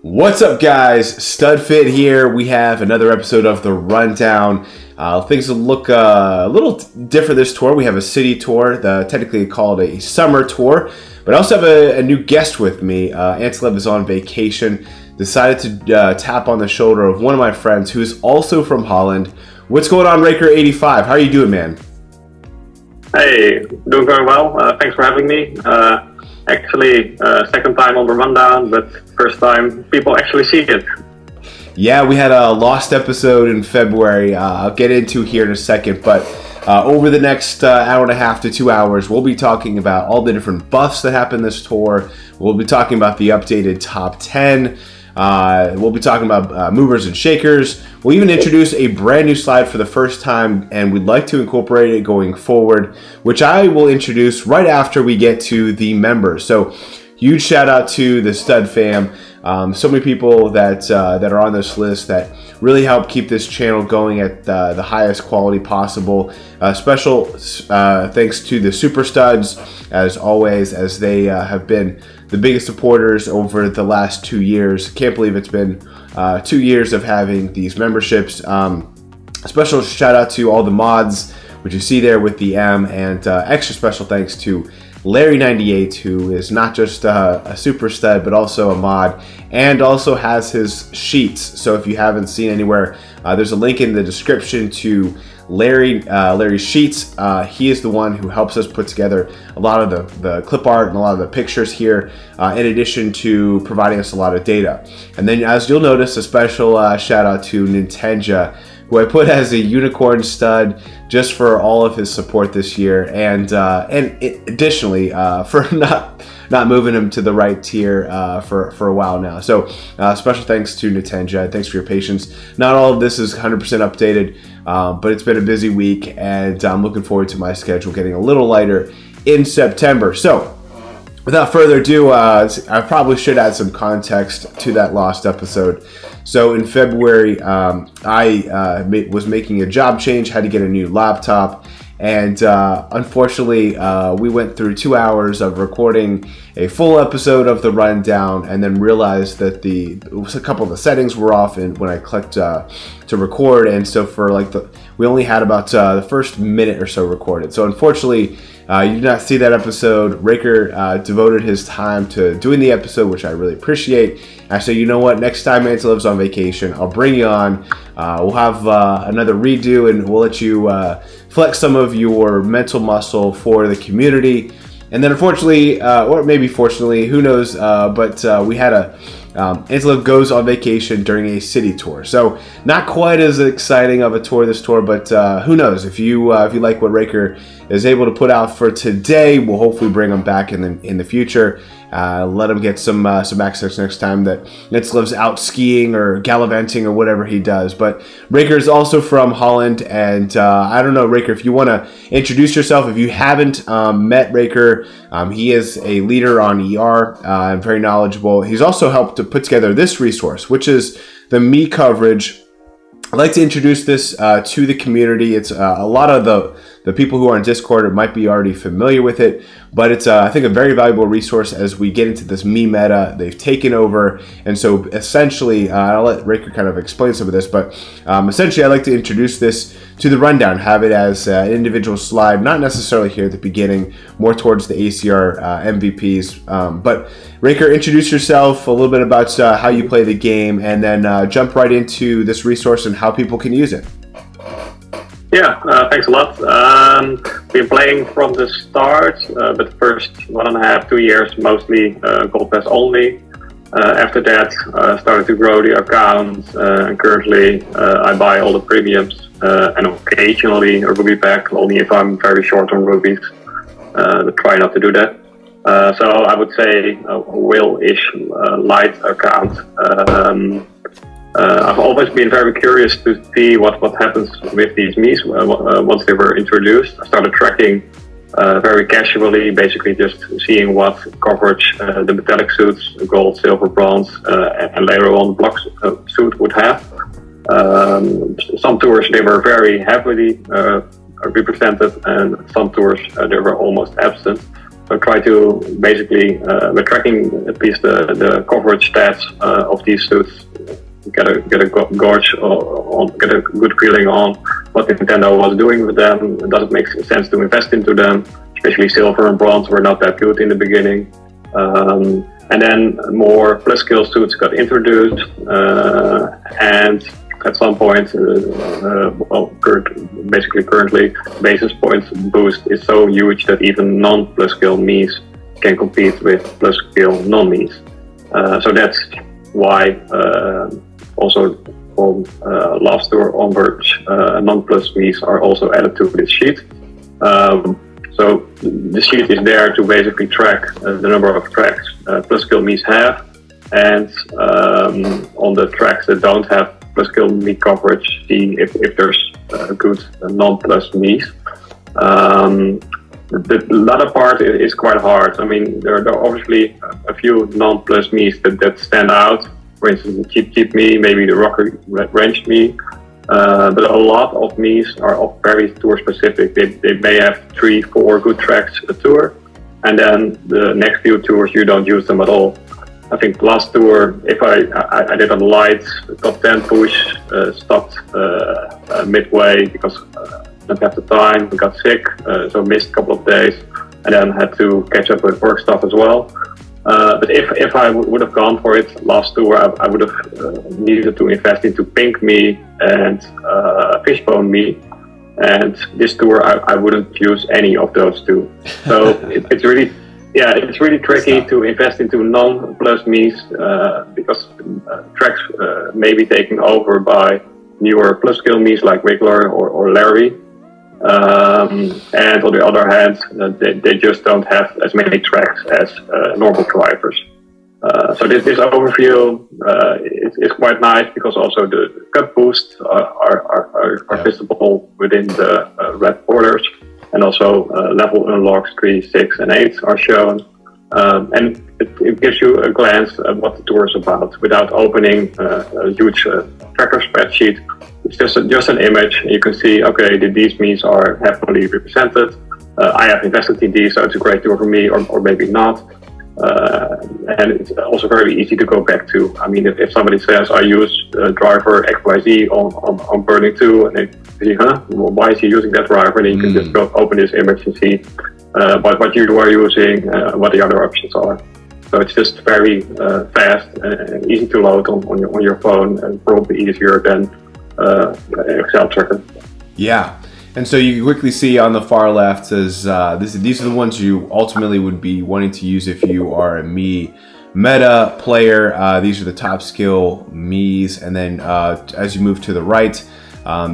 What's up, guys? Studfit here. We have another episode of the Rundown. Things will look a little different this tour. We have a city tour, technically called a summer tour, but I also have a new guest with me. Antilev is on vacation. Decided to tap on the shoulder of one of my friends who's also from Holland. What's going on, Raker85? How are you doing, man? Hey, doing very well. Thanks for having me. Actually, second time on the Rundown, but first time people actually see it. Yeah, we had a lost episode in February. I'll get into here in a second, but over the next hour and a half to 2 hours, we'll be talking about all the different buffs that happened this tour. We'll be talking about the updated top 10. We'll be talking about movers and shakers. We'll even introduce a brand new slide for the first time, and we'd like to incorporate it going forward, which I will introduce right after we get to the members. So huge shout out to the Stud fam. So many people that are on this list that really help keep this channel going at the highest quality possible. Special thanks to the Super Studs, as always, as they have been the biggest supporters over the last 2 years. Can't believe it's been 2 years of having these memberships. Special shout out to all the mods, which you see there with the M, and extra special thanks to Larry98, who is not just a super stud, but also a mod, and also has his sheets. So if you haven't seen anywhere, there's a link in the description to Larry's sheets. He is the one who helps us put together a lot of the clip art and a lot of the pictures here, in addition to providing us a lot of data. And then, as you'll notice, a special shout out to Nintendo, who I put as a unicorn stud just for all of his support this year, and additionally for not moving him to the right tier for a while now. So special thanks to Nintendo. Thanks for your patience. Not all of this is 100% updated, but it's been a busy week, and I'm looking forward to my schedule getting a little lighter in September. So without further ado, I probably should add some context to that lost episode. So in February, I was making a job change, had to get a new laptop, and unfortunately, we went through 2 hours of recording a full episode of the Rundown, and then realized that a couple of the settings were off when I clicked to record, and so for we only had about the first minute or so recorded. So unfortunately, you did not see that episode. Raker devoted his time to doing the episode, which I really appreciate. I said, you know what, next time Antilev's on vacation, I'll bring you on. We'll have another redo, and we'll let you flex some of your mental muscle for the community. And then unfortunately, or maybe fortunately, who knows, but we had Antilev goes on vacation during a city tour. So not quite as exciting of a tour this tour, but who knows, if you like what Raker is able to put out for today, we'll hopefully bring him back in the future. Let him get some access next time that Antilev's out skiing or gallivanting or whatever he does. But Raker is also from Holland, and I don't know, Raker, if you want to introduce yourself. If you haven't met Raker, he is a leader on ER, and very knowledgeable. He's also helped to put together this resource, which is the Me coverage. I'd like to introduce this to the community. It's a lot of the people who are in Discord might be already familiar with it, but it's I think a very valuable resource as we get into this Me meta. They've taken over, and so essentially, I'll let Raker kind of explain some of this, but essentially I'd like to introduce this to the Rundown, have it as an individual slide, not necessarily here at the beginning, more towards the ACR MVPs. But Raker, introduce yourself, a little bit about how you play the game, and then jump right into this resource and how people can use it. Yeah, thanks a lot. Been playing from the start, but first 1.5 to 2 years mostly Gold Pass only. After that, started to grow the account, and currently I buy all the premiums, and occasionally a ruby pack, only if I'm very short on rubies. Try not to do that. So I would say a will-ish light account. I've always been very curious to see what happens with these Mies once they were introduced. I started tracking very casually, basically just seeing what coverage the metallic suits, gold, silver, bronze, and later on block suit would have. Some tours they were very heavily represented, and some tours they were almost absent. So try to basically, we're tracking at least the coverage stats of these suits, get a gauge on, get a good feeling on what Nintendo was doing with them. Does it make sense to invest into them? Especially silver and bronze were not that good in the beginning. And then more plus skill suits got introduced, and at some point, currently, basis points boost is so huge that even non-plus skill Mii's can compete with plus skill non-Mii's. So that's why also from last tour onwards, non-plus Mii's are also added to this sheet. So the sheet is there to basically track the number of tracks plus skill Mii's have, and on the tracks that don't have plus skill Mii coverage, see if there's good non-plus Mii's. The latter part is quite hard. I mean, there are obviously a few non-plus Mii's that stand out. For instance, the cheap Mii, maybe the rocker range Mii. But a lot of Mii's are very tour specific. They may have 3-4 good tracks a tour, and then the next few tours you don't use them at all. I think last tour, if I did a light top 10 push, stopped midway because I didn't have the time, got sick, so missed a couple of days, and then had to catch up with work stuff as well. But if I would have gone for it last tour, I would have needed to invest into pink Mii and fishbone Mii. And this tour, I wouldn't use any of those two. So it's really tricky to invest into non-plus Mii's because tracks may be taken over by newer plus skill Mii's like Wiggler or Larry. And on the other hand, they just don't have as many tracks as normal drivers. So this overview is quite nice because also the cut boosts are visible within the red borders, and also level unlocks 3, 6, and 8 are shown. And it gives you a glance at what the tour is about without opening a huge tracker spreadsheet. It's just an image, and you can see, okay, these Mii's are heavily represented. I have invested in these, so it's a great tour for me, or maybe not. And it's also very easy to go back to. I mean, if somebody says, I use driver XYZ on Burning 2, and they say, well, why is he using that driver? And then you can just go open this image and see what you are using, what the other options are. So it's just very fast and easy to load on your phone, and probably easier than Excel tracker. Yeah. And so you can quickly see on the far left as these are the ones you ultimately would be wanting to use if you are a Mii meta player. These are the top skill Mii's, and then as you move to the right,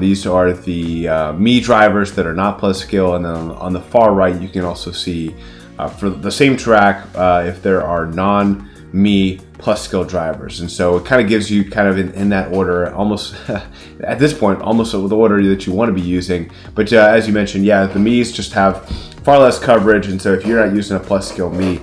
these are the Mii drivers that are not plus skill, and then on the far right you can also see for the same track if there are non-Mii plus skill drivers. And so it kind of gives you kind of in that order, almost at this point, almost the order that you want to be using. But as you mentioned, yeah, the Mii's just have far less coverage, and so if you're not using a plus skill Mii,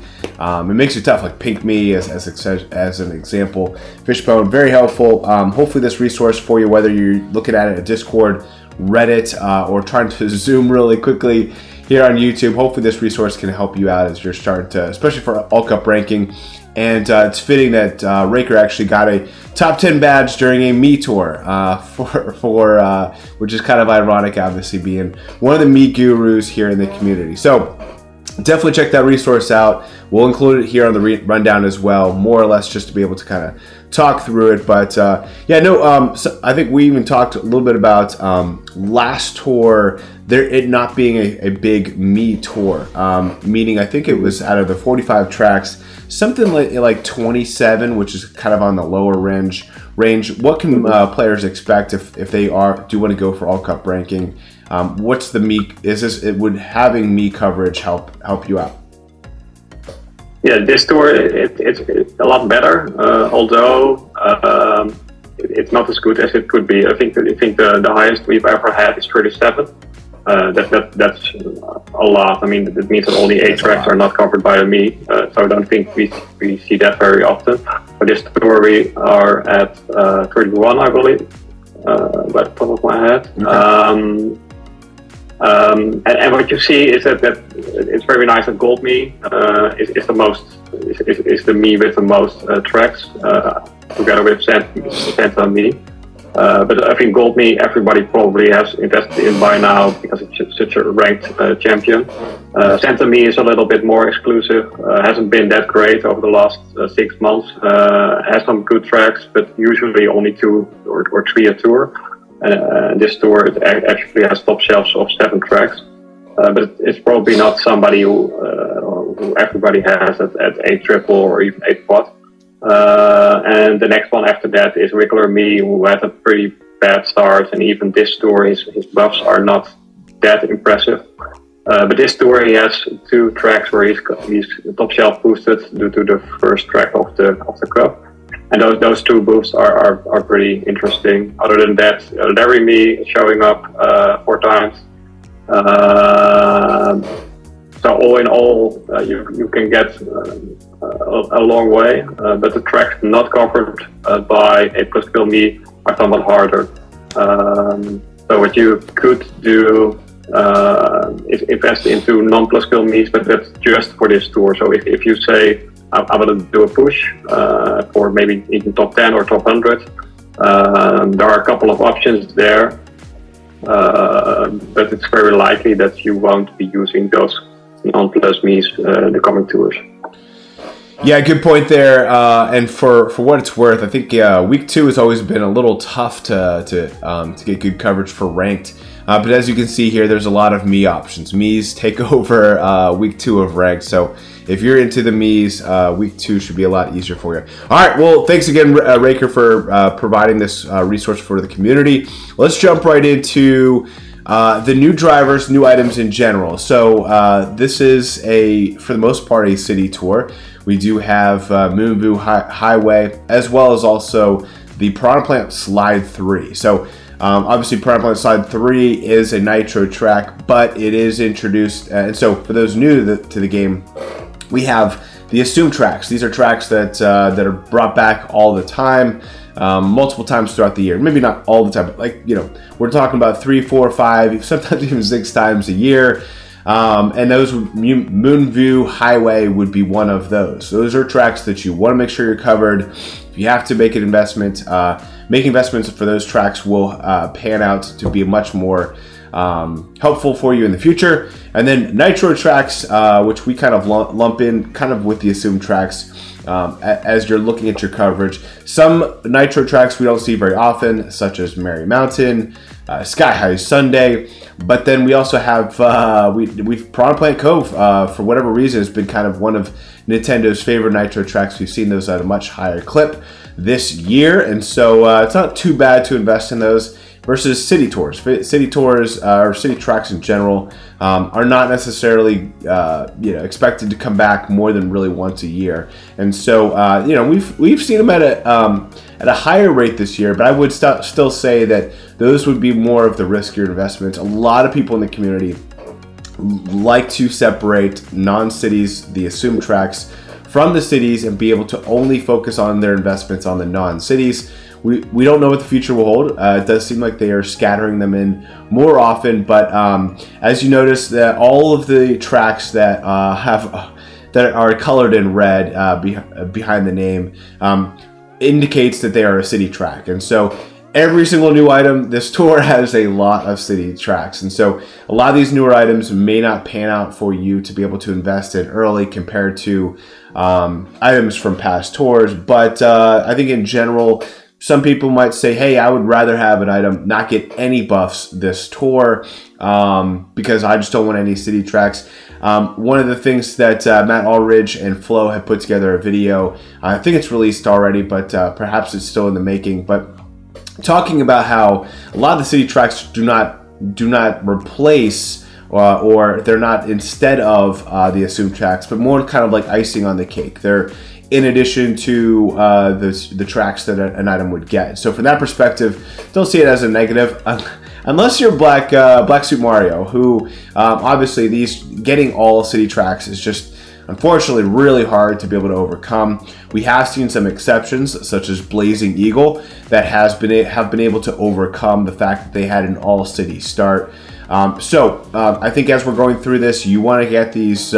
it makes it tough. Like pink Mii as an example. Fishbone, very helpful. Hopefully this resource for you, whether you're looking at it at Discord, Reddit, or trying to zoom really quickly here on YouTube, hopefully this resource can help you out as you're starting to, especially for All Cup ranking. And it's fitting that Raker actually got a top 10 badge during a Mii tour, which is kind of ironic, obviously, being one of the Mii gurus here in the community. So definitely check that resource out. We'll include it here on the rundown as well, more or less just to be able to kind of talk through it. But yeah, no, so I think we even talked a little bit about last tour, it not being a big Mii tour, meaning I think it was out of the 45 tracks, something like 27, which is kind of on the lower range. What can players expect if they do want to go for All Cup ranking? What's the Mii? Would having Mii coverage help you out? Yeah, this tour it's a lot better, although it's not as good as it could be. I think the highest we've ever had is 37. That's a lot. I mean, that means that only 8 tracks are not covered by the Mii, so I don't think we see that very often. For this tour, we are at 31, I believe, by the top of my head. Okay. And what you see is that it's very nice that Gold Me is the most is the Me with the most tracks together with Santa Me. But I think Gold Me everybody probably has invested in by now because it's such a ranked champion. Santa Me is a little bit more exclusive, hasn't been that great over the last 6 months, has some good tracks, but usually only 2 or 3 a tour. This tour it actually has top shelves of 7 tracks, but it's probably not somebody who everybody has at 8 triple or even 8 quad. And the next one after that is Regular Me, who had a pretty bad start, and even this tour his buffs are not that impressive. But this tour he has 2 tracks where he's top shelf boosted due to the first track of the cup. And those 2 boosts are pretty interesting. Other than that, Larry Me showing up 4 times. So all in all, you can get a long way, but the tracks not covered by a plus skill Me are somewhat harder. So what you could do is invest into non-plus skill Me's, but that's just for this tour. So if you say, I want to do a push for maybe even top 10 or top 100. There are a couple of options there, but it's very likely that you won't be using those non-plus me's in the coming tours. Yeah, good point there. And for what it's worth, I think week 2 has always been a little tough to get good coverage for ranked. But as you can see here, there's a lot of me options. Me's take over week 2 of ranked. So if you're into the Me's, week 2 should be a lot easier for you. All right, well, thanks again, Raker, for providing this resource for the community. Let's jump right into the new drivers, new items in general. So this is for the most part, a city tour. We do have Moonview Highway, as well as also the Piranha Plant Slide 3. So obviously Piranha Plant Slide 3 is a nitro track, but it is introduced, and so for those new to the game, we have the assumed tracks. These are tracks that are brought back all the time, multiple times throughout the year. Maybe not all the time, but like, you know, we're talking about 3, 4, 5, sometimes even 6 times a year. And those Moonview Highway would be one of those. Those are tracks that you want to make sure you're covered. If you have to make an investment, making investments for those tracks will pan out to be much more helpful for you in the future. And then nitro tracks, which we kind of lump in kind of with the assumed tracks as you're looking at your coverage. Some nitro tracks we don't see very often, such as Merry Mountain, Sky High Sunday, but then we also have we've Piranha Plant Cove for whatever reason has been kind of one of Nintendo's favorite nitro tracks. We've seen those at a much higher clip this year, and so it's not too bad to invest in those. Versus city tours. City tours or city tracks in general are not necessarily expected to come back more than really once a year, and so we've seen them at a higher rate this year. But I would still say that those would be more of the riskier investments. A lot of people in the community like to separate non-cities, the assumed tracks, from the cities and be able to only focus on their investments on the non-cities. We don't know what the future will hold. It does seem like they are scattering them in more often, but as you notice, that all of the tracks that that are colored in red behind the name indicates that they are a city track. And so every single new item, this tour has a lot of city tracks, and so a lot of these newer items may not pan out for you to be able to invest in early compared to items from past tours. But I think in general, some people might say, hey, I would rather have an item not get any buffs this tour because I just don't want any city tracks. One of the things that Matt Allridge and Flo have put together a video, I think it's released already, but perhaps it's still in the making, but talking about how a lot of the city tracks do not replace or they're not instead of the assumed tracks, but more kind of like icing on the cake. They're in addition to the tracks that an item would get. So from that perspective, don't see it as a negative, unless you're Black Suit Mario, who obviously getting all city tracks is just unfortunately really hard to be able to overcome. We have seen some exceptions, such as Blazing Eagle, that have been able to overcome the fact that they had an all city start. I think as we're going through this, you want to get these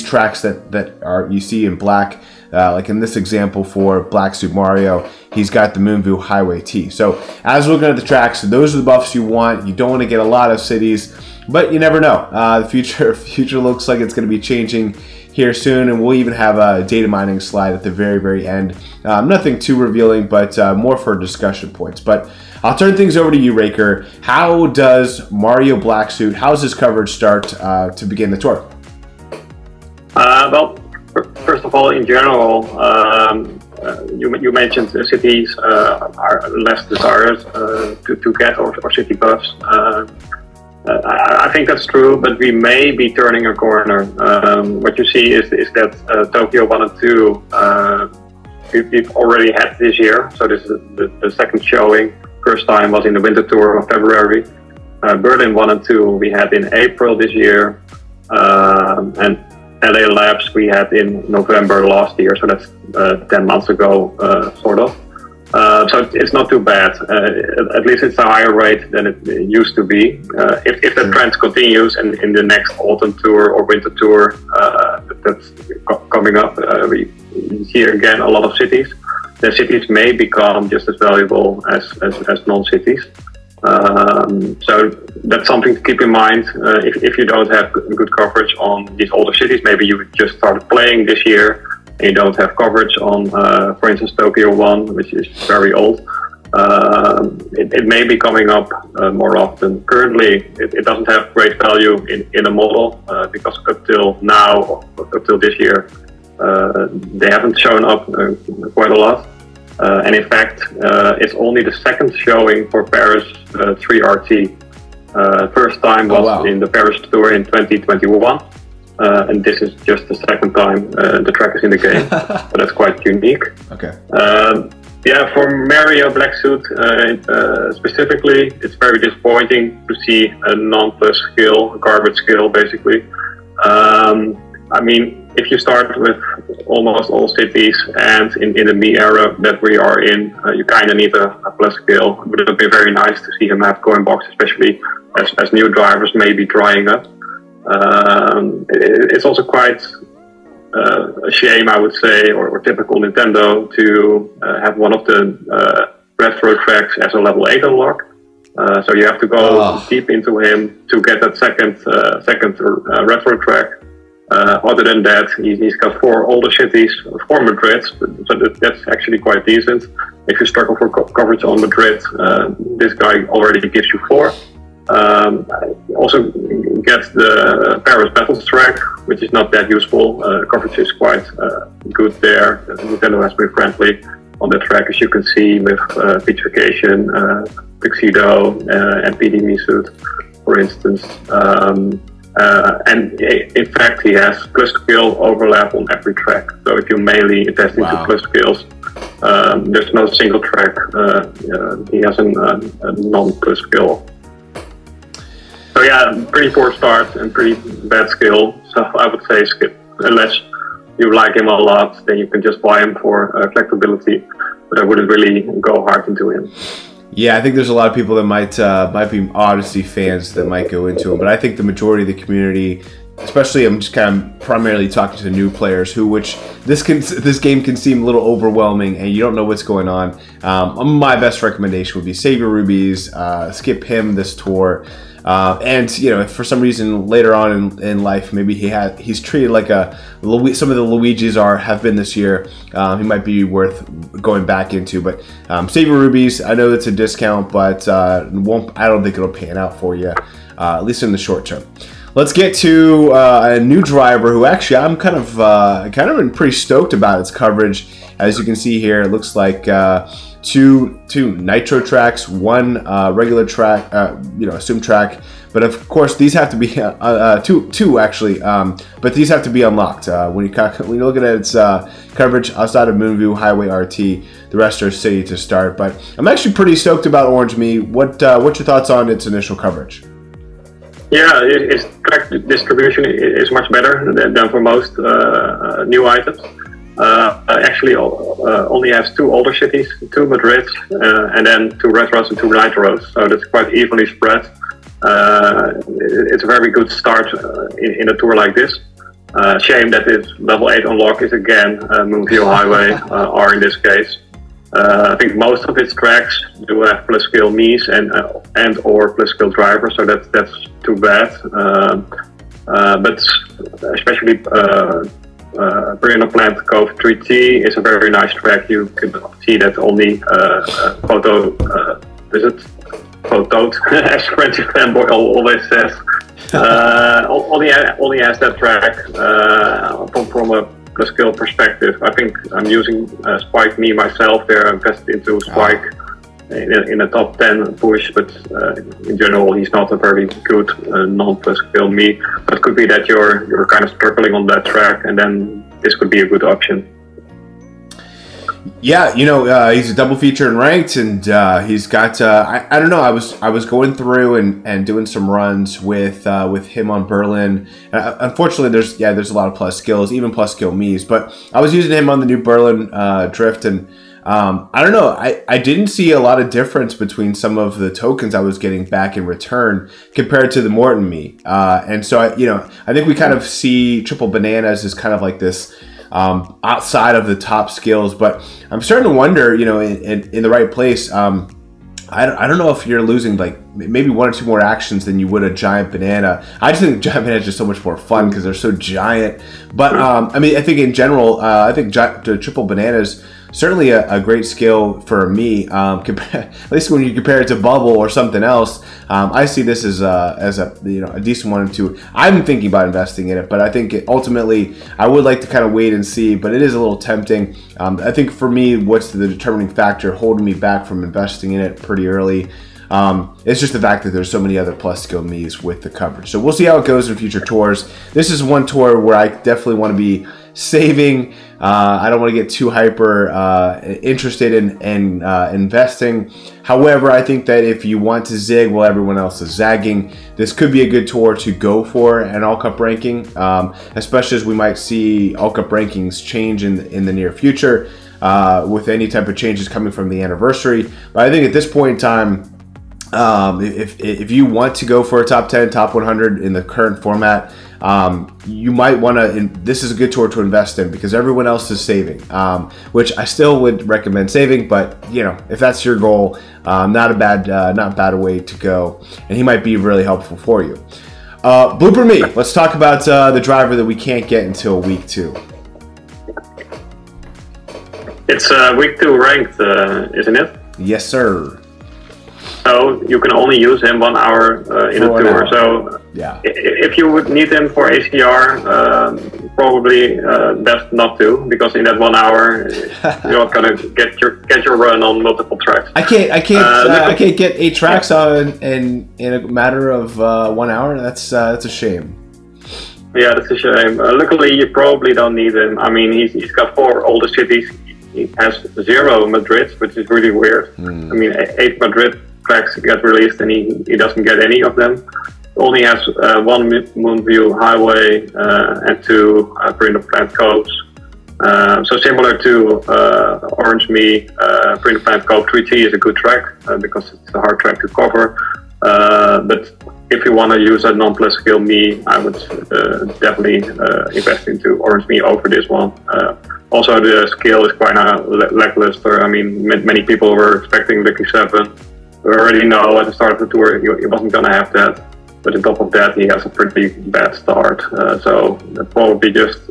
tracks that are you see in black. Like in this example for Black Super Mario, he's got the Moonview Highway T. So as we're looking at the tracks, those are the buffs you want. You don't want to get a lot of cities, but you never know. The future looks like it's going to be changing here soon, and we'll even have a data mining slide at the very end. Nothing too revealing, but more for discussion points. But I'll turn things over to you, Raker. How does Mario Black Suit, how does his coverage start to begin the tour? Well, first of all, in general, you mentioned the cities are less desired to get, or city buffs. I think that's true, but we may be turning a corner. What you see is that Tokyo 1 and 2 we've already had this year, so this is the second showing. First time was in the winter tour of February. Berlin 1 and 2 we had in April this year, and LA Labs we had in November last year, so that's 10 months ago, sort of. So it's not too bad. At least it's a higher rate than it used to be. If the trend continues, and in the next autumn tour or winter tour that's coming up, we see again a lot of cities. The cities may become just as valuable as non-cities. So that's something to keep in mind. If you don't have good coverage on these older cities, maybe you just started playing this year and you don't have coverage on, for instance, Tokyo 1, which is very old. It may be coming up more often. Currently, it doesn't have great value in a model because up till now, up till this year, they haven't shown up quite a lot. And in fact, it's only the second showing for Paris 3RT. First time was in the Paris Tour in 2021. And this is just the second time the track is in the game. So that's quite unique. Okay. Yeah, for Mario Black Suit specifically, it's very disappointing to see a non-plus skill, a garbage skill basically. I mean, if you start with almost all cities and in the Mii era that we are in, you kind of need a plus skill. It would have been very nice to see him have coin box, especially as new drivers may be drying up. It's also quite a shame, I would say, or typical Nintendo to have one of the retro tracks as a level 8 unlock. So you have to go deep into him to get that second retro track. Other than that, he's got 4 older cities, 4 Madrids, so that's actually quite decent. If you struggle for coverage on Madrid, this guy already gives you 4. Also gets the Paris Battles track, which is not that useful. Coverage is quite good there. Nintendo has been friendly on that track, as you can see, with Petrification, Tuxedo, and PD Suit, for instance. And in fact, he has plus skill overlap on every track. So if you mainly invest into plus skills, there's no single track. He has a non-plus skill. So yeah, pretty poor start and pretty bad skill. So I would say skip. Unless you like him a lot, then you can just buy him for collectability. But I wouldn't really go hard into him. Yeah, I think there's a lot of people that might be Odyssey fans that might go into him, but I think the majority of the community, especially I'm just kind of primarily talking to new players which this game can seem a little overwhelming and you don't know what's going on. My best recommendation would be save your rubies, skip him this tour. And you know, if for some reason later on in life, maybe he's treated like some of the Luigis have been this year, he might be worth going back into. But save your rubies. I know it's a discount, but I don't think it'll pan out for you, at least in the short term. Let's get to a new driver who actually I'm kind of been pretty stoked about its coverage. As you can see here, it looks like two nitro tracks, one regular track, assumed track. But of course, these have to be two actually. But these have to be unlocked when you look at its coverage outside of Moonview Highway RT. The rest are city to start. But I'm actually pretty stoked about Orange Mii. What's your thoughts on its initial coverage? Yeah, its track distribution is much better than for most new items. Actually only has 2 older cities, 2 Madrids, and then 2 retros and 2 nitros, so that's quite evenly spread. It's a very good start in a tour like this. Shame that this level 8 unlock is again Moonview Highway, or in this case. I think most of its tracks do have plus skill Mies and or plus skill drivers, so that's too bad. But especially Brilliant Plant Cove 3T is a very nice track. You can see that only Photoed, as French fanboy always says. Only has that track from a plus skill perspective. I think I'm using Spike Me myself there. I invested into Spike in a top 10 push, but in general he's not a very good non-plus skill me. But it could be that you're kind of struggling on that track, and then this could be a good option. Yeah, he's a double feature in ranked, and he's got. I don't know. I was going through and doing some runs with him on Berlin. Unfortunately, there's a lot of plus skills, even plus skill Mies. But I was using him on the new Berlin drift, and I don't know. I didn't see a lot of difference between some of the tokens I was getting back in return compared to the Morton me. And so I think we kind of see Triple Bananas as kind of like this. Outside of the top skills, but I'm starting to wonder, in the right place. I don't know if you're losing like maybe one or two more actions than you would a Giant Banana. I just think Giant Banana is just so much more fun because they're so giant. But I think in general, I think the Triple Banana is certainly a great skill for me. At least when you compare it to Bubble or something else, I see this as a decent one too. I'm thinking about investing in it, but I think ultimately I would like to kind of wait and see. But it is a little tempting. I think for me, what's the determining factor holding me back from investing in it pretty early? It's just the fact that there's so many other plus skill Mies with the coverage. So we'll see how it goes in future tours. This is one tour where I definitely want to be saving. I don't want to get too hyper interested in investing. However, I think that if you want to zig while everyone else is zagging, this could be a good tour to go for an All Cup ranking, especially as we might see All Cup rankings change in the near future with any type of changes coming from the anniversary. But I think at this point in time, if you want to go for a top 10, top 100 in the current format, you might want to. This is a good tour to invest in because everyone else is saving, which I still would recommend saving. But if that's your goal, not a bad way to go, and he might be really helpful for you. Blooper me. Let's talk about the driver that we can't get until week 2. It's week 2 ranked, isn't it? Yes, sir. So you can only use him 1 hour in a tour. So yeah, if you would need him for ACR, probably best not to, because in that 1 hour you're not gonna get your run on multiple tracks. I can't get 8 tracks on in a matter of 1 hour. That's a shame. Yeah, that's a shame. Luckily, you probably don't need him. I mean, he's got 4 older cities. He has 0 Madrid, which is really weird. I mean, 8 Madrid tracks get released and he doesn't get any of them. Only has 1 Moonview Highway and 2 Brilliant Plant Coves. So similar to Orange Me, Brilliant Plant Cove 3T is a good track because it's a hard track to cover. But if you want to use a non-plus skill me, I would definitely invest into Orange Me over this one. Also, the skill is quite lackluster. I mean, many people were expecting Lucky 7. We already know at the start of the tour he wasn't going to have that. But on top of that, he has a pretty bad start. So probably just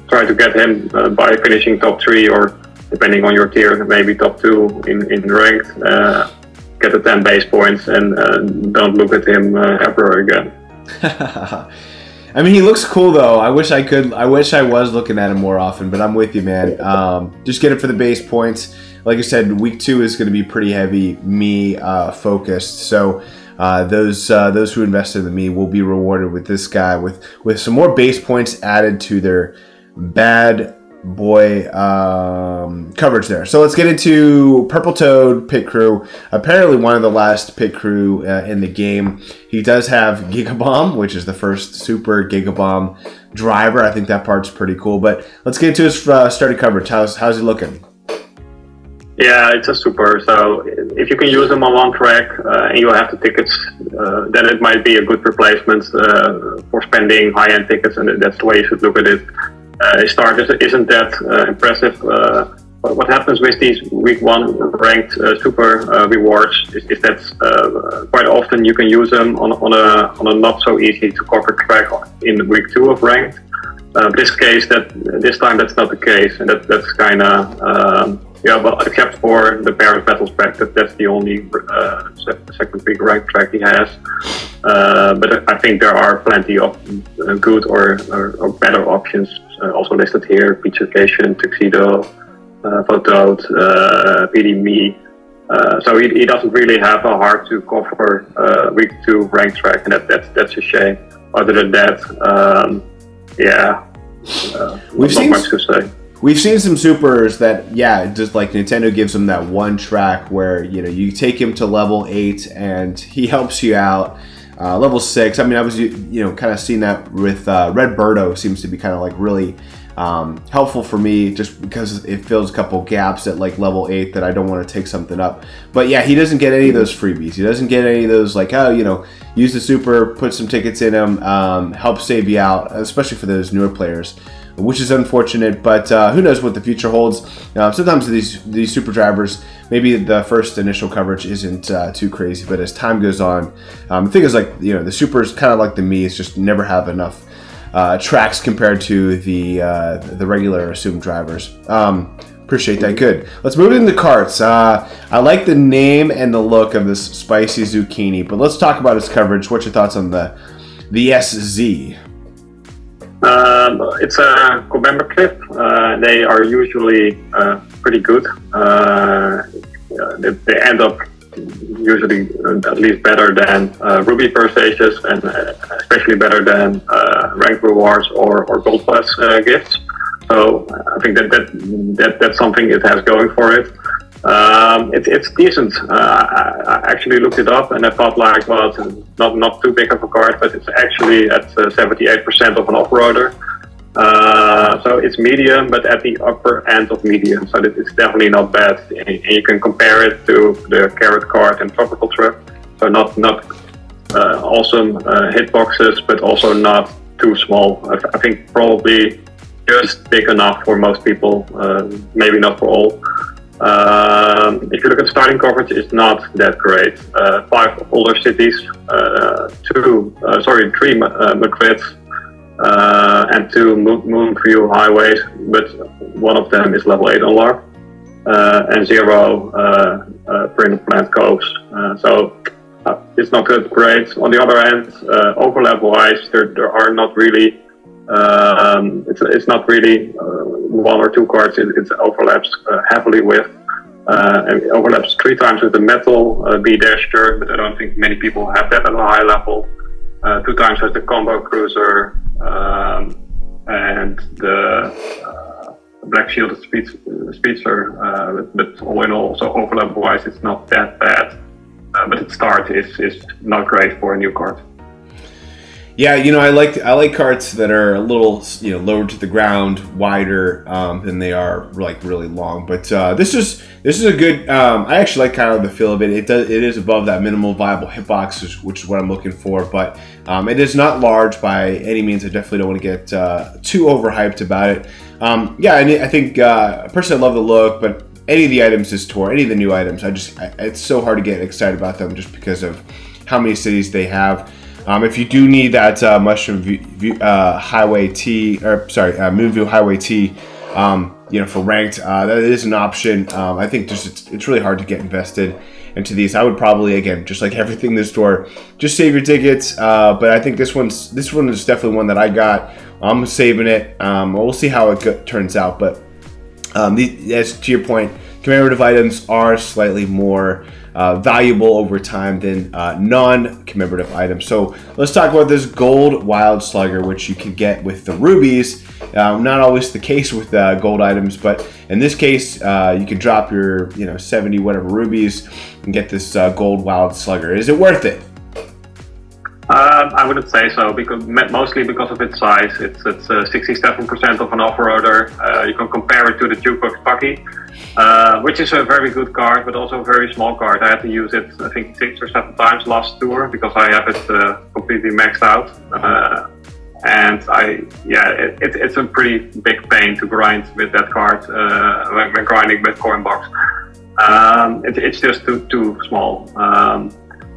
try to get him by finishing top 3, or depending on your tier, maybe top 2 in ranked. Get the 10 base points and don't look at him ever again. I mean, he looks cool though. I wish I was looking at him more often, but I'm with you, man. Just get it for the base points. Like I said, week 2 is going to be pretty heavy me focused. So those who invested in the me will be rewarded with this guy with some more base points added to their bad boy coverage there. So let's get into Purple Toad Pit Crew. Apparently one of the last pit crew in the game. He does have Gigabomb, which is the first super Gigabomb driver. I think that part's pretty cool. But let's get into his starting coverage. How's he looking? Yeah, it's a super. So if you can use them on one track and you have the tickets, then it might be a good replacement for spending high-end tickets, and that's the way you should look at it. Start isn't that impressive. What happens with these week 1 ranked super rewards is that quite often you can use them on a not so easy to cover track in week 2 of ranked. This time that's not the case, and that's kind of yeah, well, except for the Paris Battles track, that's the only second week ranked track he has. But I think there are plenty of good or better options also listed here: Beach Vacation, Tuxedo, Photoed, PDMe. So he doesn't really have a hard to cover week 2 ranked track, and that's a shame. Other than that, yeah, not much to say. We've seen some supers that, yeah, just like Nintendo gives them that one track where, you know, you take him to level 8 and he helps you out. Level 6, I mean, I was, you know, kind of seeing that with Red Birdo seems to be kind of like really helpful for me, just because it fills a couple gaps at like level 8 that I don't want to take something up. But yeah, he doesn't get any of those freebies. He doesn't get any of those like, oh, you know, use the super, put some tickets in him, help save you out, especially for those newer players, which is unfortunate. But who knows what the future holds. Sometimes these super drivers, maybe the first initial coverage isn't too crazy, but as time goes on, the thing is, like, you know, the supers kind of like the Mii's, just never have enough tracks compared to the regular assumed drivers. Appreciate that. Good. Let's move into karts. I like the name and the look of this spicy zucchini, but let's talk about its coverage. What's your thoughts on the SZ? It's a commemorative. They are usually pretty good. They end up usually at least better than Ruby per stages, and especially better than rank rewards or gold plus gifts. So I think that's something it has going for it. It's decent. I actually looked it up and I thought, like, well, it's not too big of a card, but it's actually at 78% of an off-roader. So it's medium, but at the upper end of medium. So it's definitely not bad. And you can compare it to the Kart card and Tropical Truck. So not awesome hitboxes, but also not too small. I think probably just big enough for most people, maybe not for all. If you look at starting coverage, it's not that great. 5 older cities, 3 Madrids, and 2 Moonview highways, but one of them is level 8 on LARP, and 0 Print Plant Coves. So it's not that great. On the other hand, overlap wise, there are not really. It's not really 1 or 2 cards. It overlaps heavily with, and it overlaps 3 times with the metal B-Dasher, but I don't think many people have that at a high level. 2 times with the combo cruiser, and the black shielded speedster. But all in all, so overlap wise, it's not that bad. But its start is not great for a new card. Yeah, you know, I like karts that are a little, you know, lower to the ground, wider than they are like really long. But this is a good. I actually like kind of the feel of it. It is above that minimal viable hitbox, which is what I'm looking for. But it is not large by any means. I definitely don't want to get too overhyped about it. Yeah, I think personally I love the look, but any of the items this tour, any of the new items, it's so hard to get excited about them just because of how many cities they have. If you do need that Highway T, or sorry, Moonview Highway T, you know, for ranked, that is an option. I think just it's really hard to get invested into these. I would probably, again, just like everything in this store, just save your tickets. But I think this one is definitely one that I got. I'm saving it. We'll see how it turns out. But as to your point, commemorative items are slightly more valuable over time than non-commemorative items. So let's talk about this gold wild slugger, which you can get with the rubies. Not always the case with gold items, but in this case, you can drop your 70 whatever rubies and get this gold wild slugger. Is it worth it? I wouldn't say so, because mostly because of its size. It's 67% of an off-roader. You can compare it to the Jukebox Bucky, which is a very good card, but also a very small card. I had to use it, I think, 6 or 7 times last tour because I have it completely maxed out. And it's a pretty big pain to grind with that card when grinding with Coinbox. It's just too small.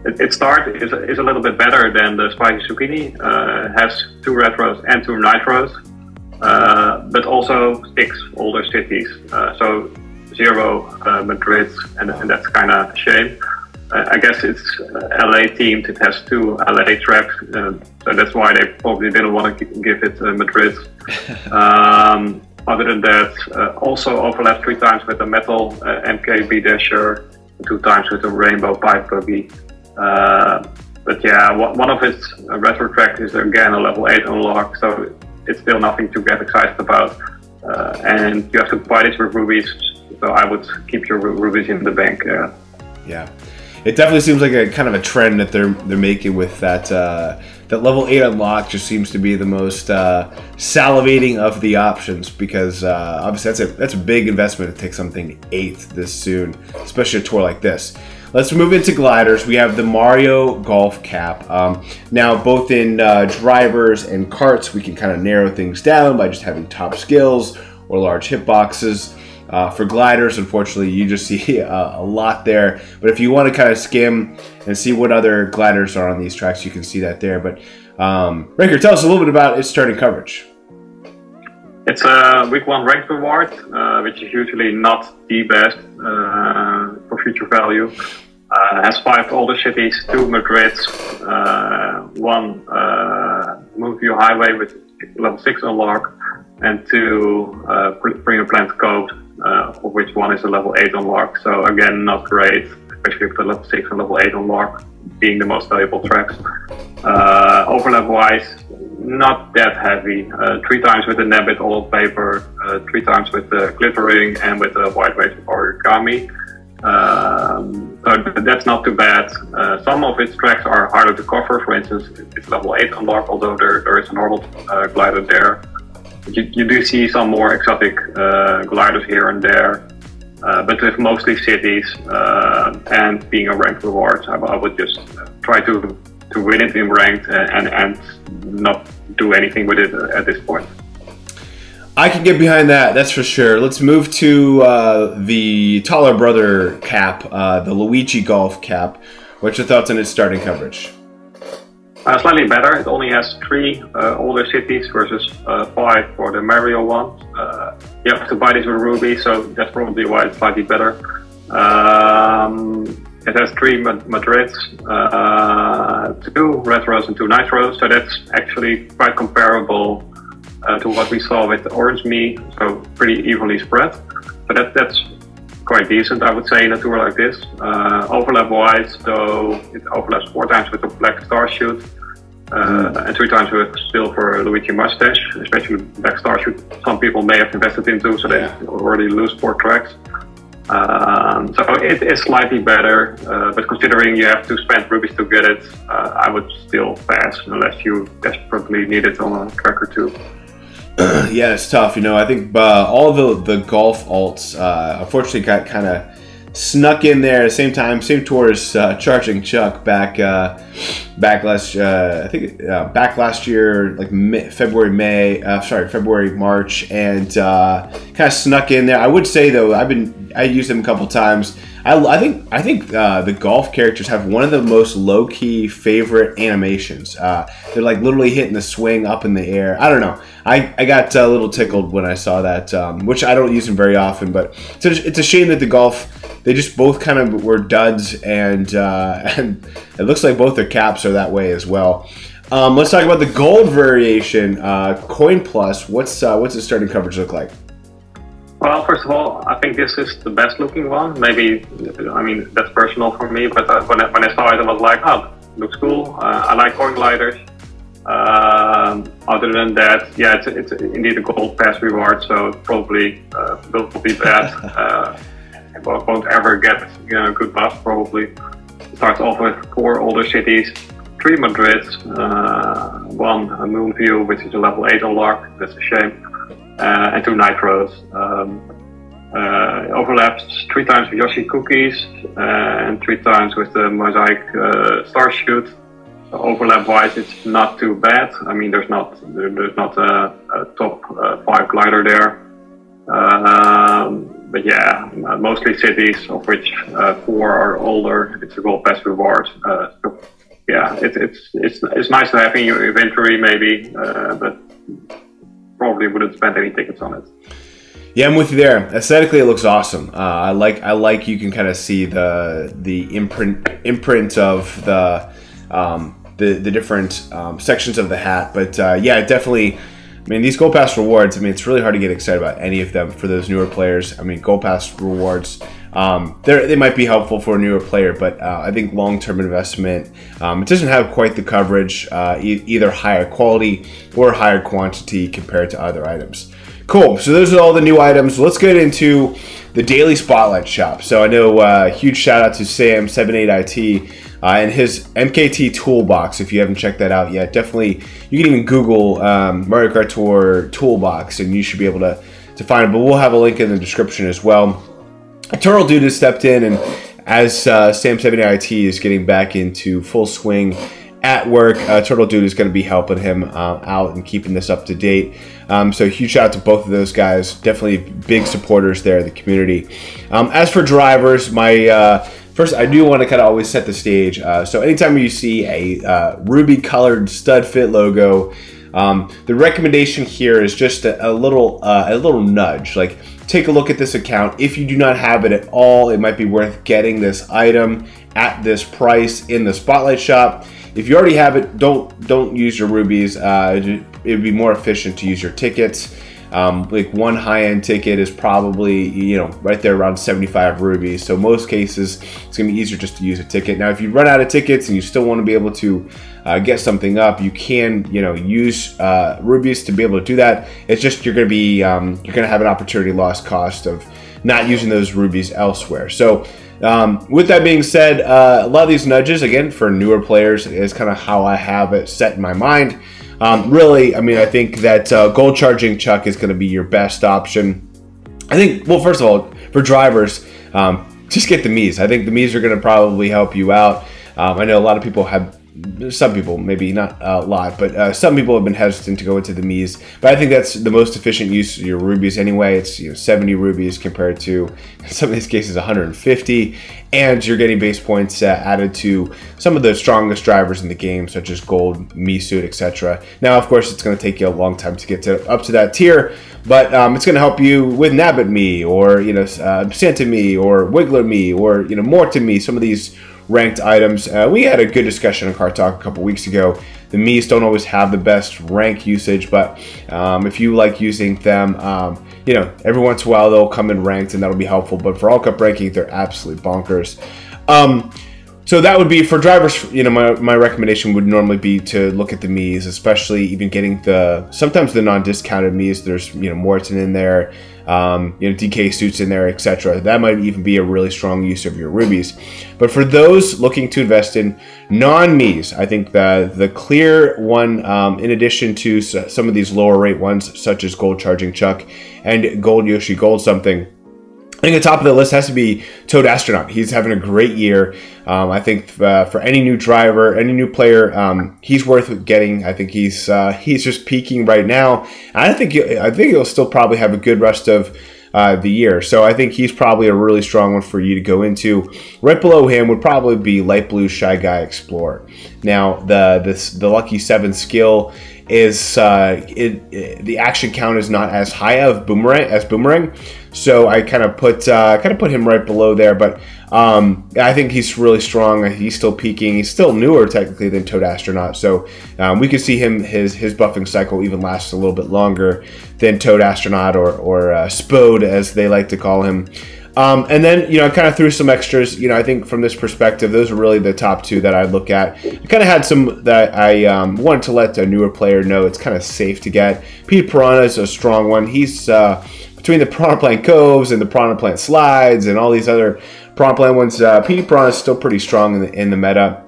Its start is a little bit better than the Spicy Zucchini. Has 2 retros and 2 nitros, but also 6 older cities. So 0 Madrid, and that's kind of a shame. I guess it's LA themed. It has 2 LA tracks, so that's why they probably didn't want to give it Madrid. Other than that, also overlapped 3 times with the metal MKB Dasher, 2 times with the Rainbow Pipe Buggy. But yeah, one of its retro tracks is again a level 8 unlock, so it's still nothing to get excited about. And you have to buy this with rubies, so I would keep your rubies in the bank. Yeah, it definitely seems like a kind of a trend that they're making with that. That level 8 unlock just seems to be the most salivating of the options, because obviously that's a big investment to take something 8th this soon, especially a tour like this. Let's move into gliders. We have the Mario Golf Cap. Now, both in drivers and karts, we can kind of narrow things down by just having top skills or large hitboxes. For gliders, unfortunately, you just see a lot there. But if you want to kind of skim and see what other gliders are on these tracks, you can see that there. But Ranker, tell us a little bit about its starting coverage. It's a week 1 ranked reward, which is usually not the best for future value. Has 5 older cities, 2 Madrids, 1 Moonview Highway with level 6 unlock, and 2 Premium Plant Code, of which 1 is a level 8 unlock. So again, not great, especially with the level 6 and level 8 unlock being the most valuable tracks. Overlap wise, not that heavy. 3 times with the Nabbit old paper, 3 times with the glittering, and with the white weight origami. So that's not too bad. Some of its tracks are harder to cover. For instance, it's level 8 unlock, although there is a normal glider there. You do see some more exotic gliders here and there, but with mostly cities and being a ranked reward, I would just try to win it in ranked and not do anything with it at this point. I can get behind that, that's for sure. Let's move to the taller brother cap, the Luigi Golf Cap. What's your thoughts on its starting coverage? Slightly better. It only has 3 older cities versus 5 for the Mario one. You have to buy this with Ruby, so that's probably why it's slightly better. It has 3 Madrids, 2 retros and 2 nitros, so that's actually quite comparable to what we saw with the Orange Me, so pretty evenly spread. So that's quite decent, I would say, in a tour like this. Overlap wise, though, it overlaps 4 times with the Black Starchute and 3 times with Silver Luigi Mustache, especially Black Starchute. Some people may have invested into, so they already lose 4 tracks. So it is slightly better, but considering you have to spend rubies to get it, I would still pass unless you desperately need it on a track or 2. Yeah, it's tough. You know, I think all the golf alts unfortunately got kind of snuck in there at the same time. Same tour as Charging Chuck back last year, like February, March, and kind of snuck in there. I would say though, I used them a couple times. I think the golf characters have one of the most low-key favorite animations. They're like literally hitting the swing up in the air. I don't know. I got a little tickled when I saw that, which I don't use them very often. But it's a shame that the golf, they just both kind of were duds, and it looks like both their caps are that way as well. Let's talk about the gold variation, Coin Plus. What's its starting coverage look like? Well, first of all, I think this is the best looking one. Maybe, I mean, that's personal for me, but when I saw it, I was like, oh, looks cool. I like coin gliders. Other than that, yeah, it's indeed a gold pass reward, so probably will be bad. Won't ever get good buffs, probably. It starts off with 4 older cities, 3 Madrids, 1 Moon View, which is a level 8 unlock, that's a shame, and 2 Nitros. Overlaps 3 times with Yoshi Cookies and 3 times with the Mosaic Star Shoot. So overlap-wise, it's not too bad. I mean, there's not a top 5 glider there. But yeah, mostly cities, of which 4 are older. It's a gold pass reward. So yeah, it's nice to have in your inventory maybe, but probably wouldn't spend any tickets on it. Yeah, I'm with you there. Aesthetically, it looks awesome. I like you can kind of see the imprint of the different sections of the hat. But yeah, definitely. I mean, these Gold Pass rewards, I mean, it's really hard to get excited about any of them for those newer players. I mean, Gold Pass rewards, they might be helpful for a newer player, but I think long-term investment, it doesn't have quite the coverage, either higher quality or higher quantity compared to other items. Cool, so those are all the new items. Let's get into the daily spotlight shop. So I know huge shout out to Sam78IT and his MKT toolbox. If you haven't checked that out yet, definitely, you can even Google Mario Kart Tour toolbox and you should be able to find it, but we'll have a link in the description as well. Turtle Dude has stepped in, and as Sam78IT is getting back into full swing at work, Turtle Dude is going to be helping him out and keeping this up to date. So huge shout out to both of those guys. Definitely big supporters there in the community. As for drivers, first, I do want to kind of always set the stage. So anytime you see a ruby-colored Studfit logo, the recommendation here is just a little nudge. Like, take a look at this account. If you do not have it at all, it might be worth getting this item at this price in the Spotlight shop. If you already have it, don't use your rubies. It would be more efficient to use your tickets. Like one high-end ticket is probably, you know, right there around 75 rubies. So most cases, it's gonna be easier just to use a ticket. Now, if you run out of tickets and you still want to be able to get something up, you can, you know, use rubies to be able to do that. It's just you're gonna have an opportunity loss cost of not using those rubies elsewhere. So with that being said, a lot of these nudges, again, for newer players, is kind of how I have it set in my mind. Really, I mean, I think that gold charging Chuck is going to be your best option. I think, well, first of all, for drivers, just get the Miis. I think the Miis are going to probably help you out. I know a lot of people have, some people, maybe not a lot, but some people have been hesitant to go into the Miis. But I think that's the most efficient use of your rubies anyway. It's, you know, 70 rubies compared to, in some of these cases, 150. And you're getting base points added to some of the strongest drivers in the game, such as Gold, Mii Suit, etc. Now, of course, it's going to take you a long time to get up to that tier, but it's going to help you with Nabbit Mii, or, you know, Santa Mii, or Wiggler Mii, or, you know, Morton Mii, some of these ranked items. We had a good discussion on Kart Talk a couple weeks ago. The Miis don't always have the best rank usage, but if you like using them, you know, every once in a while they'll come in ranked and that'll be helpful. But for all cup ranking, they're absolutely bonkers. So that would be for drivers. You know, my recommendation would normally be to look at the Miis, especially even getting sometimes the non-discounted Miis. There's, you know, Morton in there, you know, DK Suits in there, etc. That might even be a really strong use of your rubies. But for those looking to invest in non-Miis, I think the clear one, in addition to some of these lower rate ones, such as Gold Charging Chuck and Gold Yoshi Gold Something, I think the top of the list has to be Toad Astronaut. He's having a great year. I think for any new driver, any new player, he's worth getting. I think he's just peaking right now. I think he'll still probably have a good rest of the year. So I think he's probably a really strong one for you to go into. Right below him would probably be Light Blue Shy Guy Explorer. Now the Lucky 7 skill is the action count is not as high of Boomerang, so I kind of put him right below there. But I think he's really strong. He's still peaking. He's still newer technically than Toad Astronaut, so we could see his buffing cycle even last a little bit longer than Toad Astronaut or Spode, as they like to call him. And then, you know, I kind of threw some extras. You know, I think from this perspective, those are really the top two that I'd look at. I kind of had some that I wanted to let a newer player know it's kind of safe to get. Pete Piranha is a strong one. He's between the Piranha Plant Coves and the Piranha Plant Slides and all these other Piranha Plant ones. Pete Piranha is still pretty strong in the meta.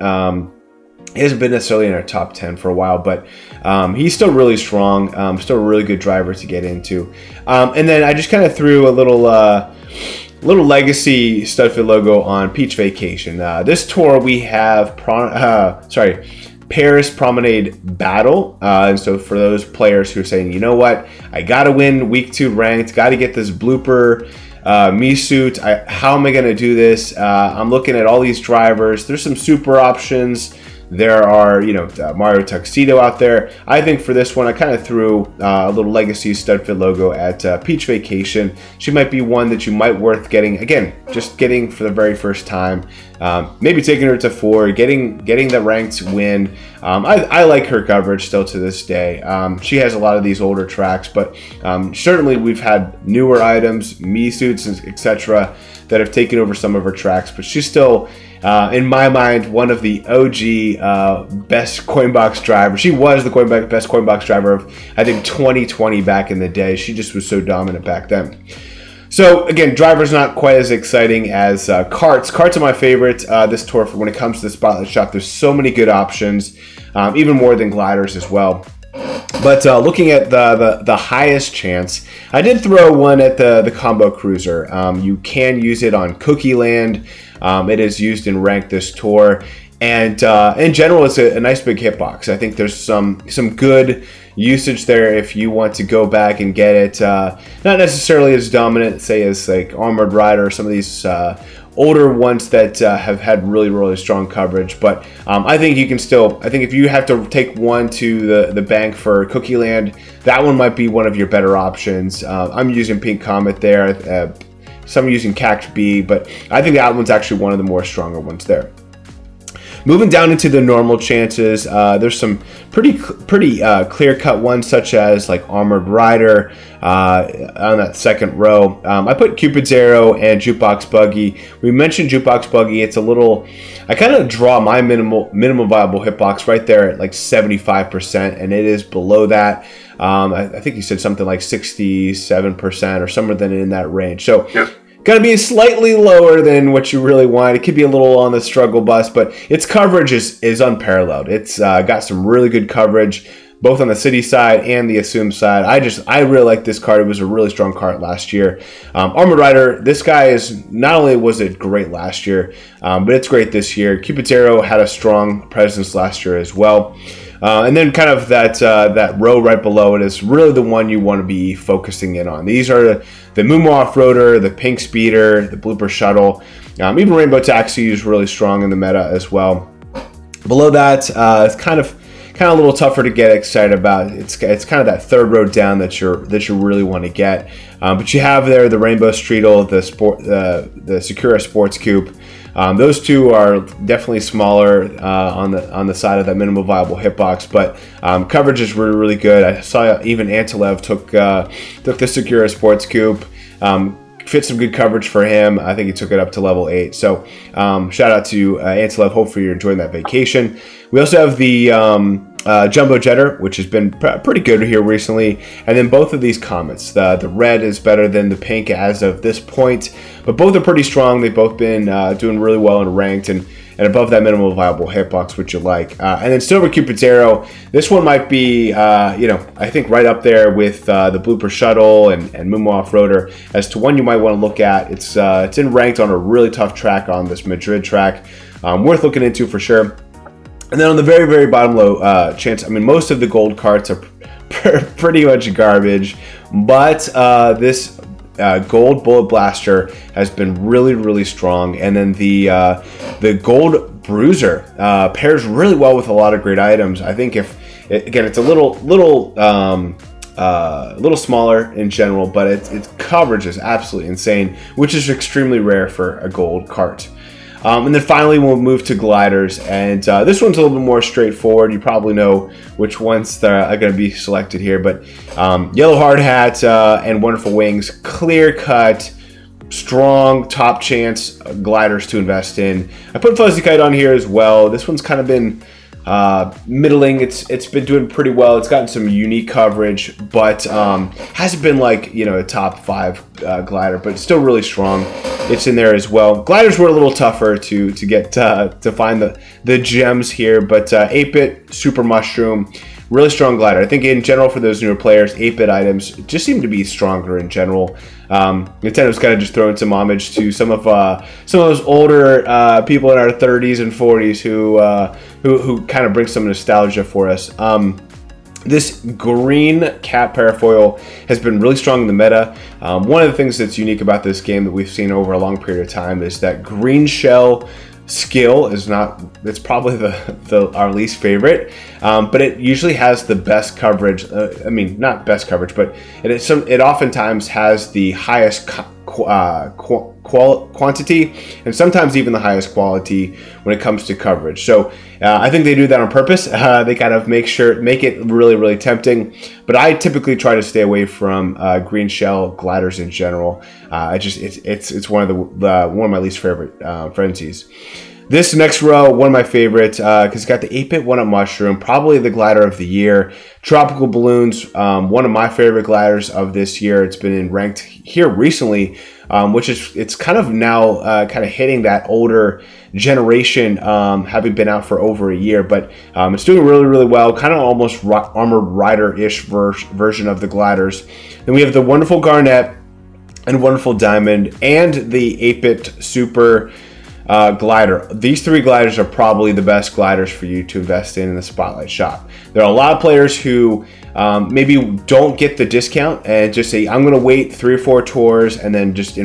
He hasn't been necessarily in our top 10 for a while, but he's still really strong, still a really good driver to get into. And then I just kind of threw a little legacy Studfit logo on Peach Vacation. This tour we have Paris Promenade Battle. And so for those players who are saying, you know what, I gotta win week 2 ranked, gotta get this blooper me suit. How am I gonna do this? I'm looking at all these drivers. There's some super options. There are, you know, Mario Tuxedo out there. I think for this one, I kind of threw a little legacy Studfit logo at Peach Vacation. She might be one that you might worth getting. Again, just getting for the very first time. Maybe taking her to 4, getting the ranked win. I like her coverage still to this day. She has a lot of these older tracks, but certainly we've had newer items, me suits, etc., that have taken over some of her tracks. But she's still, in my mind, one of the OG best Coinbox drivers. She was the best Coinbox driver of, I think, 2020 back in the day. She just was so dominant back then. So again, drivers not quite as exciting as karts. Karts are my favorite this tour for when it comes to the Spotlight Shop. There's so many good options, even more than gliders as well. But looking at the highest chance, I did throw one at the Combo Cruiser. You can use it on Cookie Land. It is used in ranked this tour, and in general, it's a nice big hitbox. I think there's some good usage there if you want to go back and get it. Not necessarily as dominant, say, as like Armored Rider or some of these older ones that have had really strong coverage, but I think you can still, I think if you have to take one to the bank for Cookie Land, that one might be one of your better options. I'm using Pink Comet there, some are using Cact B, but I think that one's actually one of the more stronger ones there. Moving down into the normal chances, there's some pretty clear-cut ones, such as like Armored Rider on that second row. I put Cupid's Arrow and Jukebox Buggy. We mentioned Jukebox Buggy. It's a little, I kind of draw my minimum viable hitbox right there at like 75%, and it is below that. I think you said something like 67% or somewhere in that range. So. Yeah. Going to be slightly lower than what you really want. It could be a little on the struggle bus, but its coverage is unparalleled. It's got some really good coverage, both on the city side and the assumed side. I really like this card. It was a really strong card last year. Armored Rider, this guy is, not only was it great last year, but it's great this year. Cupid's Arrow had a strong presence last year as well. And then kind of that row right below it is really the one you want to be focusing in on. These are the Moomoo Off-Roader, the Pink Speeder, the Blooper Shuttle. Even Rainbow Taxi is really strong in the meta as well. Below that, it's kind of a little tougher to get excited about. It's kind of that third row down that you really want to get. But you have there the Rainbow Streetle, the Sakura Sports Coupe. Those two are definitely smaller on the side of that minimum viable hitbox, but coverage is really good. I saw even Antilev took the Sakura Sports Coupe. Fit some good coverage for him. I think he took it up to level 8. So shout out to Antilev. Hopefully you're enjoying that vacation. We also have the Jumbo Jetter, which has been pretty good here recently. And then both of these Comets. The red is better than the pink as of this point, but both are pretty strong. They've both been doing really well in ranked and above that minimum viable hitbox, which you like. And then Silver Cupid's Arrow. This one might be, I think right up there with the Blooper Shuttle and Moomoo Off-Roader as to one you might want to look at. It's in ranked on a really tough track on this Madrid track. Worth looking into for sure. And then on the very bottom low chance, I mean, most of the gold carts are pretty much garbage, but this gold Bullet Blaster has been really strong. And then the gold Bruiser pairs really well with a lot of great items. I think again, it's a little smaller in general, but its coverage is absolutely insane, which is extremely rare for a gold cart. And then finally, we'll move to gliders, and this one's a little bit more straightforward. You probably know which ones are going to be selected here, but Yellow Hard Hat and Wonderful Wings, clear-cut, strong, top chance gliders to invest in. I put Fuzzy Kite on here as well. This one's kind of been middling. It's been doing pretty well. It's gotten some unique coverage, but hasn't been like, you know, a top 5 glider, but it's still really strong. It's in there as well. Gliders were a little tougher to get to find the gems here, but 8-bit Super Mushroom, really strong glider. I think in general for those newer players, 8-bit items just seem to be stronger in general. Nintendo's kind of just throwing some homage to some of those older people in our 30s and 40s who kind of bring some nostalgia for us. This green cat parafoil has been really strong in the meta. One of the things that's unique about this game that we've seen over a long period of time is that green shell skill is not, it's probably our least favorite, but it usually has the best coverage. I mean, not best coverage, but it oftentimes has the highest quantity, and sometimes even the highest quality when it comes to coverage. So I think they do that on purpose. They kind of make it really, really tempting. But I typically try to stay away from green shell gliders in general. It's one of my least favorite frenzies. This next row, one of my favorites, because it's got the 8-bit 1-up mushroom, probably the glider of the year. Tropical balloons, one of my favorite gliders of this year. It's been ranked here recently, which is it's kind of now kind of hitting that older generation, having been out for over a year, but it's doing really, really well. Kind of almost Armored Rider-ish version of the gliders. Then we have the wonderful Garnet and wonderful Diamond and the 8-bit Super glider. These 3 gliders are probably the best gliders for you to invest in the Spotlight shop. There are a lot of players who maybe don't get the discount and just say, I'm going to wait 3 or 4 tours and then just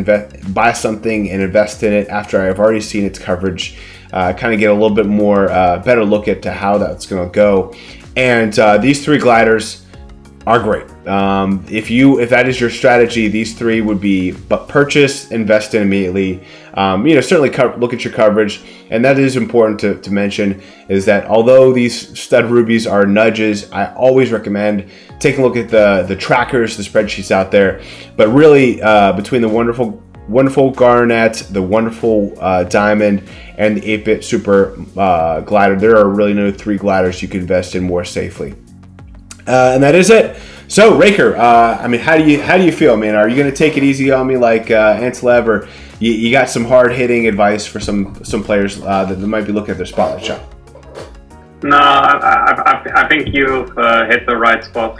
buy something and invest in it after I've already seen its coverage, kind of get a little bit more better look at how that's going to go. And these 3 gliders are great. If that is your strategy, these 3 would be purchase, invest in immediately. Certainly look at your coverage, and that is important to mention, is that although these stud rubies are nudges, I always recommend taking a look at the trackers, the spreadsheets out there. But really, between the wonderful Garnet, the wonderful Diamond, and the 8-bit Super glider, there are really no 3 gliders you can invest in more safely. And that is it. So Raker, I mean, how do you feel, man? Are you going to take it easy on me like Antilev, or you got some hard-hitting advice for some players that might be looking at their Spotlight shop? No, I think you've hit the right spot,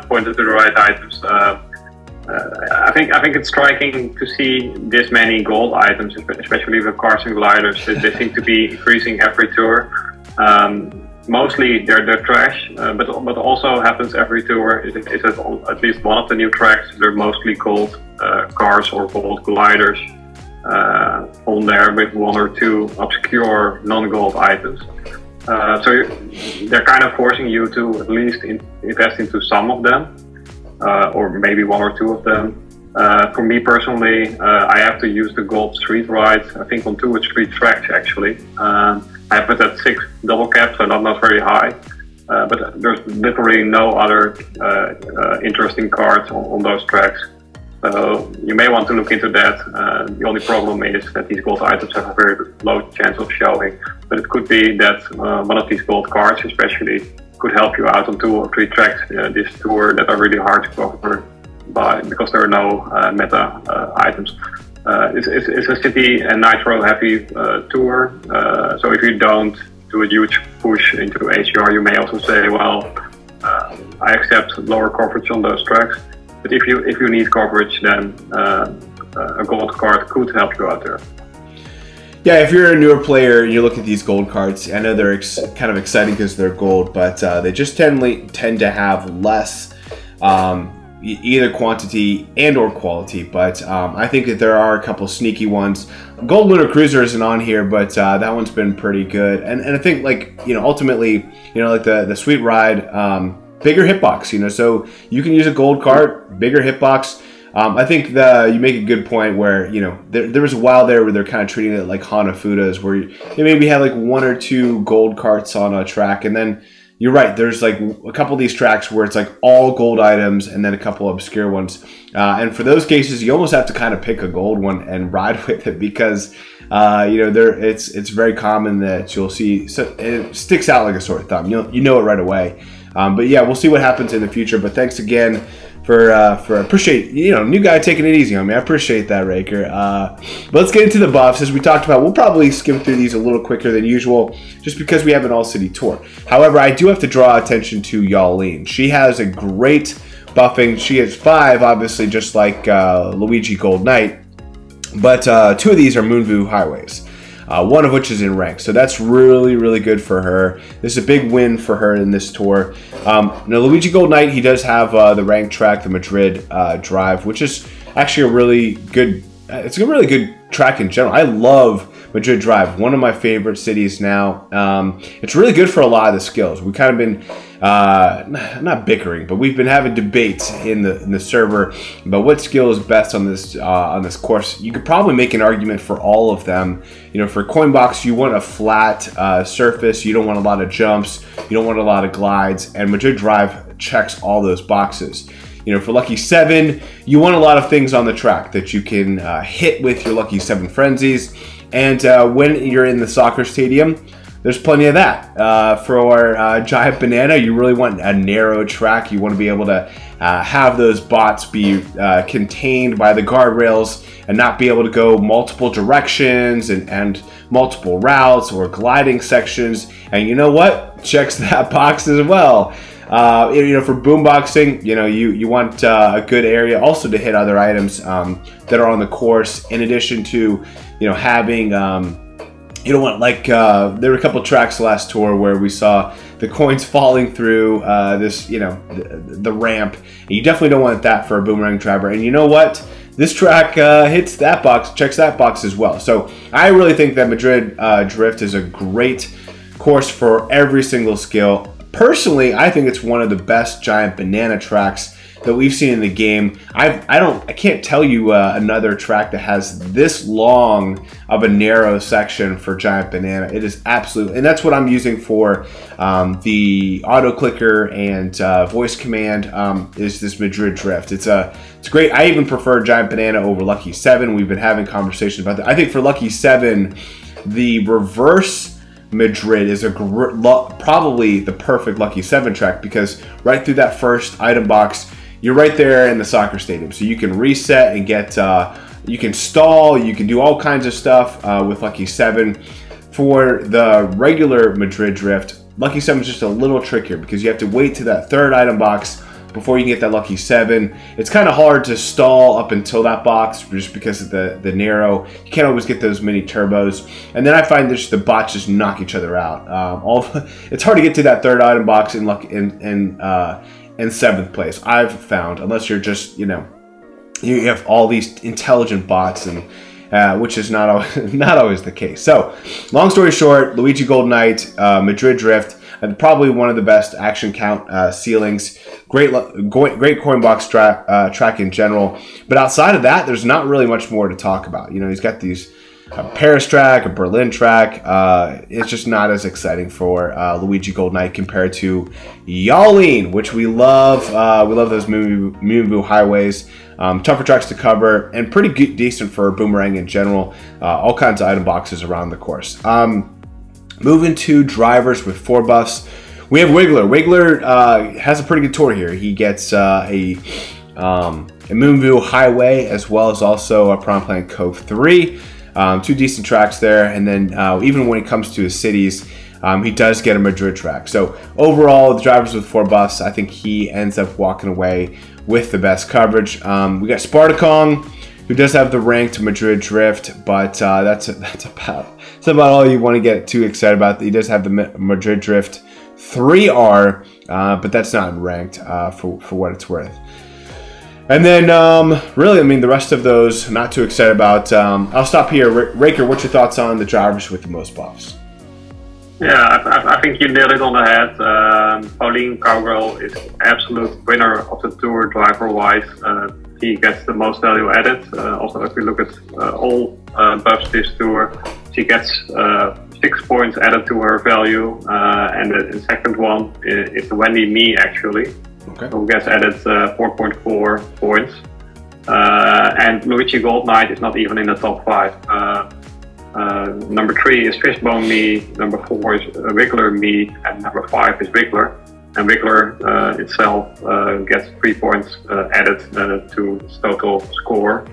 pointed to the right items. I think it's striking to see this many gold items, especially with cars and gliders. They seem to be increasing every tour. Mostly they're trash, but also happens every tour is that at least one of the new tracks, they're mostly gold cars or gold gliders on there with 1 or 2 obscure non-gold items. So they're kind of forcing you to at least invest into some of them, or maybe 1 or 2 of them. For me personally, I have to use the gold street ride, I think on 2 or 3 tracks actually. I have it at 6 double caps, so not very high. But there's literally no other interesting cards on those tracks. So you may want to look into that. The only problem is that these gold items have a very low chance of showing. But it could be that one of these gold cards especially could help you out on 2 or 3 tracks this tour that are really hard to cover because there are no meta items. It's a city and nitro heavy tour, so if you don't do a huge push into HDR, you may also say, well, I accept lower coverage on those tracks. But if you need coverage, then a gold card could help you out there. Yeah, if you're a newer player and you look at these gold cards, I know they're kind of exciting because they're gold, but they just tend to have less either quantity and or quality. But I think that there are a couple sneaky ones. Gold Lunar Cruiser isn't on here, but that one's been pretty good. And I think, like, ultimately, like the Sweet Ride, bigger hitbox, so you can use a gold cart, bigger hitbox. I think you make a good point where, there was a while there where they're kind of treating it like Hanafudas, where they maybe have like 1 or 2 gold carts on a track, and then you're right, there's like a couple of these tracks where it's like all gold items and then a couple obscure ones. And for those cases, you almost have to kind of pick a gold one and ride with it, because you know, it's very common that you'll see, so it sticks out like a sore thumb. You know it right away. But yeah, we'll see what happens in the future. But thanks again for appreciate, you know, new guy taking it easy on me. I appreciate that, Raker. But let's get into the buffs. As we talked about, we'll probably skim through these a little quicker than usual, just because we have an all-city tour. However, I do have to draw attention to Yaleen. She has a great buffing. She has 5, obviously, just like Luigi Gold Knight. But 2 of these are Moonvu Highways. One of which is in rank. So that's really, really good for her. This is a big win for her in this tour. Now, Luigi Gold Knight, he does have the rank track, the Madrid Drive, which is actually a really good, it's a really good track in general. I love Madrid Drive, one of my favorite cities now. It's really good for a lot of the skills. We've kind of been, not bickering, but we've been having debates in the server about what skill is best on this course. You could probably make an argument for all of them. You know, for Coinbox, you want a flat surface. You don't want a lot of jumps. You don't want a lot of glides. And Madrid Drive checks all those boxes. You know, for Lucky 7, you want a lot of things on the track that you can hit with your Lucky 7 frenzies. And when you're in the soccer stadium, there's plenty of that. For Giant Banana, you really want a narrow track. You want to be able to have those bots be contained by the guardrails and not be able to go multiple directions and multiple routes or gliding sections. And you know what? Checks that box as well. You know, for boomboxing, you know, you want a good area also to hit other items that are on the course, in addition to, you know, having, you don't want, like, there were a couple tracks last tour where we saw the coins falling through this, you know, the ramp. And you definitely don't want that for a boomerang driver. And you know what? This track hits that box, checks that box as well. So I really think that Madrid Drift is a great course for every single skill. Personally, I think it's one of the best Giant Banana tracks that we've seen in the game. I can't tell you another track that has this long of a narrow section for Giant Banana. It is absolutely, and that's what I'm using for the auto clicker and voice command. Is this Madrid Drift? It's great. I even prefer Giant Banana over Lucky 7. We've been having conversations about that. I think for Lucky 7, the reverse Madrid is probably the perfect Lucky 7 track, because right through that first item box, you're right there in the soccer stadium. So you can reset and get, you can stall, you can do all kinds of stuff with Lucky 7. For the regular Madrid Drift, Lucky 7 is just a little trickier because you have to wait to that 3rd item box before you can get that Lucky 7. It's kind of hard to stall up until that box just because of the narrow. You can't always get those mini turbos. And then I find that the bots just knock each other out. It's hard to get to that 3rd item box in 7th place, I've found, unless you're just, you know, you have all these intelligent bots, and which is not always the case. So, long story short, Luigi Gold Knight, Madrid Drift, and probably one of the best action count ceilings. Great Coinbox track in general. But outside of that, there's not really much more to talk about. You know, he's got these Paris track, a Berlin track. It's just not as exciting for Luigi Gold Knight compared to Yaleen, which we love. We love those Moonvu highways. Tougher tracks to cover, and pretty decent for boomerang in general. All kinds of item boxes around the course. Moving to drivers with 4 buffs, we have Wiggler. Wiggler has a pretty good tour here. He gets a Moonvu Highway, as well as also a Prom Plan Cove 3. 2 decent tracks there, and then even when it comes to his cities, he does get a Madrid track. So overall, the drivers with 4 buffs, I think he ends up walking away with the best coverage. We got Spartakong, who does have the ranked Madrid Drift, but that's about all you want to get too excited about. He does have the Madrid Drift 3R, but that's not ranked for what it's worth. And then, really, I mean, the rest of those, not too excited about. I'll stop here. Raker, what's your thoughts on the drivers with the most buffs? Yeah, I think you nailed it on the head. Pauline Cowgirl is absolute winner of the tour driver-wise. He gets the most value added. Also, if we look at all buffs this tour, she gets 6 points added to her value. And the second one is Wendy Me, actually. Okay. Who gets added 4.4 points. And Luigi Gold Knight is not even in the top 5. Number 3 is Fishbone Me, number 4 is Wiggler Me, and number 5 is Wiggler. And Wiggler itself gets 3 points added to its total score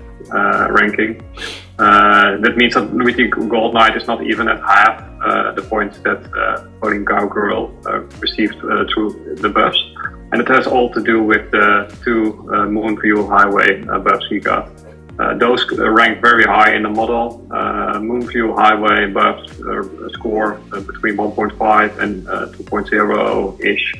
ranking. That means that Luigi Gold Knight is not even at half the points that Pauline Cowgirl received through the buffs. And it has all to do with the 2 Moonview Highway buffs he got. Those rank very high in the model. Moonview Highway buffs score between 1.5 and 2.0-ish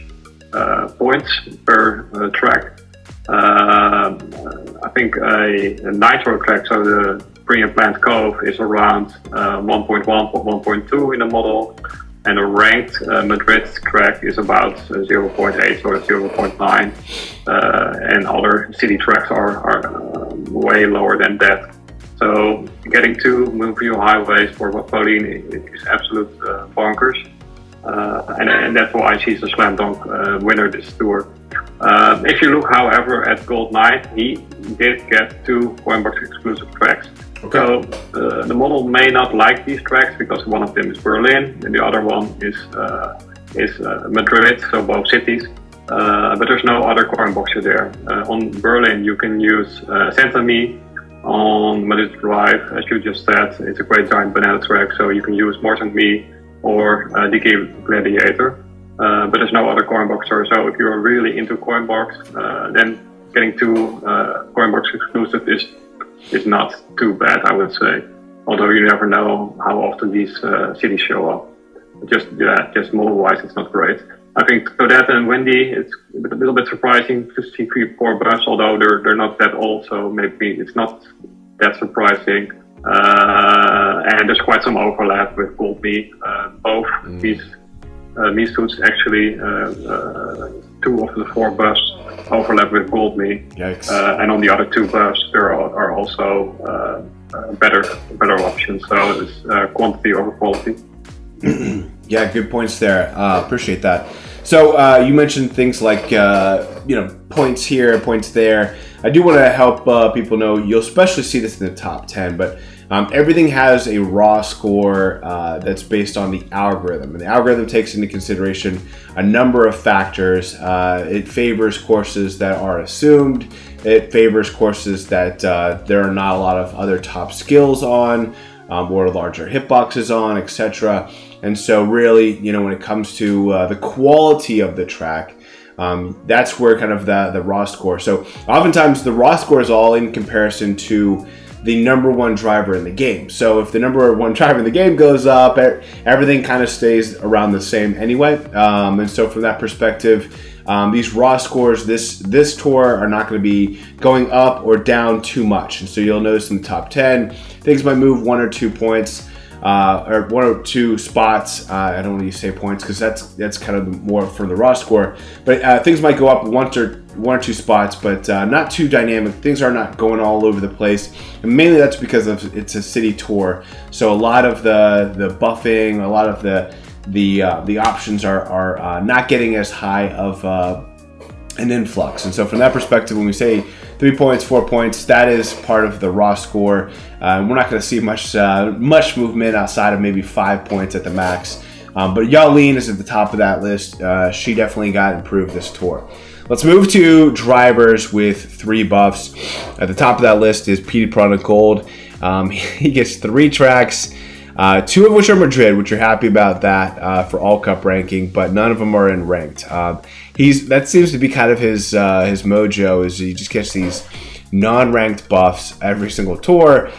points per track. I think a nitro track, so the Premium Plant Cove, is around 1.1 or 1.2 in the model, and a ranked Madrid track is about 0.8 or 0.9, and other city tracks are way lower than that. So getting 2 Moonview highways for Pauline is absolute bonkers. And that's why she's a slam dunk winner this tour. If you look, however, at Gold Knight, he did get 2 Coinbox exclusive tracks. Okay. So the model may not like these tracks because one of them is Berlin and the other one is Madrid, so both cities. But there's no other Coinboxer there. On Berlin, you can use Santa-Me. On Madrid Drive, as you just said, it's a great giant banana track, so you can use Morton-Me or DK Gladiator, but there's no other Coinboxer. So if you're really into Coinbox, then getting 2 Coinbox exclusive is not too bad, I would say. Although you never know how often these cities show up. Just model-wise, it's not great. I think Toadette and Wendy, it's a little bit surprising to see 3-4 buffs, although they're not that old, so maybe it's not that surprising. And there's quite some overlap with Gold Me. Both these Me suits actually, 2 of the 4 buffs overlap with Gold Me. Yikes. And on the other 2 buffs, there are also better options. So it's quantity over quality. Yeah, good points there. Appreciate that. So you mentioned things like points here, points there. I do want to help people know you'll especially see this in the top 10, but everything has a raw score that's based on the algorithm, and the algorithm takes into consideration a number of factors. It favors courses that are assumed. It favors courses that there are not a lot of other top skills on, or larger hitboxes on, etc. And so really, when it comes to the quality of the track, that's where kind of the raw score. So oftentimes the raw score is all in comparison to the #1 driver in the game. So if the #1 driver in the game goes up, everything kind of stays around the same anyway. And so from that perspective, these raw scores this tour are not going to be going up or down too much. And so you'll notice in the top 10, things might move 1 or 2 points. Or 1 or 2 spots. I don't want to say points because that's kind of more for the raw score. But things might go up 1 or 2 spots, but not too dynamic. Things are not going all over the place, and mainly that's because it's a city tour. So a lot of the buffing, a lot of the options are not getting as high of an influx. And so from that perspective, when we say 3 points, 4 points, that is part of the raw score. We're not going to see much movement outside of maybe 5 points at the max. But Yaleen is at the top of that list. She definitely got improved this tour. Let's move to drivers with 3 buffs. At the top of that list is Petey Prana Gold. He gets 3 tracks. 2 of which are Madrid, which you're happy about that for all cup ranking, but none of them are in ranked. That seems to be kind of his mojo, is he just gets these non-ranked buffs every single tour,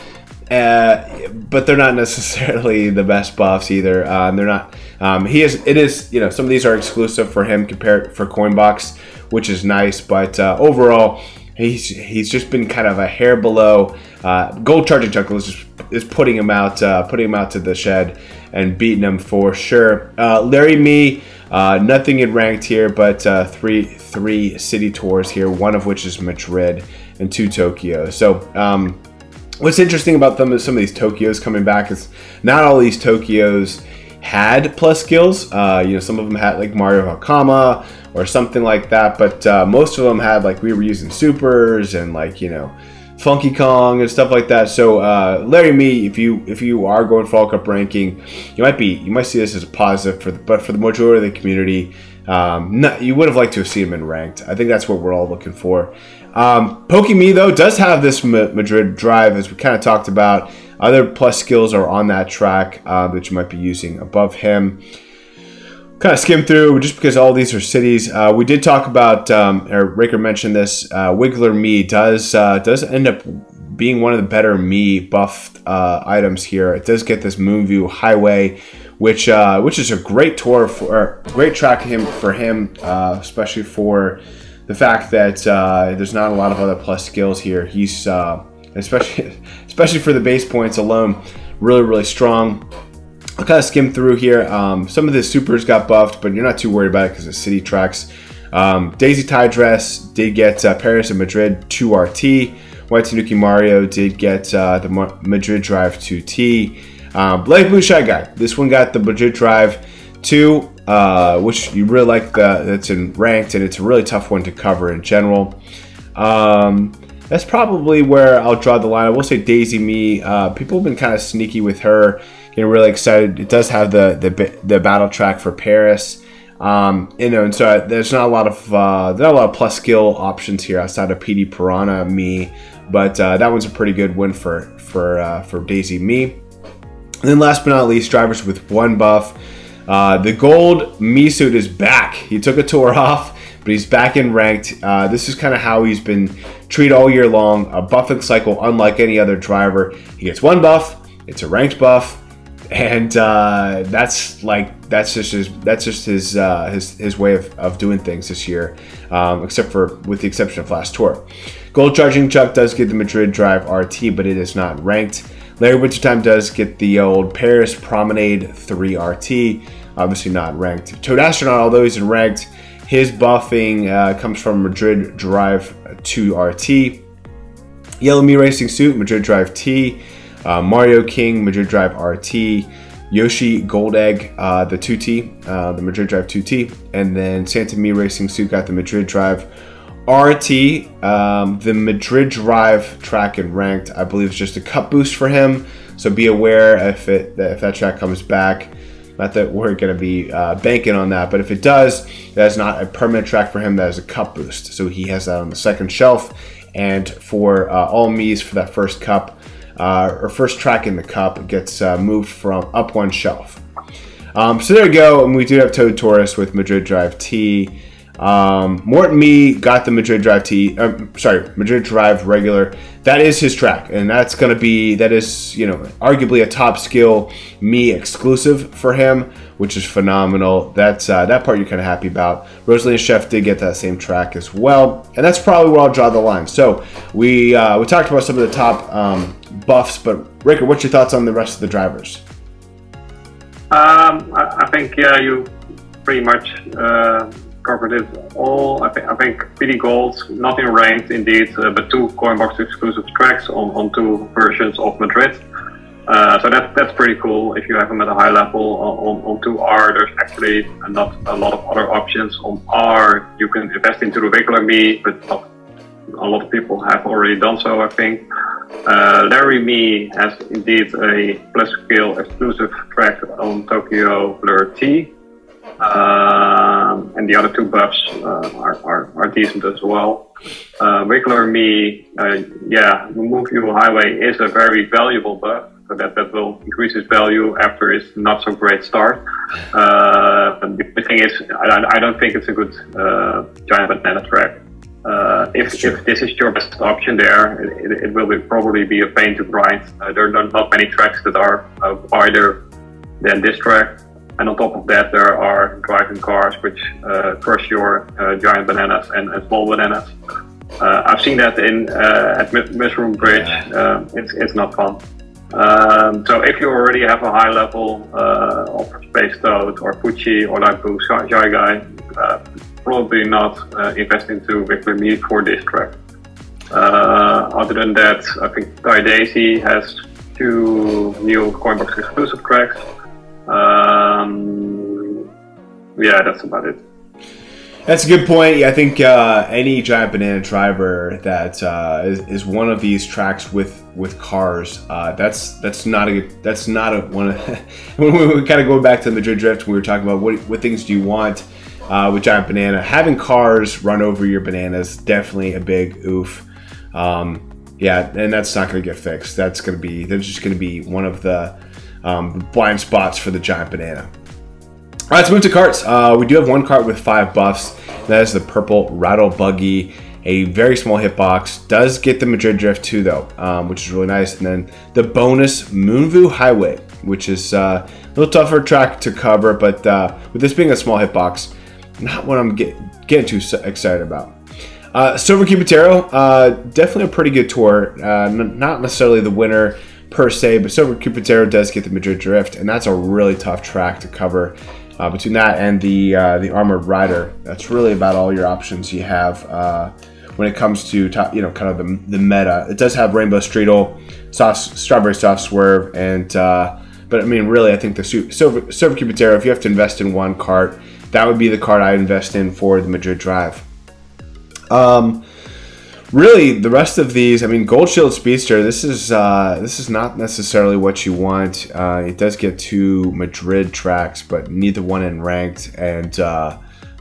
but they're not necessarily the best buffs either. They're not. It is some of these are exclusive for him compared for Coinbox, which is nice, but overall he's just been kind of a hair below. Gold Charging Chuckle is putting him out to the shed and beating him for sure. Larry Me, nothing in ranked here, but three city tours here, one of which is Madrid and 2 Tokyo. So what's interesting about them is some of these Tokyos coming back is not all these Tokyos had plus skills. Some of them had like Mario Hakama or something like that, but most of them had, like, we were using supers and, like, Funky Kong and stuff like that. So Larry Me, if you are going Fall Cup ranking, you might see this as a positive, but for the majority of the community, you would have liked to have seen him in ranked. I think that's what we're all looking for. Pokemon though does have this Madrid drive, as we kind of talked about. Other plus skills are on that track that you might be using above him. Kind of skim through just because all these are cities. We did talk about, or Raker mentioned this. Wiggler Me does end up being one of the better Me buffed items here. It does get this Moonview Highway, which is a great tour great track for him, especially for the fact that there's not a lot of other plus skills here. He's especially for the base points alone, really strong. I'll kind of skim through here. Some of the supers got buffed, but you're not too worried about it because it's city tracks. Daisy Tie Dress did get Paris and Madrid 2RT. White Tanuki Mario did get the Madrid Drive 2T. Black Blue Shy Guy, this one got the Madrid Drive 2, which you really like. That's in ranked, and it's a really tough one to cover in general. That's probably where I'll draw the line. I will say Daisy Me. People have been kind of sneaky with her. Getting really excited. It does have the battle track for Paris, and so there's not a lot of plus skill options here outside of PD Piranha Me, but that one's a pretty good win for Daisy Me. And then last but not least, drivers with one buff. The gold Me suit is back. He took a tour off, but he's back in ranked. This is kind of how he's been treated all year long. A buffing cycle unlike any other driver. He gets one buff. It's a ranked buff. And that's just his way of doing things this year, with the exception of last tour. Gold Charging Chuck does get the Madrid Drive RT, but it is not ranked. Larry Wintertime does get the old Paris Promenade 3 RT, obviously not ranked. Toad Astronaut, although he's in ranked, his buffing comes from Madrid Drive 2 RT. Yellow Me Racing Suit, Madrid Drive T. Mario King, Madrid Drive RT, Yoshi Gold Egg, the 2T, the Madrid Drive 2T, and then Santa Me Racing Suit got the Madrid Drive RT. The Madrid Drive track and ranked, I believe, is just a cup boost for him, so be aware if that track comes back. Not that we're going to be banking on that, but if it does, that's not a permanent track for him. That is a cup boost, so he has that on the second shelf. And for all Me's for that first cup, or first track in the cup, it gets moved from up one shelf. So there you go, and we do have Toad Taurus with Madrid Drive T. Morton Me got the Madrid Drive Madrid Drive regular. That is his track, and that is arguably a top skill Me exclusive for him, which is phenomenal. That's that part you're kind of happy about. Rosalina Chef did get that same track as well, and that's probably where I'll draw the line. So we talked about some of the top buffs, but Ricker, what's your thoughts on the rest of the drivers? I think you pretty much covered it all. I think PD Gold, not in ranked indeed, but 2 Coinbox exclusive tracks on 2 versions of Madrid. So that's pretty cool. If you have them at a high level on 2R, there's actually not a lot of other options. On R, you can invest into the regular Me, but not a lot of people have already done so, I think. Larry Me has indeed a plus skill exclusive track on Tokyo Blur T. And the other 2 buffs are decent as well. Regular Me, Moonview Highway is a very valuable buff, so that will increase its value after its not so great start. The thing is, I don't think it's a good giant banana track. If this is your best option there, it will probably be a pain to grind. There are not many tracks that are wider than this track. And on top of that, there are driving cars which crush your giant bananas and small bananas. I've seen that at Mushroom Bridge. It's not fun. So if you already have a high level of Space Toad or Pucci or like Blue Shy Guy, probably not invest into Victor Me for this track. Other than that, I think Ty Daisy has 2 new Coinbox exclusive tracks. Yeah, that's about it. That's a good point. Yeah, I think any giant banana driver that is one of these tracks with cars, that's not a one of when we kind of go back to the Madrid Drift, we were talking about what things do you want with giant banana. Having cars run over your bananas, definitely a big oof. Yeah, and that's not going to get fixed. That's just going to be one of the blind spots for the giant banana. All right, let's move to carts. We do have one cart with 5 buffs. That is the purple Rattle Buggy. A very small hitbox. Does get the Madrid Drift too, though, which is really nice. And then the bonus Moonview Highway, which is a little tougher track to cover, but with this being a small hitbox, not what I'm getting too excited about. Silver Cubitero, definitely a pretty good tour. Not necessarily the winner per se, but Silver Cubitero does get the Madrid Drift, and that's a really tough track to cover. Between that and the Armored Rider, that's really about all your options you have when it comes to kind of the meta. It does have Rainbow Streetle, Strawberry Soft Swerve, and but I mean, really, I think the Silver Cubitero, if you have to invest in one cart, that would be the cart I invest in for the Madrid Drive. Really, the rest of these, I mean, Gold Shield Speedster, this is not necessarily what you want. It does get 2 Madrid tracks, but neither one in ranked, and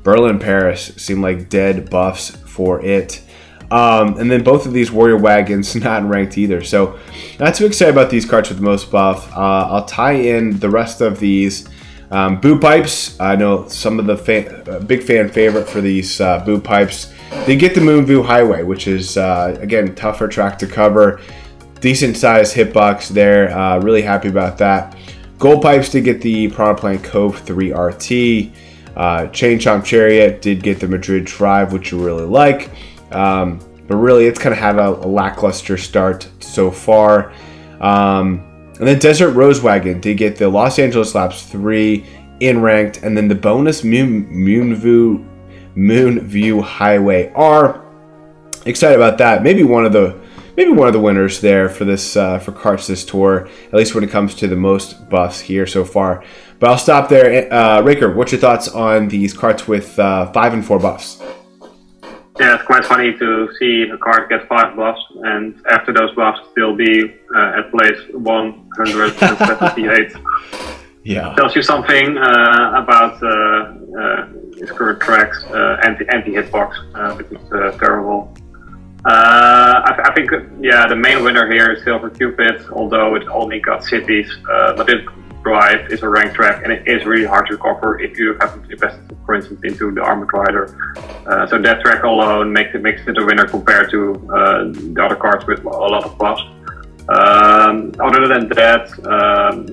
Berlin, Paris seem like dead buffs for it. And then both of these Warrior Wagons not in ranked either, so not too excited about these carts with the most buff. I'll tie in the rest of these. Boot Pipes, I know some of the big fan favorite for these boot pipes. They get the Moonview Highway, which is, again, tougher track to cover. Decent sized hitbox there. Really happy about that. Gold Pipes did get the Piranha Plant Cove 3 RT. Chain Chomp Chariot did get the Madrid Drive, which you really like. But really, it's kind of had a lackluster start so far. And then Desert Rose Wagon did get the Los Angeles Laps 3 in ranked. And then the bonus Moonview Highway R. Excited about that. Maybe one of the winners there for this for carts this tour, at least when it comes to the most buffs here so far. But I'll stop there. Raker, what's your thoughts on these carts with 5 and 4 buffs? Yeah, it's quite funny to see a cart get 5 buffs, and after those buffs still be at place 178. Yeah, tells you something about his current tracks, anti-hitbox, which is terrible. I think, yeah, the main winner here is Silver Cupid, although it only got cities. But this drive is a ranked track, and it is really hard to cover if you haven't invested, for instance, into the Armored Rider. So that track alone makes it a winner compared to the other cards with a lot of buffs. Other than that,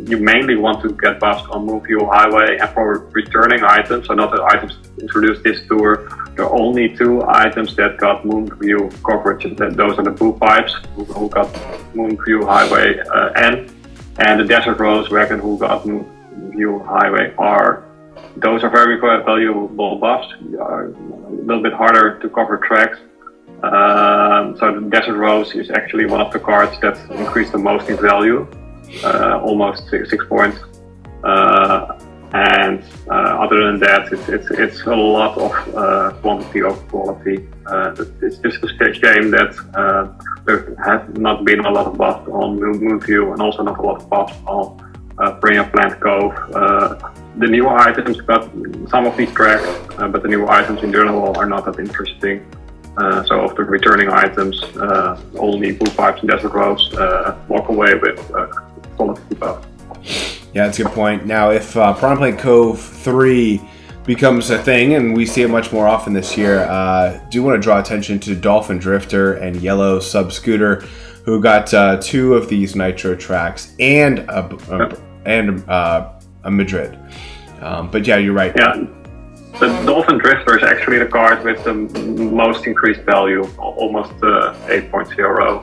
you mainly want to get buffs on Moonview Highway and for returning items, so not the items introduced this tour. There are only 2 items that got Moonview coverage, and those are the Boot Pipes, who got Moonview Highway N, and the Desert Rose Wagon, who got Moonview Highway R. Those are very valuable buffs, a little bit harder to cover tracks. So the Desert Rose is actually one of the cards that increased the most in value, almost 6 points. And other than that, it's a lot of quantity over quality. It's just a shame that there has not been a lot of buffs on Moonview, and also not a lot of buffs on Piranha Plant Cove. The newer items got some of these tracks, but the newer items in general are not that interesting. So of the returning items, only Boot Pipes and Desert Rose walk away with quality buff. Yeah, that's a good point. Now, if Piranha Plant Cove 3 becomes a thing, and we see it much more often this year, do want to draw attention to Dolphin Drifter and Yellow Sub Scooter, who got 2 of these Nitro tracks and a Madrid. But yeah, you're right. Yeah. The Dolphin Drifter is actually the card with the most increased value, almost 8.0,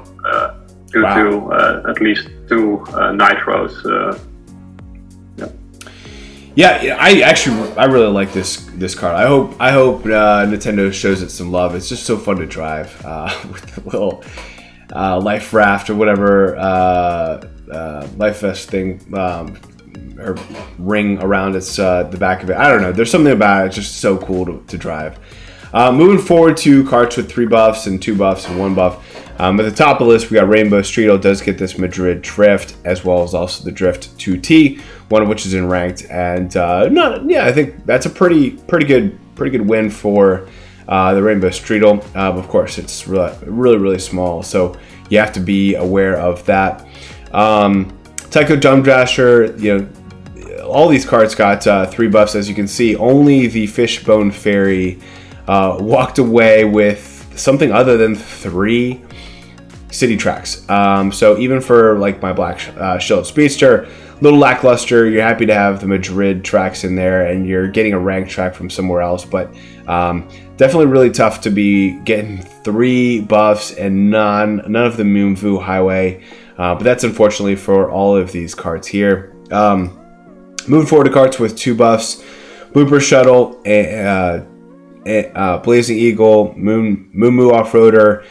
due to at least 2 Nitros. Yeah, I really like this card. I hope Nintendo shows it some love. It's just so fun to drive with the little life raft or whatever life vest thing. Or ring around its the back of it. I don't know. There's something about it. It's just so cool to drive. Moving forward to carts with 3 buffs and 2 buffs and 1 buff. At the top of the list, we got Rainbow Streetle does get this Madrid Drift, as well as also the Drift 2T, one of which is in ranked. And I think that's a pretty good win for the Rainbow Streetle. Of course, it's really small, so you have to be aware of that. Tycho Dumb Dasher, all these cards got 3 buffs, as you can see. Only the Fishbone Fairy walked away with something other than 3 city tracks. So even for like my Black Shield Speedster, a little lackluster. You're happy to have the Madrid tracks in there, and you're getting a ranked track from somewhere else, but definitely really tough to be getting 3 buffs and none of the Moonvu Highway. But that's unfortunately for all of these cards here. Moving forward to cards with 2 buffs, Blooper Shuttle, Blazing Eagle, Moo Off-Roader.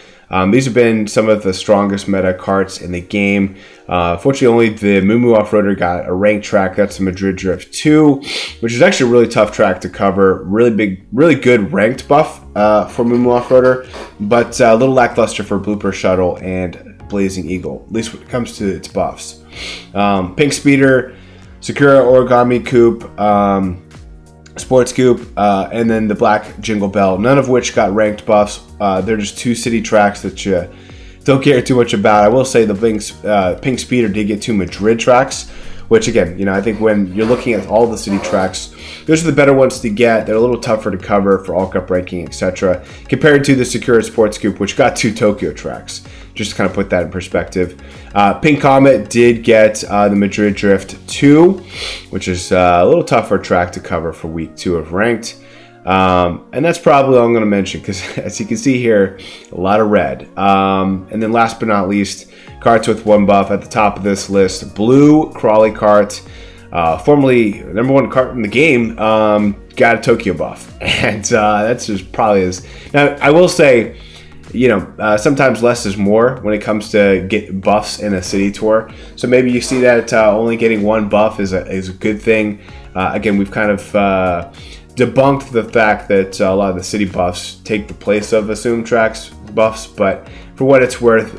These have been some of the strongest meta carts in the game. Fortunately, only the Moo Off-Roader got a ranked track. That's the Madrid Drift 2, which is actually a really tough track to cover. Really good ranked buff for Moo Off-Roader, but a little lackluster for Blooper Shuttle and Blazing Eagle, at least when it comes to its buffs. Pink Speeder, Sakura Origami Coupe, Sports Coupe, and then the Black Jingle Bell, none of which got ranked buffs. They're just 2 city tracks that you don't care too much about. I will say the Pink Speeder did get 2 Madrid tracks, which again, I think when you're looking at all the city tracks, those are the better ones to get. They're a little tougher to cover for All Cup ranking, etc., compared to the Sakura Sports Coupe, which got 2 Tokyo tracks. Just to kind of put that in perspective. Pink Comet did get the Madrid Drift 2, which is a little tougher track to cover for week 2 of ranked. And that's probably all I'm going to mention, because as you can see here, a lot of red. And then last but not least, carts with 1 buff at the top of this list. Blue Crawley Kart, formerly #1 cart in the game, got a Tokyo buff. And that's just probably as... Now, I will say, sometimes less is more when it comes to get buffs in a city tour. So maybe you see that only getting 1 buff is a good thing. Again, we've kind of debunked the fact that a lot of the city buffs take the place of assumed tracks buffs, but for what it's worth,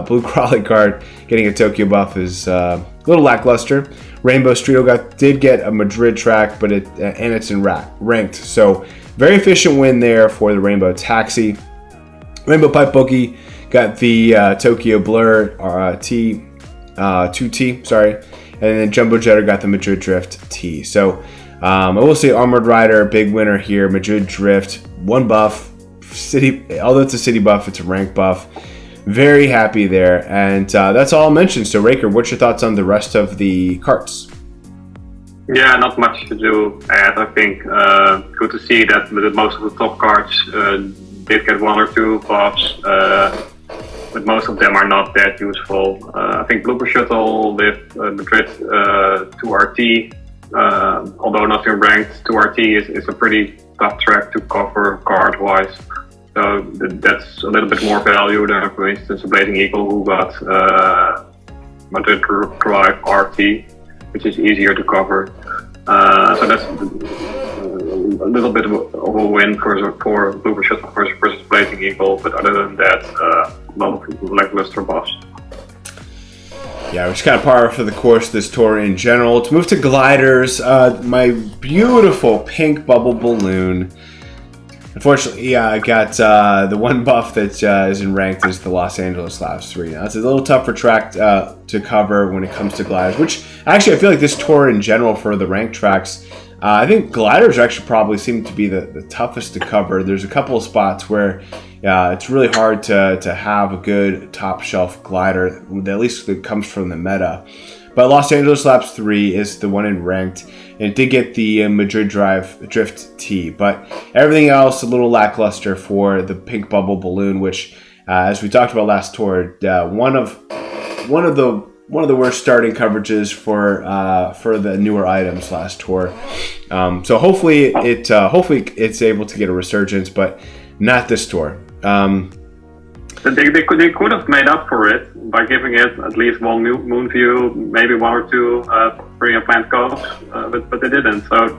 Blue Crawley Kart getting a Tokyo buff is a little lackluster. Rainbow Streetle did get a Madrid track, but it's in ranked. So very efficient win there for the Rainbow Taxi. Rainbow Pipe Boogie got the Tokyo Blur 2T, sorry, and then Jumbo Jetter got the Madrid Drift T. So I will say Armored Rider, big winner here. Madrid Drift, 1 buff. Although it's a city buff, it's a rank buff. Very happy there, and that's all I'll mention. So Raker, what's your thoughts on the rest of the carts? Yeah, not much to add. I think good to see that most of the top cards did get 1 or 2 buffs, but most of them are not that useful. I think Blooper Shuttle with Madrid 2RT, although not in ranked, 2RT is a pretty tough track to cover card-wise. So that's a little bit more value than, for instance, a Blazing Eagle, who got Madrid Drive RT, which is easier to cover. So that's a little bit of a win for Blooper Shuttle versus Blazing Eagle, but other than that, a lot of lackluster buffs. Yeah, which is kind of par for the course this tour in general. To move to gliders, my beautiful pink bubble balloon. Unfortunately, I got the 1 buff that is in ranked is the Los Angeles Labs 3. Now, it's a little tougher track to cover when it comes to gliders, which actually I feel like this tour in general for the ranked tracks, I think gliders actually probably seem to be the toughest to cover. There's a couple of spots where it's really hard to have a good top shelf glider, at least that comes from the meta. But Los Angeles Labs 3 is the one in ranked, and it did get the Madrid Drift T. But everything else a little lackluster for the pink bubble balloon, which, as we talked about last tour, one of the worst starting coverages for the newer items last tour. So hopefully it's able to get a resurgence, but not this tour. They could have made up for it by giving it at least 1 moon view, maybe 1 or 2 pre and planned codes, but they didn't. So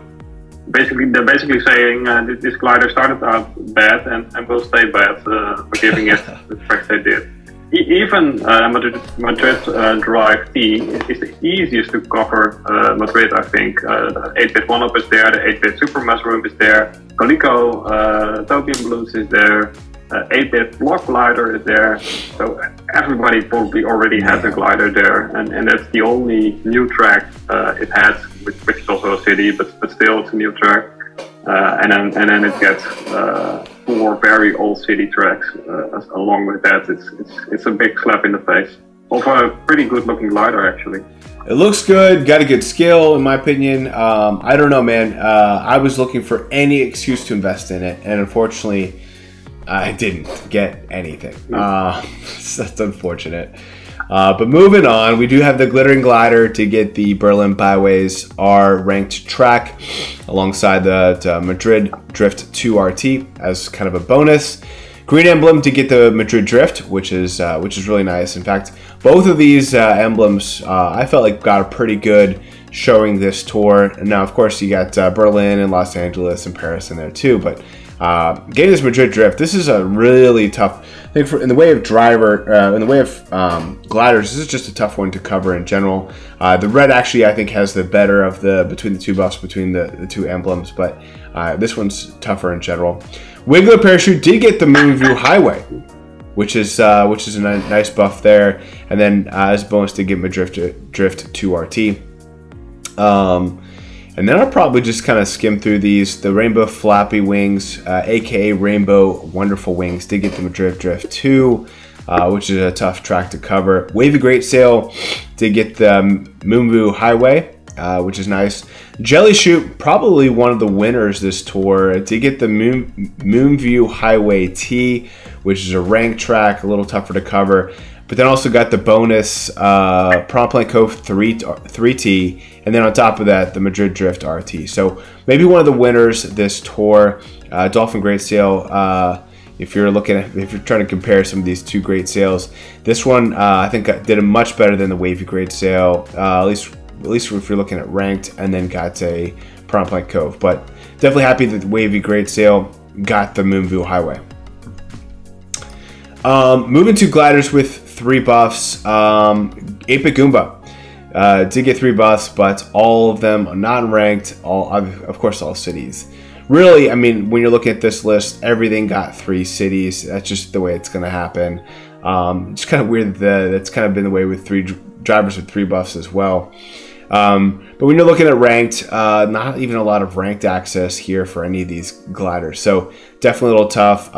basically they're basically saying this glider started out bad and will stay bad for giving it the tracks they did. Even Madrid Drive T is the easiest to cover Madrid, I think. The 8-bit 1-up is there, the 8-bit Super Mushroom is there, Calico, Topian Blues is there, 8-bit Block Glider is there. So everybody probably already has a glider there, and that's the only new track it has, which is also a city, but still it's a new track. And then it gets 4 very old city tracks along with that. It's a big slap in the face. Also a pretty good looking glider actually. It looks good, got a good skill in my opinion. I don't know, man. I was looking for any excuse to invest in it, and unfortunately I didn't get anything. That's unfortunate. But moving on, we do have the Glittering Glider to get the Berlin Byways R ranked track alongside the Madrid Drift 2 RT as kind of a bonus. Green Emblem to get the Madrid Drift, which is really nice. In fact, both of these emblems I felt like got a pretty good showing this tour. And now, of course, you got Berlin and Los Angeles and Paris in there too. But getting this Madrid Drift, this is a really tough. I think in the way of driver, in the way of gliders, this is just a tough one to cover in general. The red actually, I think, has the better of between the two buffs, between the two emblems, but this one's tougher in general. Wiggler Parachute did get the Moonview Highway, which is a nice buff there, and then as a bonus to get Madrid Drift 2 RT. And then I'll probably just kind of skim through these. The Rainbow Flappy Wings, aka Rainbow Wonderful Wings, did get the Madrid Drift 2, which is a tough track to cover. Wavy Great Sail did get the Moonview Highway, which is nice. Jelly Shoot, probably one of the winners this tour, did get the Moonview Highway T, which is a ranked track, a little tougher to cover. But then also got the bonus Promptline Cove 3T, and then on top of that, the Madrid Drift RT. So maybe one of the winners this tour. Dolphin Great Sail. If you're trying to compare some of these two great sails, this one I think did a much better than the Wavy Great Sail. At least if you're looking at ranked, and then got a Promptline Cove. But definitely happy that the Wavy Great Sail got the Moonview Highway. Moving to gliders with 3 buffs, 8-bit Goomba did get 3 buffs, but all of them not ranked, of course all cities. Really, I mean, when you're looking at this list, everything got 3 cities. That's just the way it's going to happen. It's kind of weird that that's kind of been the way with 3 drivers with 3 buffs as well. But when you're looking at ranked, not even a lot of ranked access here for any of these gliders. So definitely a little tough.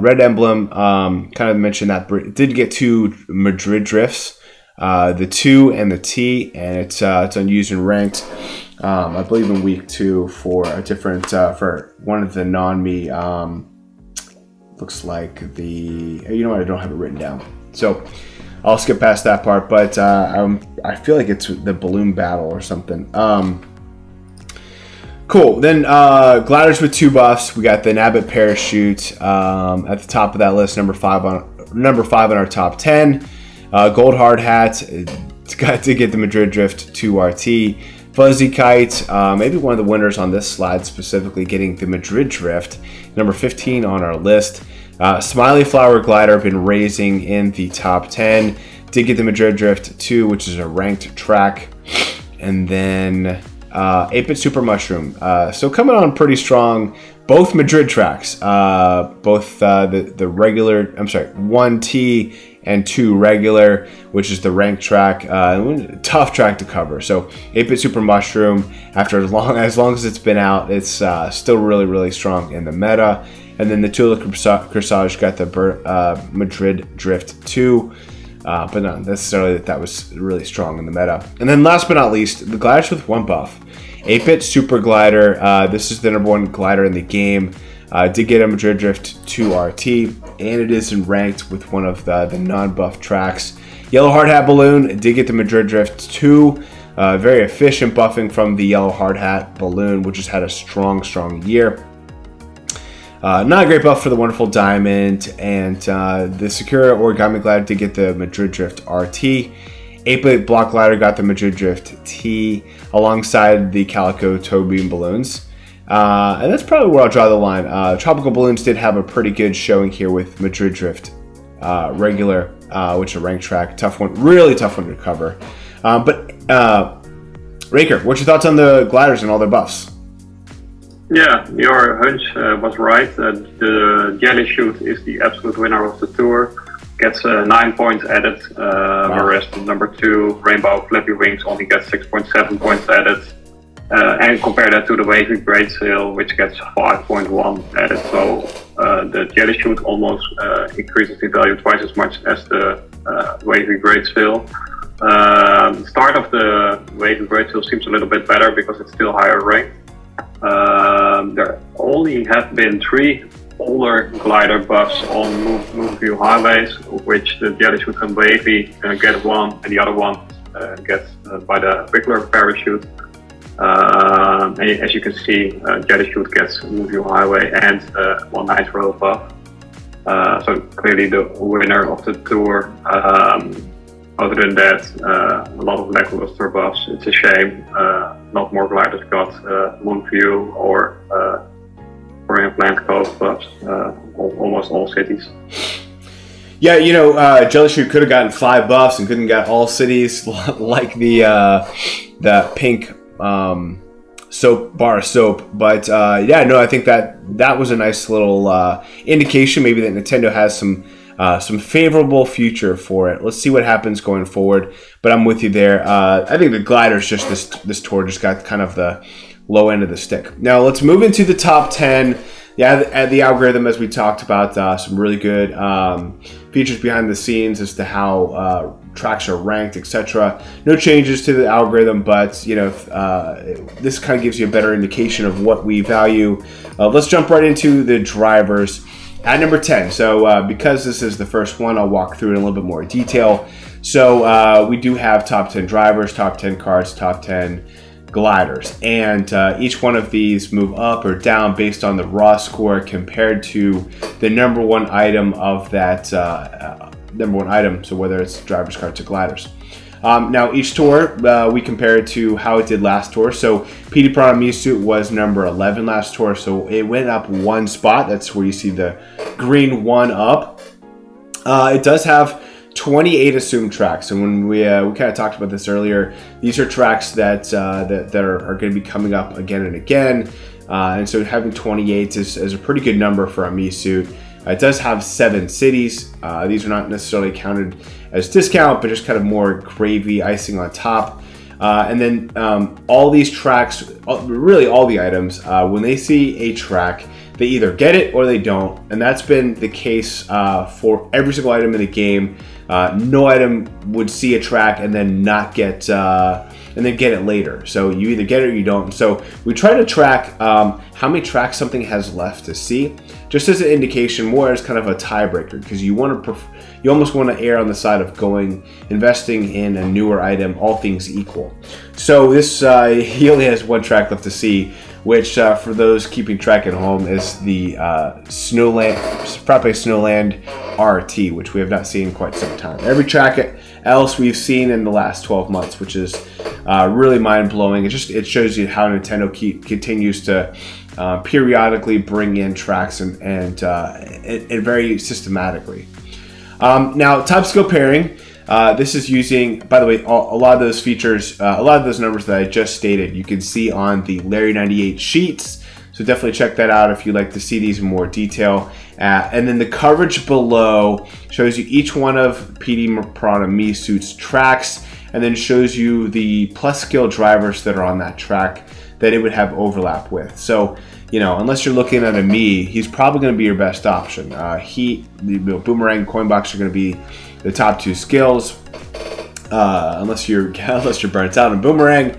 Red Emblem, kind of mentioned that did get 2 Madrid Drifts, the 2 and the T, and it's unused and ranked. I believe in week 2 for a different, for one of the non-me, looks like the, you know what, I don't have it written down. So I'll skip past that part, but I feel like it's the balloon battle or something. Cool. Then gliders with 2 buffs. We got the Nabbit Parachute at the top of that list, number 5 on our top 10. Gold Hard Hat got to get the Madrid Drift 2 RT. Fuzzy Kite, maybe one of the winners on this slide, specifically getting the Madrid Drift, number 15 on our list. Smiley Flower Glider been raising in the top 10. Did get the Madrid Drift 2, which is a ranked track. And then 8-bit Super Mushroom. So coming on pretty strong. Both Madrid tracks. Both the regular, 1T and 2 regular, which is the ranked track. Tough track to cover. So 8-bit Super Mushroom, after as long as it's been out, it's still really, really strong in the meta. And then the Tula Corsage got the Madrid Drift 2, but not necessarily that was really strong in the meta. And then last but not least, the gliders with 1 buff. 8-bit Super Glider, this is the number 1 glider in the game. Did get a Madrid Drift 2 RT, and it is in ranked with one of the non-buff tracks. Yellow Hard Hat Balloon did get the Madrid Drift 2. Very efficient buffing from the Yellow Hard Hat Balloon, which has had a strong year. Not a great buff for the Wonderful Diamond, and the Sakura Origami Glider did get the Madrid Drift RT. 8-bit Block Glider got the Madrid Drift T alongside the Calico Toe Beam Balloons. And that's probably where I'll draw the line. Tropical Balloons did have a pretty good showing here with Madrid Drift regular, which is a ranked track. Tough one, really tough one to cover. But Raker, what's your thoughts on the gliders and all their buffs? Yeah, your hunch was right. The Jelly Shoot is the absolute winner of the tour. Gets 9 points added, whereas the number 2, Rainbow Flappy Wings, only gets 6.7 points added. And compare that to the Wavy Great Sail, which gets 5.1 added. So the Jelly Shoot almost increases the value twice as much as the Wavy Great Sail. The start of the Wavy Great Sail seems a little bit better because it's still higher ranked. There only have been 3 older glider buffs on move view highways, which the Jelly Shoot and Wavy get one, and the other one gets by the regular parachute. And as you can see, Jelly Shoot gets move view highway and 1 nitro buff. So clearly the winner of the tour. Other than that, a lot of lackluster buffs. It's a shame not more gliders got moon view or implant coast buffs. Almost all cities. Yeah, you know, Jelly Shoot could have gotten 5 buffs and couldn't get all cities like the pink bar soap. But yeah, no, I think that was a nice little indication maybe that Nintendo has some favorable future for it. Let's see what happens going forward. But I'm with you there. I think the gliders just this tour just got kind of the low end of the stick. Now let's move into the top 10. Yeah, the algorithm, as we talked about, some really good features behind the scenes as to how tracks are ranked, etc. No changes to the algorithm, but you know, this kind of gives you a better indication of what we value. Let's jump right into the drivers. At number 10, so because this is the first one, I'll walk through it in a little bit more detail. So we do have top 10 drivers, top 10 karts, top 10 gliders, and each one of these move up or down based on the raw score compared to the number 1 item of that number 1 item, so whether it's drivers, karts, or gliders. Now each tour, we compare it to how it did last tour. So PD Piranha Mii was number 11 last tour, so it went up 1 spot. That's where you see the green 1 up. It does have 28 assumed tracks, and when we kind of talked about this earlier, these are tracks that are going to be coming up again and again, and so having 28 is a pretty good number for a Mii. It does have 7 cities. These are not necessarily counted as discount, but just kind of more gravy icing on top. And then all these tracks, really all the items, when they see a track, they either get it or they don't. And that's been the case for every single item in the game. No item would see a track and then not get and then get it later. So you either get it or you don't. So we try to track how many tracks something has left to see, just as an indication, more as kind of a tiebreaker, because you almost want to err on the side of investing in a newer item, all things equal. So this he only has 1 track left to see, which for those keeping track at home is the Frappe Snowland RT, which we have not seen in quite some time. Every track else we've seen in the last 12 months, which is really mind-blowing. It shows you how Nintendo continues to periodically bring in tracks and very systematically. Now, type skill pairing. This is using, by the way, a lot of those features, a lot of those numbers that I just stated, you can see on the Larry 98 sheets. So definitely check that out if you'd like to see these in more detail. And then the coverage below shows you each one of PD Piranha Mii tracks, and then shows you the plus skill drivers that are on that track that it would have overlap with. So, you know, unless you're looking at a Mii, he's probably going to be your best option. Boomerang and Coinbox are going to be the top 2 skills, unless you're burnt out on Boomerang.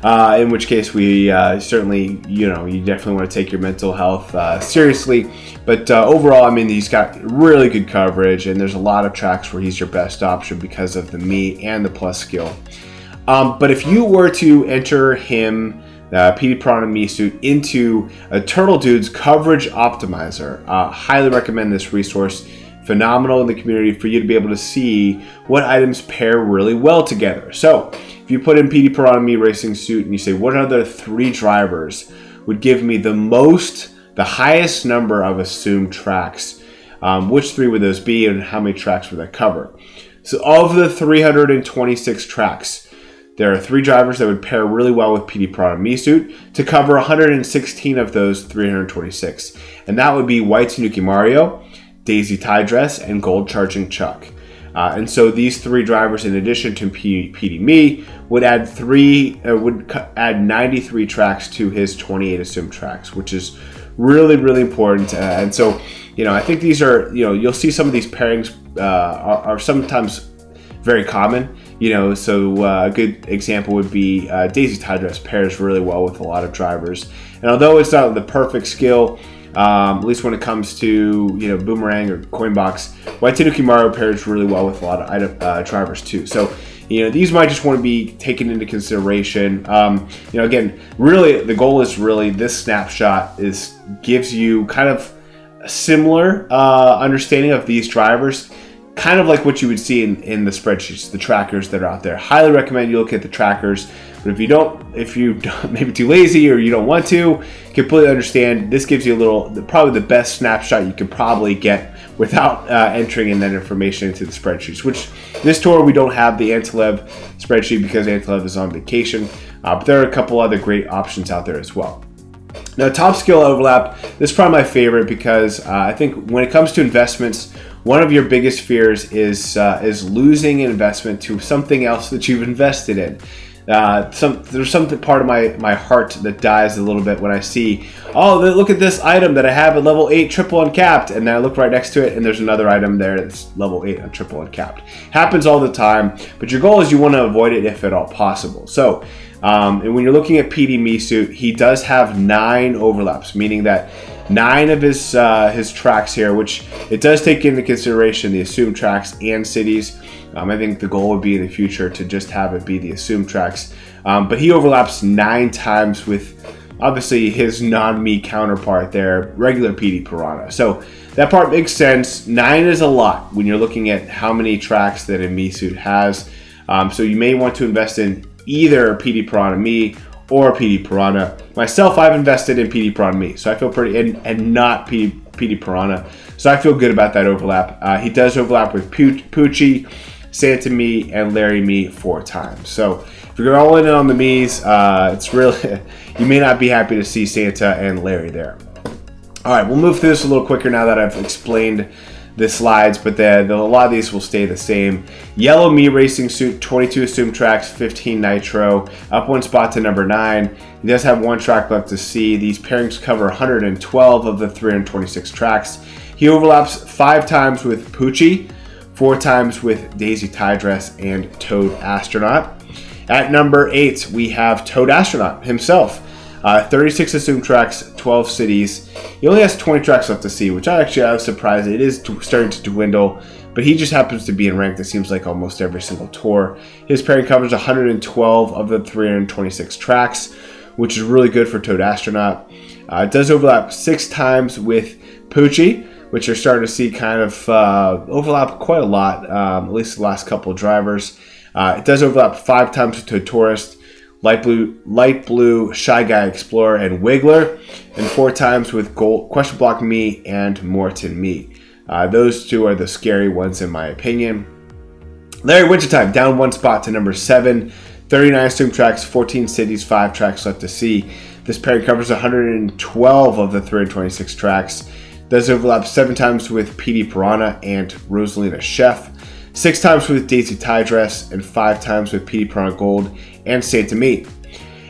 In which case we certainly, you definitely want to take your mental health seriously. But overall, I mean, he's got really good coverage, and there's a lot of tracks where he's your best option because of the Mii and the plus skill. But if you were to enter him, PD Piranha Mii into a Turtle Dude's coverage optimizer, highly recommend this resource. Phenomenal in the community for you to be able to see what items pair really well together. So if you put in PD Piranha Mii Racing Suit and you say, what are the 3 drivers would give me the highest number of assumed tracks. Which 3 would those be, and how many tracks would that cover? So of the 326 tracks, there are 3 drivers that would pair really well with PD Piranha Misuit to cover 116 of those 326. And that would be White Tanuki Mario, Daisy Tie Dress, and Gold Charging Chuck. And so these 3 drivers, in addition to PD Me, would add 93 tracks to his 28 assumed tracks, which is really, really important. And so, I think these are, you'll see some of these pairings are sometimes very common. So a good example would be Daisy Tie Dress pairs really well with a lot of drivers. And although it's not the perfect skill, at least when it comes to Boomerang or Coinbox, White Tanuki Mario pairs really well with a lot of drivers too. So these might just want to be taken into consideration. Again, really the goal is this snapshot gives you kind of a similar understanding of these drivers, kind of like what you would see in the spreadsheets, the trackers that are out there. Highly recommend you look at the trackers. But if you maybe too lazy or you don't want to, completely understand. This gives you probably the best snapshot you could probably get without entering in that information into the spreadsheets. Which this tour we don't have the Antilev spreadsheet because Antilev is on vacation. But there are a couple other great options out there as well. Now, top skill overlap. This is probably my favorite because I think when it comes to investments, one of your biggest fears is losing an investment to something else that you've invested in. There's something part of my heart that dies a little bit when I see, oh, look at this item that I have at level 8 triple uncapped, and then I look right next to it and there's another item there that's level 8 on triple uncapped. Happens all the time, but your goal is you want to avoid it if at all possible. So, and when you're looking at PD Misuit, he does have 9 overlaps, meaning that 9 of his tracks here, which it does take into consideration the assumed tracks and cities. I think the goal would be in the future to just have it be the assumed tracks. But he overlaps 9 times with, obviously, his non-me counterpart there, regular PD Piranha. So that part makes sense. 9 is a lot when you're looking at how many tracks that a Misuit has. So you may want to invest in either PD Piranha Me or PD Piranha. Myself, I've invested in PD Piranha Me, so I feel pretty, and not PD Piranha. So I feel good about that overlap. He does overlap with Poochie, Santa Me, and Larry Me 4 times. So if you're all in on the Me's, it's really, you may not be happy to see Santa and Larry there. All right, we'll move through this a little quicker now that I've explained the slides, but a lot of these will stay the same. Yellow Me Racing Suit, 22 assumed tracks, 15 nitro, up 1 spot to number 9. He does have 1 track left to see. These pairings cover 112 of the 326 tracks. He overlaps 5 times with Poochie, 4 times with Daisy Tie Dress and Toad Astronaut. At number 8, we have Toad Astronaut himself. 36 assumed tracks, 12 cities. He only has 20 tracks left to see, which I was surprised. It is starting to dwindle, but he just happens to be in rank, it seems like, almost every single tour. His pairing covers 112 of the 326 tracks, which is really good for Toad Astronaut. It does overlap 6 times with Poochie, which you're starting to see kind of overlap quite a lot, at least the last couple of drivers. It does overlap 5 times with Toad Tourist, Light Blue, Shy Guy Explorer, and Wiggler, and 4 times with Question Block Me and Morton Me. Those 2 are the scary ones in my opinion. Larry Wintertime down 1 spot to number 7, 39 assumed tracks, 14 cities, 5 tracks left to see. This pairing covers 112 of the 326 tracks. Does overlap 7 times with PD Piranha and Rosalina Chef, 6 times with Daisy Tie Dress, and 5 times with PD Piranha Gold and Santa Me.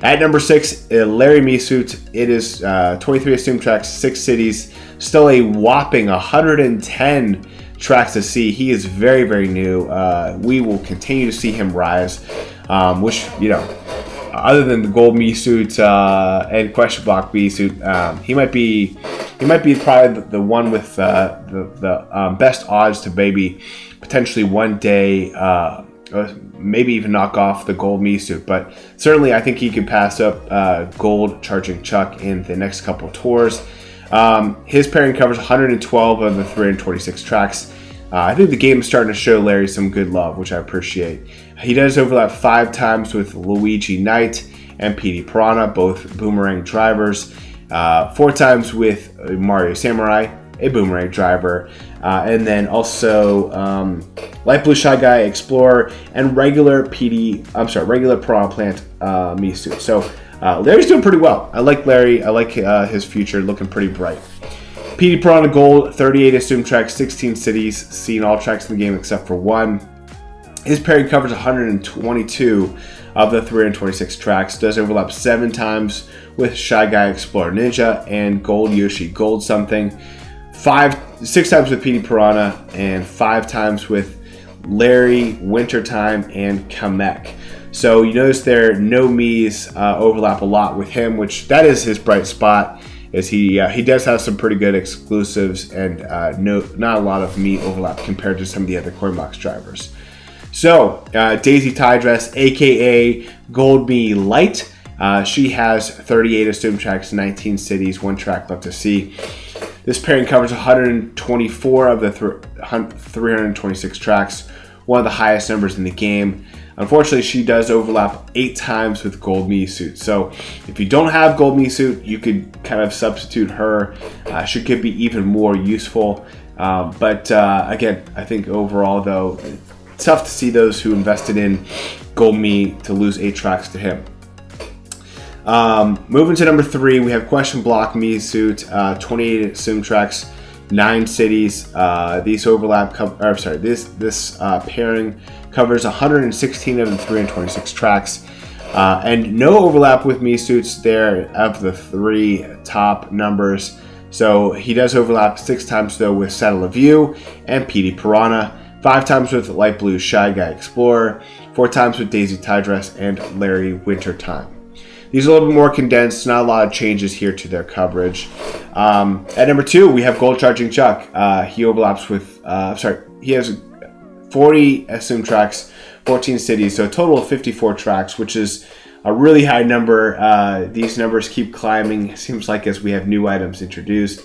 At number 6, Larry Misuit. It is 23 assumed tracks, 6 cities, still a whopping 110 tracks to see. He is very, very new. We will continue to see him rise, which, other than the gold Misuit and Question Block Misuit, he might be probably the one with the best odds to maybe potentially one day maybe even knock off the gold Misuit, but certainly I think he could pass up Gold Charging Chuck in the next couple of tours. His pairing covers 112 of the 326 tracks. I think the game is starting to show Larry some good love, which I appreciate. He does overlap 5 times with Luigi Knight and PD Piranha, both boomerang drivers. 4 times with Mario Samurai, a boomerang driver, and then also Light Blue Shy Guy Explorer and regular Piranha Plant Mii suit. So Larry's doing pretty well. I like Larry. I like his future, looking pretty bright. PD Piranha Gold, 38 assumed tracks, 16 cities, seen all tracks in the game except for 1. His pairing covers 122 of the 326 tracks, does overlap 7 times with Shy Guy Explorer Ninja and Gold Yoshi Gold Something, 6 times with PD Piranha, and 5 times with Larry, Wintertime, and Kamek. So you notice there no Mii's overlap a lot with him, which that is his bright spot. Is he does have some pretty good exclusives and not a lot of Mii overlap compared to some of the other Coinbox drivers. So Daisy Tydress, aka Gold Mii Light, she has 38 assumed tracks, 19 cities, 1 track left to see. This pairing covers 124 of the 326 tracks, one of the highest numbers in the game. Unfortunately, she does overlap 8 times with Gold Mii Suit. So if you don't have Gold Mii Suit, you could kind of substitute her. She could be even more useful. But again, I think overall, though, it's tough to see those who invested in Gold Mii to lose 8 tracks to him. Moving to number 3, we have Question Block Mii Suit, 28 assumed tracks, 9 cities. These overlap. This pairing covers 116 of the 326 tracks, and no overlap with Mii Suits there of the 3 top numbers. So he does overlap 6 times though with Saddle of You and PD Piranha, 5 times with Light Blue Shy Guy Explorer, 4 times with Daisy Tydress and Larry Wintertime. These are a little bit more condensed, not a lot of changes here to their coverage. At number 2, we have Gold Charging Chuck. He overlaps with, he has 40 assumed tracks, 14 cities, so a total of 54 tracks, which is a really high number. These numbers keep climbing, it seems like, as we have new items introduced.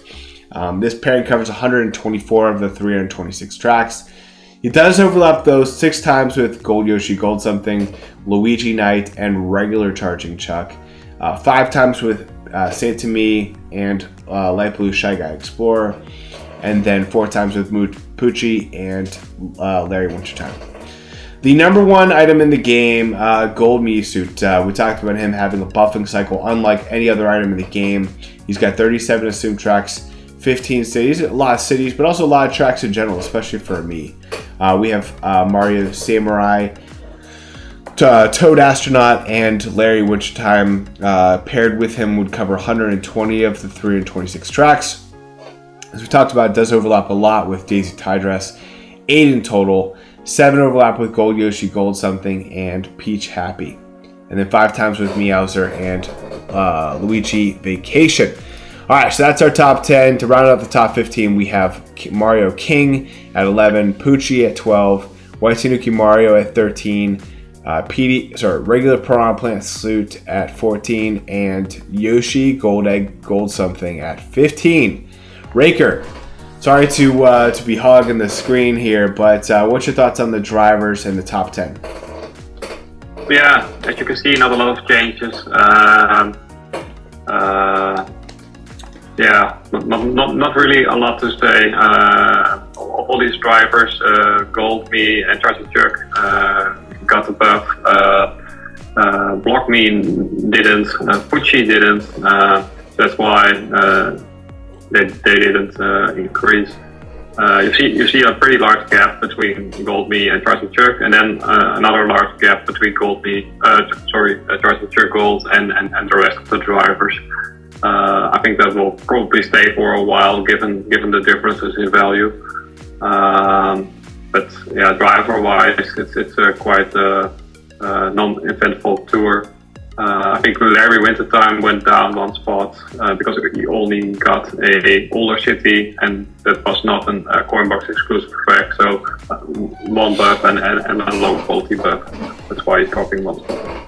This pairing covers 124 of the 326 tracks. He does overlap those 6 times with Gold Yoshi Gold Something, Luigi Knight, and regular Charging Chuck. 5 times with Santa Mii and Light Blue Shy Guy Explorer. And then 4 times with Poochie and Larry Wintertime. The number 1 item in the game, Gold Mii Suit. We talked about him having a buffing cycle unlike any other item in the game. He's got 37 assumed tracks, 15 cities, a lot of cities, but also a lot of tracks in general, especially for Mii. We have Mario Samurai, Toad Astronaut, and Larry Wintertime paired with him would cover 120 of the 326 tracks. As we talked about, it does overlap a lot with Daisy Tydress, 8 in total, 7 overlap with Gold Yoshi Gold Something and Peach Happy, and then 5 times with Meowser and Luigi Vacation. Alright, so that's our top 10. To round out the top 15, we have Mario King at 11, Poochie at 12, White Tanuki Mario at 13, regular Piranha Plant Suit at 14, and Yoshi Gold Egg Gold Something at 15. Raker, sorry to be hogging the screen here, but what's your thoughts on the drivers and the top 10? Yeah, as you can see, not a lot of changes. Yeah, not really a lot to say. All these drivers, Gold Mii and Charging Chuck, got the buff. Block Mii didn't. Poochie didn't. That's why they didn't increase. You see a pretty large gap between Gold Mii and Charging Chuck, and then another large gap between Gold Mii, Charging Chuck Gold and the rest of the drivers. I think that will probably stay for a while, given the differences in value. But yeah, driver-wise, it's a quite non-eventful tour. I think Larry Wintertime went down 1 spot because he only got a older city, and that was not a Coinbox exclusive effect. So 1 buff and a low quality buff. That's why he's dropping 1 spot.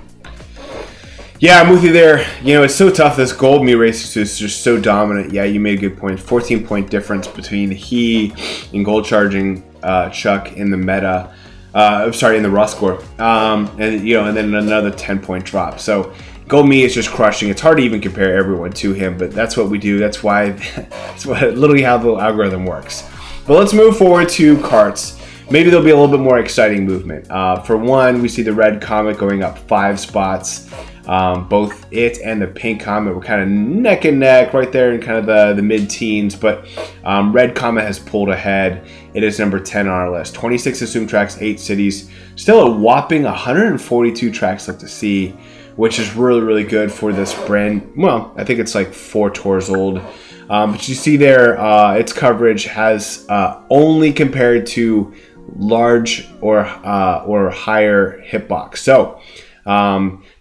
Yeah, I'm with you there. You know, it's so tough. This Gold Mii race is just so dominant. Yeah, you made a good point. 14-point difference between he and Gold Charging Chuck in the meta. In the raw score. And then another 10-point drop. So Go Me is just crushing. It's hard to even compare everyone to him, but that's what we do. That's why, that's literally how the algorithm works. But let's move forward to Karts. Maybe there'll be a little bit more exciting movement. For one, we see the Red Comet going up 5 spots. Both it and the Pink Comet were kind of neck and neck right there in kind of the mid-teens, but Red Comet has pulled ahead. It is number 10 on our list. 26 assumed tracks, 8 cities. Still a whopping 142 tracks left to see, which is really, really good for this brand. Well, I think it's like 4 tours old. But you see there, its coverage has only compared to large or higher hitbox. So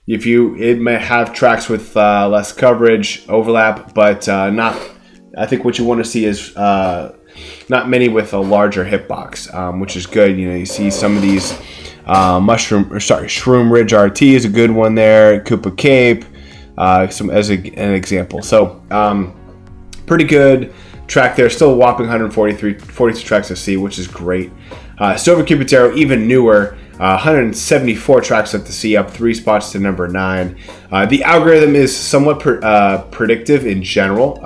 it may have tracks with less coverage overlap, but not. I think what you want to see is not many with a larger hitbox, which is good. You know, you see some of these Shroom Ridge RT is a good one there. Koopa Cape, as an example. So pretty good track there. Still a whopping 42 tracks to see, which is great. Silver Cupidero, even newer. 174 tracks left to see, up 3 spots to number 9. The algorithm is somewhat predictive in general,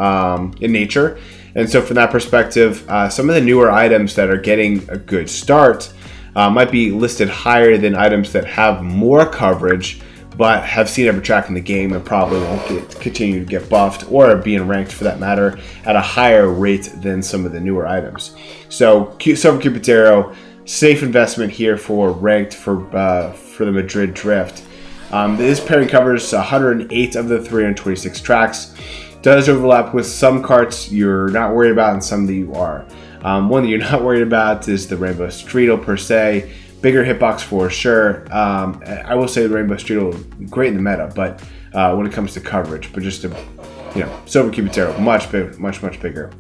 in nature. And so from that perspective, some of the newer items that are getting a good start might be listed higher than items that have more coverage, but have seen every track in the game and probably won't continue to get buffed or being ranked, for that matter, at a higher rate than some of the newer items. So Silver Cupidero, safe investment here for ranked for the Madrid Drift. This pairing covers 108 of the 326 tracks. Does overlap with some karts you're not worried about and some that you are. One that you're not worried about is the Rainbow Streetle per se. Bigger hitbox for sure. I will say the Rainbow Streetle, great in the meta, but when it comes to coverage, but just Silver Cupidero, much bigger.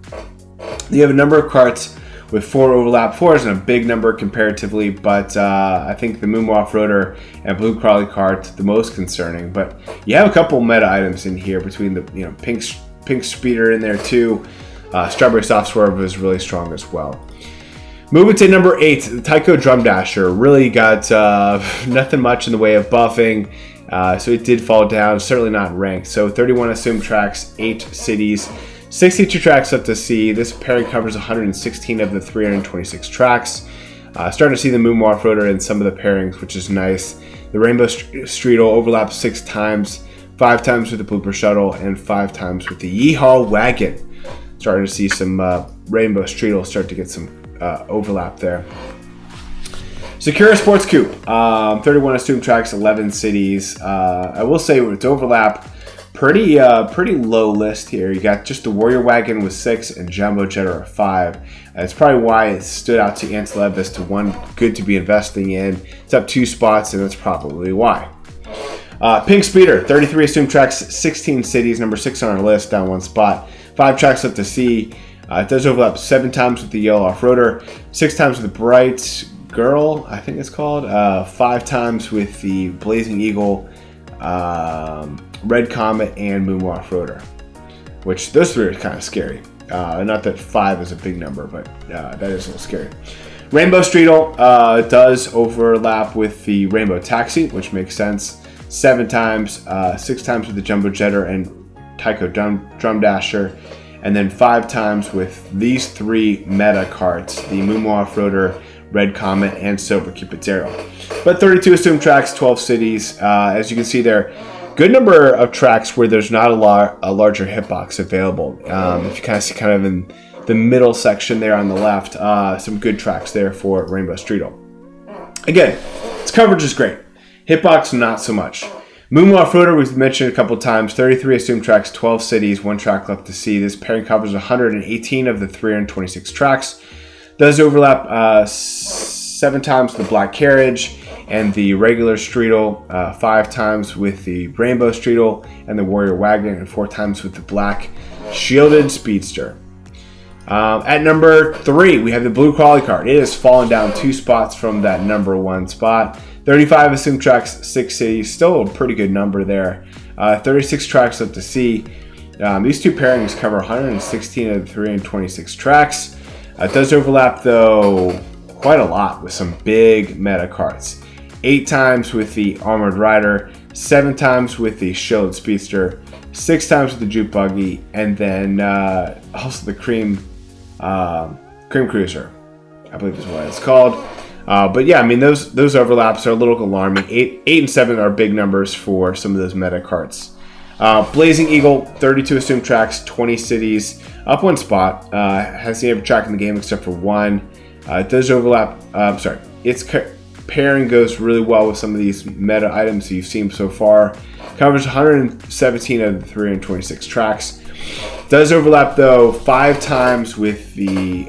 You have a number of karts with 4 overlap. 4 isn't a big number comparatively, but I think the Moomoo Off-Roader and Blue Crawly Kart the most concerning. But you have a couple meta items in here between the Pink Speeder in there too. Strawberry Soft Swerve is really strong as well. Moving to number 8, the Tyco Drum Dasher really got nothing much in the way of buffing, so it did fall down. Certainly not ranked. So 31 assumed tracks, 8 cities. 62 tracks left to see. This pairing covers 116 of the 326 tracks. Starting to see the Moomoo Off-Roader in some of the pairings, which is nice. The Rainbow Streetle overlaps 6 times, 5 times with the Blooper Shuttle, and 5 times with the Yeehaw Wagon. Starting to see some Rainbow Streetle start to get some overlap there. Sakura Sports Coupe, 31 assumed tracks, 11 cities. I will say with its overlap, pretty low list here. You got just the Warrior Wagon with 6 and Jumbo Jetter at 5. That's probably why it stood out to Antilev as to one good to be investing in. It's up 2 spots, and that's probably why. Pink Speeder, 33 assumed tracks, 16 cities, number 6 on our list, down 1 spot. 5 tracks left to see. It does overlap 7 times with the Yellow Off-Roader, 6 times with the Bright Girl, I think it's called, 5 times with the Blazing Eagle, Red Comet, and Moomoo Off-Roader, which those 3 are kind of scary. Not that 5 is a big number, but that is a little scary. Rainbow Streetle does overlap with the Rainbow Taxi, which makes sense. 7 times, 6 times with the Jumbo Jetter and Tyco Drum Dasher, and then 5 times with these 3 meta karts, the Moomoo Off-Roader, Red Comet, and Silver Cupidero. But 32 assumed tracks, 12 cities. As you can see there, good number of tracks where there's not a larger hitbox available. If you kind of see kind of in the middle section there on the left, some good tracks there for Rainbow Streetle. Again, its coverage is great. Hitbox, not so much. Moomoo Off-Roader, we've mentioned a couple times, 33 assumed tracks, 12 cities, 1 track left to see. This pairing covers 118 of the 326 tracks. Does overlap 7 times with the Black Carriage and the regular Streetle, 5 times with the Rainbow Streetle and the Warrior Wagon, and 4 times with the Black Shielded Speedster. At number 3, we have the Blue Crawly Kart. It has fallen down 2 spots from that number 1 spot. 35 assumed tracks, 6 cities, still a pretty good number there. 36 tracks left to see. These 2 pairings cover 116 of the 326 tracks. It does overlap, though, quite a lot with some big meta karts. 8 times with the Armored Rider, 7 times with the Shielded Speedster, 6 times with the Juke Buggy, and then also the Cream Cruiser, I believe is what it's called. But yeah, I mean, those overlaps are a little alarming. 8 and 7 are big numbers for some of those meta carts. Blazing Eagle, 32 assumed tracks, 20 cities, up 1 spot. Has every track in the game except for 1. It does overlap. Its pairing goes really well with some of these meta items that you've seen so far. Covers 117 of the 326 tracks. Does overlap though 5 times with the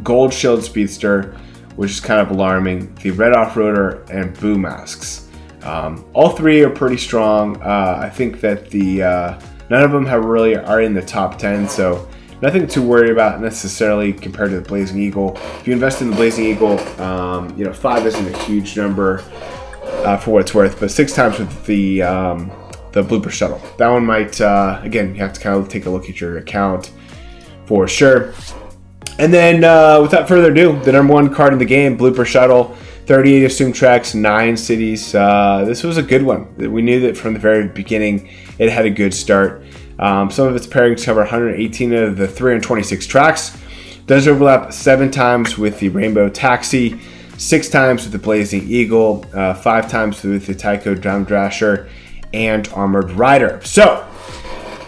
Gold Shield Speedster, which is kind of alarming. The Red Off-Roader and Boo Masks. All 3 are pretty strong. I think that none of them are in the top 10, so nothing to worry about necessarily compared to the Blazing Eagle. If you invest in the Blazing Eagle, 5 isn't a huge number for what it's worth, but 6 times with the Blooper Shuttle. That one might, again, you have to kind of take a look at your account for sure. And then, without further ado, the number 1 card in the game, Blooper Shuttle, 38 assumed tracks, 9 cities. This was a good one. We knew that from the very beginning it had a good start. Some of its pairings cover 118 of the 326 tracks. Does overlap 7 times with the Rainbow Taxi, 6 times with the Blazing Eagle, 5 times with the Tycho Drum Drasher, and Armored Rider. So,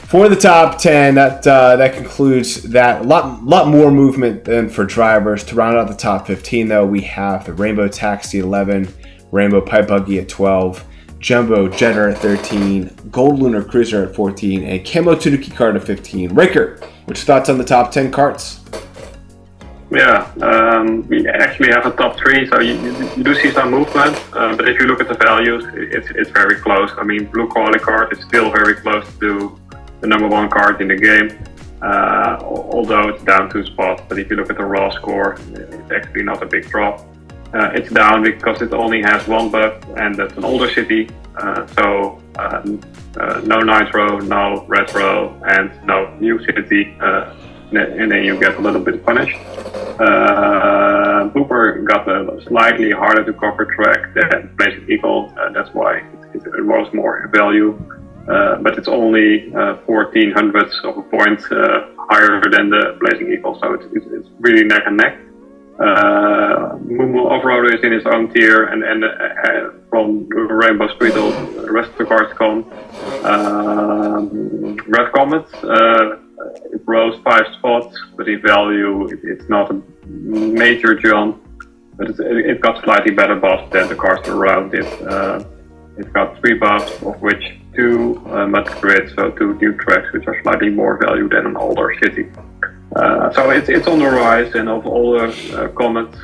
for the top 10, that concludes that. A lot more movement than for drivers. To round out the top 15, though, we have the Rainbow Taxi 11, Rainbow Pipe Buggy at 12, Jumbo Jetter at 13, Gold Lunar Cruiser at 14, and Camo Tanuki Kart at 15. Riker, what's your thoughts on the top 10 carts? Yeah, we actually have a top 3, so you do see some movement, but if you look at the values, it's very close. I mean, Blue Quality Card is still very close to the number 1 card in the game, although it's down 2 spots. But if you look at the raw score, it's actually not a big drop. It's down because it only has 1 buff, and that's an older city. No Nitro, no Retro, and no new city, and then you get a little bit punished. Blooper got a slightly harder to cover track than Blazing Eagle. That's why it was more value. But it's only 1400ths of a point higher than the Blazing Eagle, so it's really neck and neck. Mumu Off-Roader is in its own tier, and from Rainbow Squeedle, the rest of the cards come. Red Comet, it rose 5 spots, but in value it's not a major jump, but it got slightly better buffs than the cards around it. It got 3 buffs, of which 2 mud grids, so 2 new tracks, which are slightly more value than an older city. So it's on the rise, and of all the comments,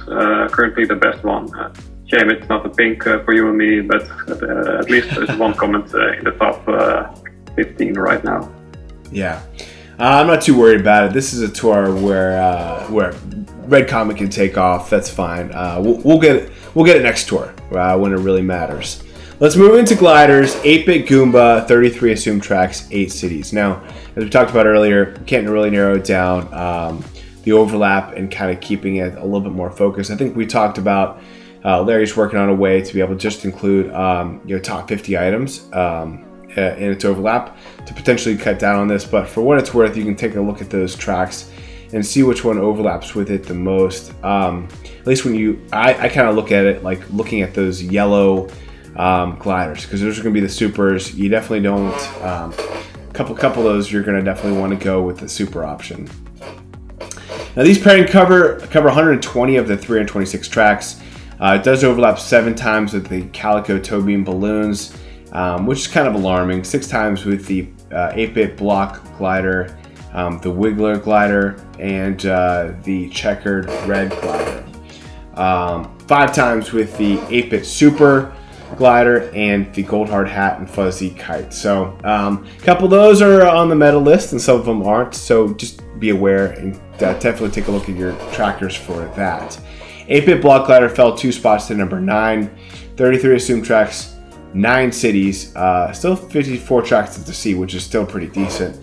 currently the best one. Shame it's not a pink for you and me, but at least there's 1 comment in the top 15 right now. Yeah, I'm not too worried about it. This is a tour where Red Comet can take off. That's fine. We'll get it next tour when it really matters. Let's move into gliders. 8-bit Goomba, 33 assumed tracks, 8 cities. Now, as we talked about earlier, can't really narrow it down, the overlap and kind of keeping it a little bit more focused. I think we talked about Larry's working on a way to be able to just include top 50 items in its overlap to potentially cut down on this. But for what it's worth, you can take a look at those tracks and see which one overlaps with it the most. At least when I kind of look at it like looking at those yellow gliders, because those are going to be the supers. You definitely don't. Couple of those you're going to definitely want to go with the super option. Now these pairing cover 120 of the 326 tracks. It does overlap 7 times with the Calico Toe Beam balloons, which is kind of alarming. 6 times with the 8-bit block glider, the Wiggler glider, and the checkered red glider. 5 times with the 8-bit super glider and the gold hard hat and fuzzy kite. So a couple of those are on the meta list and some of them aren't, so just be aware and definitely take a look at your trackers for that. 8-bit block glider fell 2 spots to number 9. 33 assumed tracks, 9 cities, still 54 tracks to see, which is still pretty decent.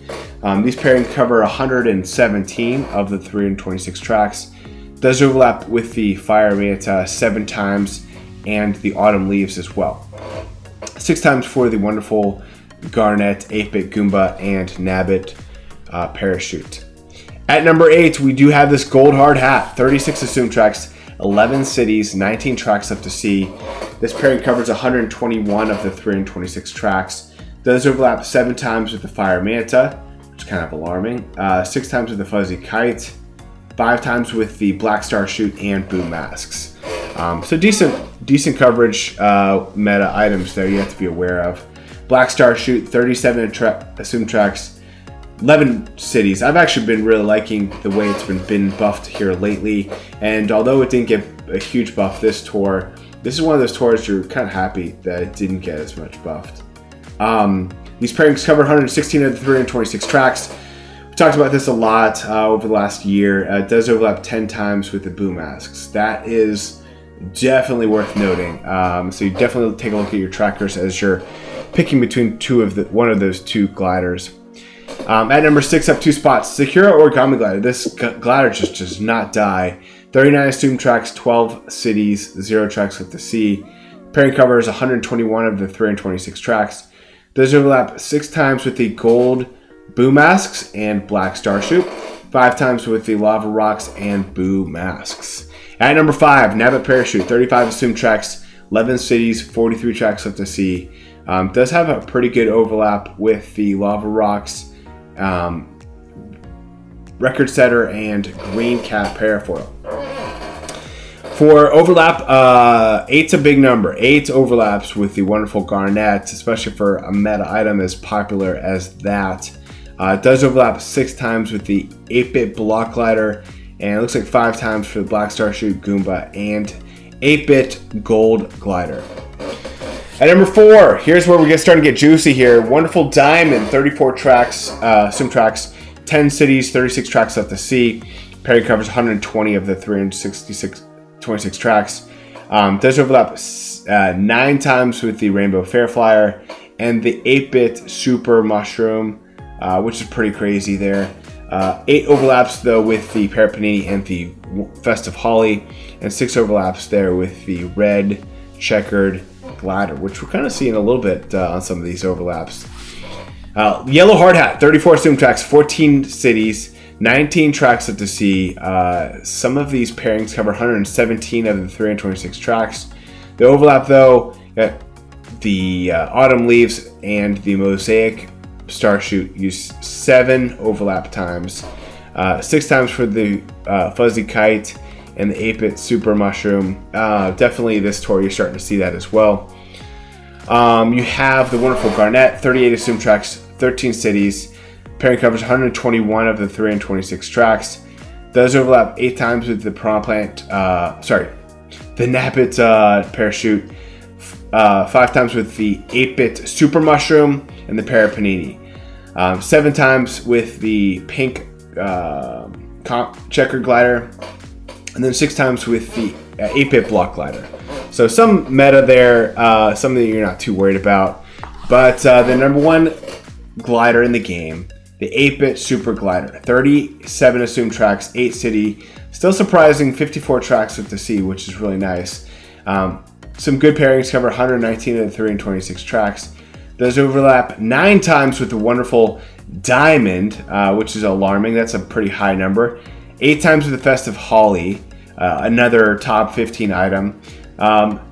These pairings cover 117 of the 326 tracks. Does overlap with the Fire Manta 7 times and the Autumn Leaves as well. 6 times for the wonderful Garnet, 8-bit Goomba, and Nabbit Parachute. At number 8, we do have this gold hard hat, 36 assumed tracks, 11 cities, 19 tracks left to see. This pairing covers 121 of the 326 tracks. Does overlap 7 times with the Fire Manta, which is kind of alarming. 6 times with the Fuzzy Kite, 5 times with the Black Star Chute and Boom Masks. So decent coverage meta items there you have to be aware of. Black Star Chute, 37 assumed tracks, 11 cities. I've actually been really liking the way it's been buffed here lately, and although it didn't get a huge buff this tour, this is one of those tours you're kind of happy that it didn't get as much buffed. These pairings cover 116 of the 326 tracks. We talked about this a lot over the last year. It does overlap 10 times with the Boom Masks. That is definitely worth noting. So you definitely take a look at your trackers as you're picking between one of those two gliders. At number 6, up 2 spots, Sakura Origami Glider. This glider just does not die. 39 assumed tracks, 12 cities, 0 tracks left to see. Pairing covers 121 of the 326 tracks. Does overlap 6 times with the gold Boom Masks and Black Star Chute, 5 times with the Lava Rocks and Boom Masks. At number 5, Nabbit Parachute, 35 assumed tracks, 11 cities, 43 tracks left to see. Does have a pretty good overlap with the Lava Rocks, Record Setter, and Green Cat Parafoil. For overlap, 8's a big number. 8 overlaps with the wonderful Garnet, especially for a meta item as popular as that. It does overlap 6 times with the 8-bit Block Glider, and it looks like 5 times for the Black Star Chute, Goomba, and 8-bit Gold Glider. At number 4, here's where we starting to get juicy here. Wonderful Diamond, 34 tracks, assumed tracks, 10 cities, 36 tracks left to see. Pairing covers 120 of the 326 tracks. Does overlap 9 times with the Rainbow Fair Flyer and the 8-bit Super Mushroom, which is pretty crazy there. 8 overlaps though with the Parapanini and the Festive Holly, and 6 overlaps there with the Red Checkered Glider, which we're kind of seeing a little bit on some of these overlaps. Yellow Hard Hat, 34 assumed tracks, 14 cities, 19 tracks left to see. Some of these pairings cover 117 of the 326 tracks. The overlap though, the Autumn Leaves and the Mosaic Star Chute use 7 overlap times. 6 times for the Fuzzy Kite and the 8-bit Super Mushroom. Definitely this tour you're starting to see that as well. You have the wonderful Garnet, 38 assumed tracks, 13 cities. Pairing covers 121 of the 326 tracks. Does overlap 8 times with the the Nabbit Parachute, 5 times with the 8-bit Super Mushroom and the Parapanini, 7 times with the pink Checker Glider, and then 6 times with the 8-bit Block Glider. So some meta there, something that you're not too worried about. But the number 1 glider in the game, the 8-bit Super Glider, 37 assumed tracks, 8 city, still surprising 54 tracks with the C, which is really nice. Some good pairings cover 119 of the 326 tracks. Does overlap 9 times with the wonderful Diamond, which is alarming. That's a pretty high number. 8 times with the Festive Holly, another top 15 item.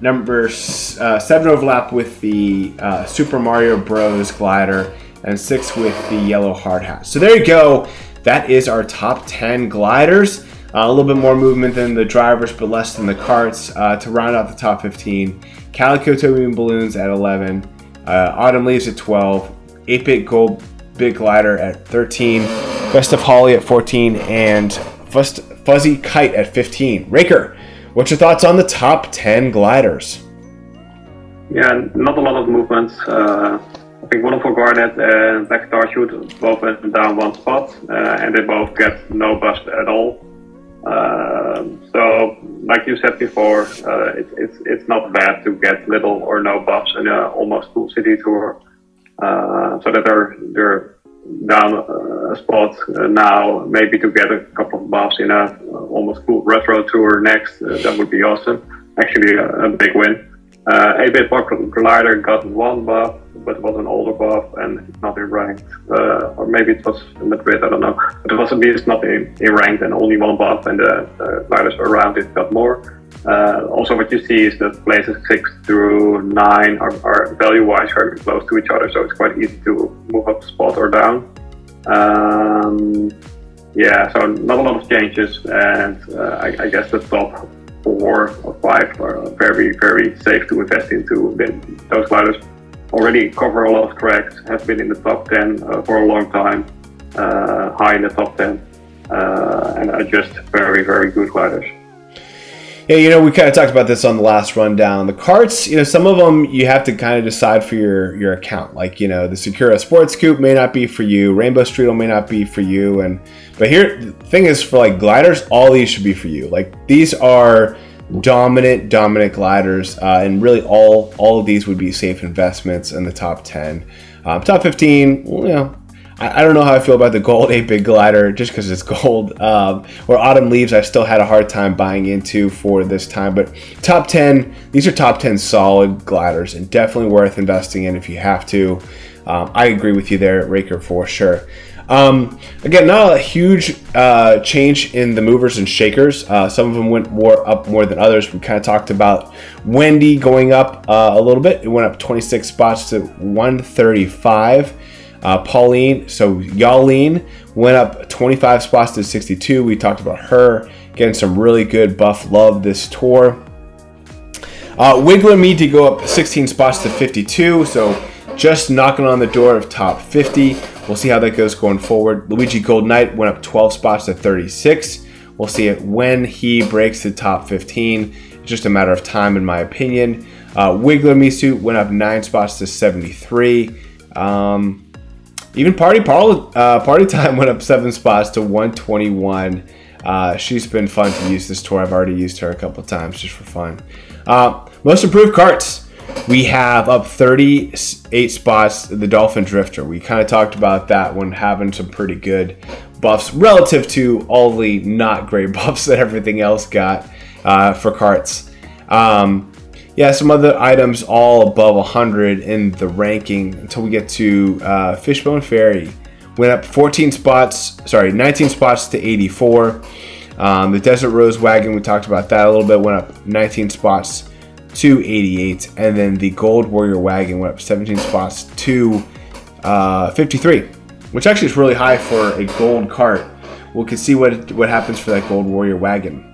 Number 7 overlap with the Super Mario Bros. Glider, and 6 with the Yellow Hard Hat. So there you go. That is our top 10 gliders. A little bit more movement than the drivers, but less than the carts. To round out the top 15, Calico Towing Balloons at 11, Autumn Leaves at 12, 8-bit Gold Big Glider at 13, Festive Holly at 14, and Fuzzy Kite at 15. Raker, what's your thoughts on the top 10 gliders? Yeah, not a lot of movements. I think Wonderful Garnet and Black Star Chute both went down 1 spot, and they both get no bust at all. So, like you said before, it's not bad to get little or no buffs in an almost full city tour, so that they're down a spot now. Maybe to get a couple of buffs in a almost full retro tour next, that would be awesome. Actually, a big win. 8-bit glider got 1 buff, but it was an older buff and it's not in ranked. Or maybe it was in Madrid, I don't know. But it was at least not in ranked and only 1 buff, and the gliders around it got more. Also, what you see is that places 6 through 9 are value-wise very close to each other, so it's quite easy to move up a spot or down. Yeah, so not a lot of changes, and I guess the top 4 or 5 are very, very safe to invest into. Those gliders already cover a lot of tracks, have been in the top 10 for a long time, high in the top 10, and are just very, very good gliders. Yeah, you know, we kind of talked about this on the last rundown. The karts, you know, some of them you have to kind of decide for your account. Like, you know, the Sakura Sports Coupe may not be for you, Rainbow Streetle may not be for you, but here the thing is, for like gliders, all these should be for you. Like, these are dominant gliders, and really all of these would be safe investments in the top 10. Top 15, you know, I don't know how I feel about the gold 8-bit glider just because it's gold. Or Autumn Leaves, I still had a hard time buying into for this time. But top 10, these are top 10 solid gliders and definitely worth investing in if you have to. I agree with you there, Raker, for sure. Again, not a huge change in the movers and shakers. Some of them went up more than others. We kind of talked about Wendy going up a little bit. It went up 26 spots to 135. Pauline, so Yaleen, went up 25 spots to 62. We talked about her getting some really good buff love this tour. Wiggler and Me to go up 16 spots to 52, so just knocking on the door of top 50. We'll see how that goes going forward. Luigi Gold Knight went up 12 spots to 36. We'll see it when he breaks the top 15. It's just a matter of time, in my opinion. Wiggler Misu went up 9 spots to 73. Even Party Time went up 7 spots to 121. She's been fun to use this tour. I've already used her a couple times just for fun. Most improved karts. We have up 38 spots the Dolphin Drifter. We kind of talked about that one having some pretty good buffs relative to all the not great buffs that everything else got for karts. Yeah, some other items all above 100 in the ranking until we get to Fishbone Ferry. Went up 19 spots to 84. The Desert Rose Wagon, we talked about that a little bit, went up 19 spots to 88. And then the Gold Warrior Wagon went up 17 spots to 53, which actually is really high for a gold kart. We can see what happens for that Gold Warrior Wagon.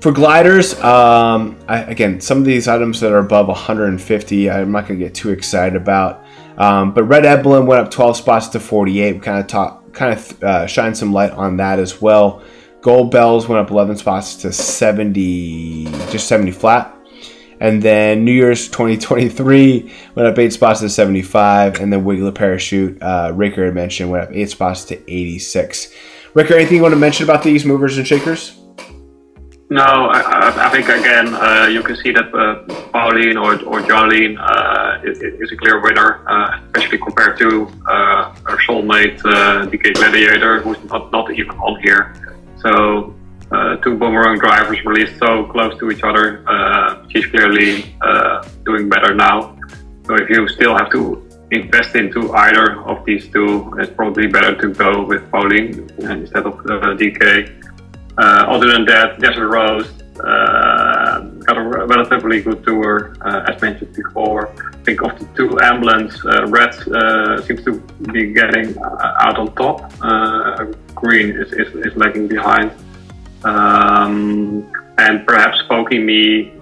For gliders, again, some of these items that are above 150, I'm not going to get too excited about. But Red Emblem went up 12 spots to 48. We kind of shine some light on that as well. Gold Bells went up 11 spots to 70, just 70 flat. And then New Year's 2023 went up 8 spots to 75. And then Wiggler Parachute, Raker had mentioned, went up 8 spots to 86. Raker, anything you want to mention about these movers and shakers? No, I think again you can see that Pauline or Jolene is a clear winner, especially compared to her soulmate DK Gladiator, who's not even on here. So 2 boomerang drivers released so close to each other. She's clearly doing better now. So if you still have to invest into either of these 2, it's probably better to go with Pauline instead of DK. Other than that, Desert Rose got a relatively good tour, as mentioned before. I think of the 2 emblems, Red seems to be getting out on top. Green is lagging behind. And perhaps Pokey Me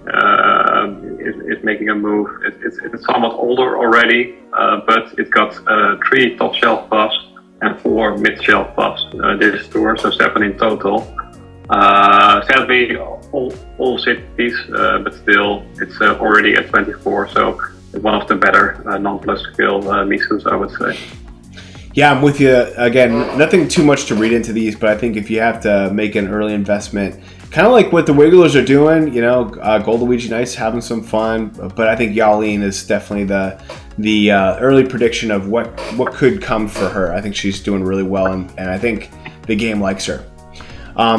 is making a move. It's somewhat older already, but it got 3 top shelf buffs and 4 mid shelf buffs this tour, so 7 in total. Sadly, all cities, but still, it's already at 24, so one of the better non-plus skill Misus, I would say. Yeah, I'm with you. Again, nothing too much to read into these, but I think if you have to make an early investment, kind of like what the Wigglers are doing, you know, Gold Luigi Nice having some fun, but I think Yaleen is definitely the early prediction of what could come for her. I think she's doing really well, and I think the game likes her.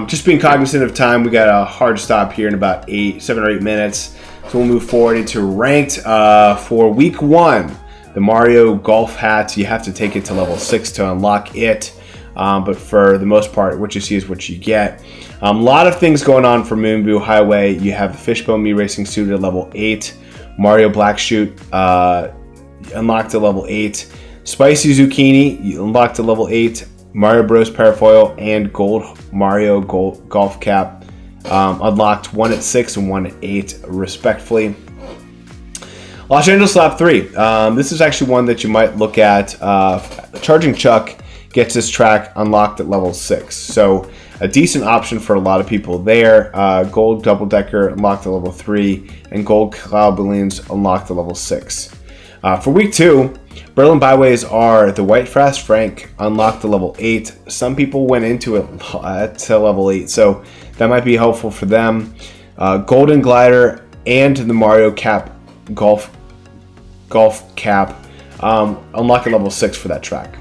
Just being cognizant of time, we got a hard stop here in about 7 or 8 minutes. So we'll move forward into ranked for week 1. The Mario golf hat, you have to take it to level 6 to unlock it. But for the most part, what you see is what you get. A lot of things going on for Moonview Highway. You have the Fishbone Me Racing Suit at level 8. Mario Black Chute unlocked at level 8. Spicy Zucchini, you unlocked at level 8. Mario Bros. Parafoil and Gold Mario Golf Cap unlocked, 1 at 6 and 1 at 8 respectively. Los Angeles Lap 3. This is actually one that you might look at. Charging Chuck gets this track unlocked at level 6. So a decent option for a lot of people there. Gold Double Decker unlocked at level 3 and Gold Cloud Balloons unlocked at level 6. For week 2, Berlin Byways are the White Fast Frank unlocked to level 8. Some people went into it to level 8, so that might be helpful for them. Golden Glider and the Mario Cap Golf Cap unlock at level 6 for that track.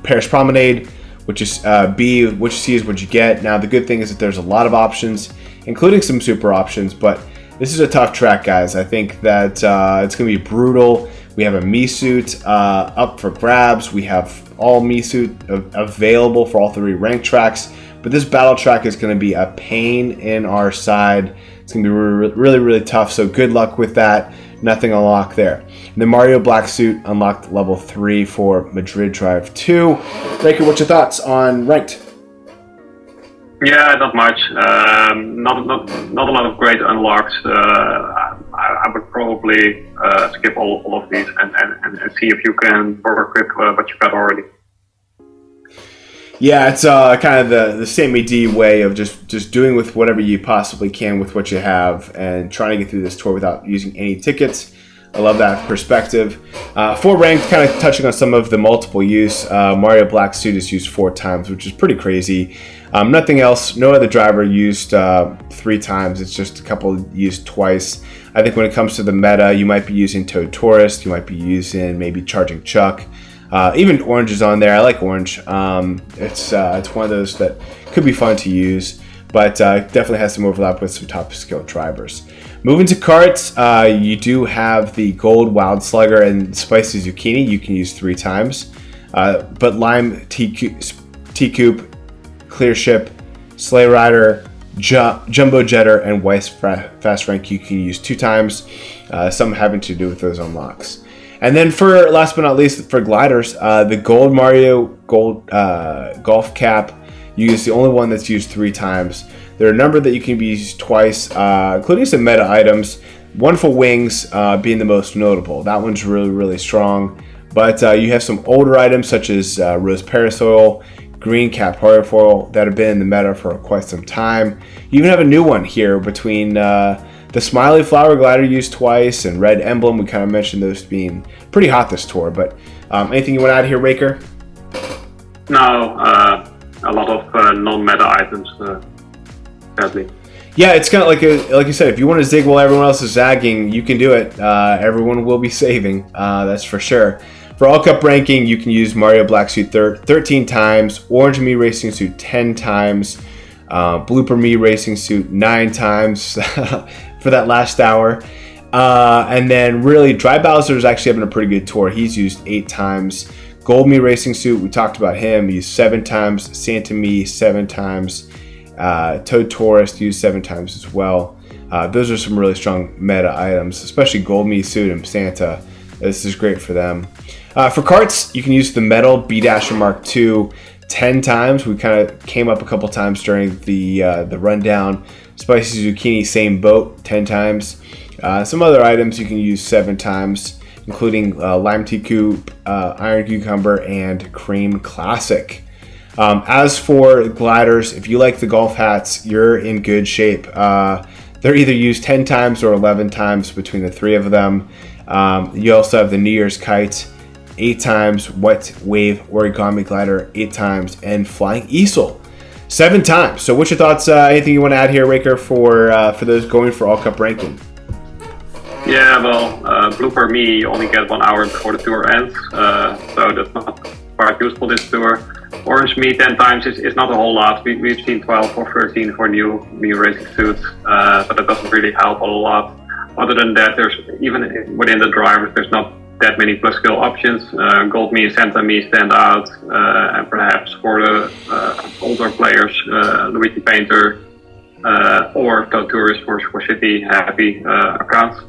Paris Promenade, which is B, what you see is what you get. Now the good thing is that there's a lot of options, including some super options, but this is a tough track, guys. I think that it's going to be brutal. We have a Mii suit up for grabs. We have all Mii suit available for all 3 ranked tracks, but this battle track is going to be a pain in our side. It's going to be really, really tough, so good luck with that. Nothing unlocked there. The Mario Black Suit unlocked level 3 for Madrid Drive 2. Raker, what's your thoughts on ranked? Yeah, not much. Not a lot of great unlocks. I would probably skip all of these and see if you can work with what you got already. Yeah, it's kind of the same AD way of just doing with whatever you possibly can with what you have and trying to get through this tour without using any tickets. I love that perspective. For ranked, kind of touching on some of the multiple use, Mario Black Suit is used 4 times, which is pretty crazy. Nothing else, no other driver used 3 times. It's just a couple used twice. I think when it comes to the meta, you might be using Toad Tourist, you might be using maybe Charging Chuck. Even Orange is on there. I like Orange. It's one of those that could be fun to use, but definitely has some overlap with some top skill drivers. Moving to carts, you do have the Gold Wild Slugger and Spicy Zucchini. You can use 3 times, but Lime T-Coupe, Clear Ship, Sleigh Rider, Jumbo Jetter, and Weiss Fast Frank you can use 2 times. Some having to do with those unlocks. And then for last but not least, for gliders, the Gold Mario Golf Cap, you use the only one that's used 3 times. There are a number that you can use twice, including some meta items. Wonderful Wings being the most notable. That one's really, really strong. But you have some older items such as Rose Parasoil, Green Cap Parafoil that have been in the meta for quite some time. You even have a new one here between the Smiley Flower Glider used twice and Red Emblem. We kind of mentioned those being pretty hot this tour. But anything you want to add here, Raker? No, a lot of non-meta items, sadly. Yeah, it's kind of like you said, if you want to zig while everyone else is zagging, you can do it. Everyone will be saving, that's for sure. For All Cup ranking, you can use Mario Black Suit 13 times, Orange Me Racing Suit 10 times, Blooper Me Racing Suit 9 times for that last hour. And then really, Dry Bowser is actually having a pretty good tour. He's used 8 times. Gold Me Racing Suit, we talked about him, used 7 times. Santa Me 7 times. Toad Tourist used 7 times as well. Those are some really strong meta items, especially Gold Me Suit and Santa. This is great for them. For carts, you can use the metal B-Dasher Mark II 10 times. We kind of came up a couple times during the rundown. Spicy Zucchini, same boat, 10 times. Some other items you can use 7 times, including Lime Tea Coupe, Iron Cucumber, and Cream Classic. As for gliders, if you like the golf hats, you're in good shape. They're either used 10 times or 11 times between the 3 of them. You also have the New Year's Kite 8 times, Wet Wave Origami Glider 8 times, and Flying Easel 7 times. So what's your thoughts? Anything you want to add here, Raker, for those going for All Cup ranking? Yeah, well, Blooper Me only get 1 hour before the tour ends, so that's not quite useful this tour. Orange Me 10 times is not a whole lot. We've seen 12 or 13 for new racing suits, but that doesn't really help a lot. Other than that, there's even within the drivers, there's not that many plus skill options. Gold Me and Santa Me stand out, and perhaps for the older players, Luigi Painter or Toad Tourist for city happy accounts.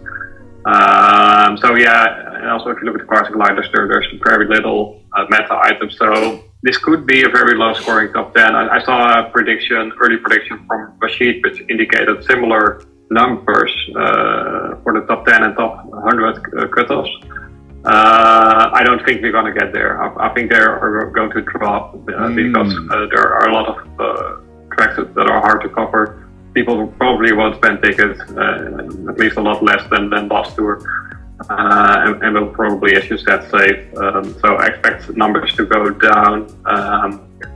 So yeah, and also if you look at the cars and gliders, there's very little meta items. So this could be a very low scoring top 10. I saw a early prediction from Rashid, which indicated similar numbers for the top 10 and top 100 cutoffs. I don't think we're going to get there. I think they are going to drop because there are a lot of tracks that are hard to cover. People probably won't spend tickets, at least a lot less than last tour, and will probably, as you said, save. So I expect numbers to go down.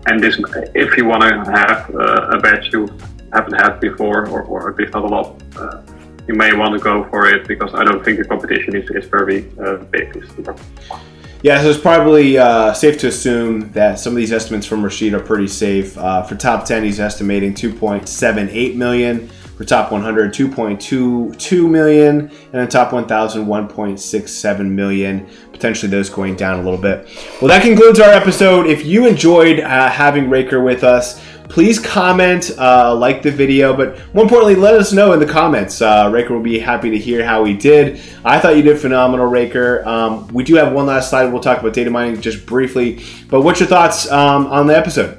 And this, if you want to have a badge you haven't had before, or at least not a lot, you may want to go for it, because I don't think the competition is very big. Yeah, so it's probably safe to assume that some of these estimates from Rashid are pretty safe. For top 10, he's estimating 2.78 million. For top 100, 2.22 million. And then top 1,000, 1.67 million. Potentially those going down a little bit. Well, that concludes our episode. If you enjoyed having Raker with us, please comment, like the video, but more importantly, let us know in the comments. Raker will be happy to hear how he did. I thought you did phenomenal, Raker. We do have one last slide. We'll talk about data mining just briefly, but what's your thoughts on the episode?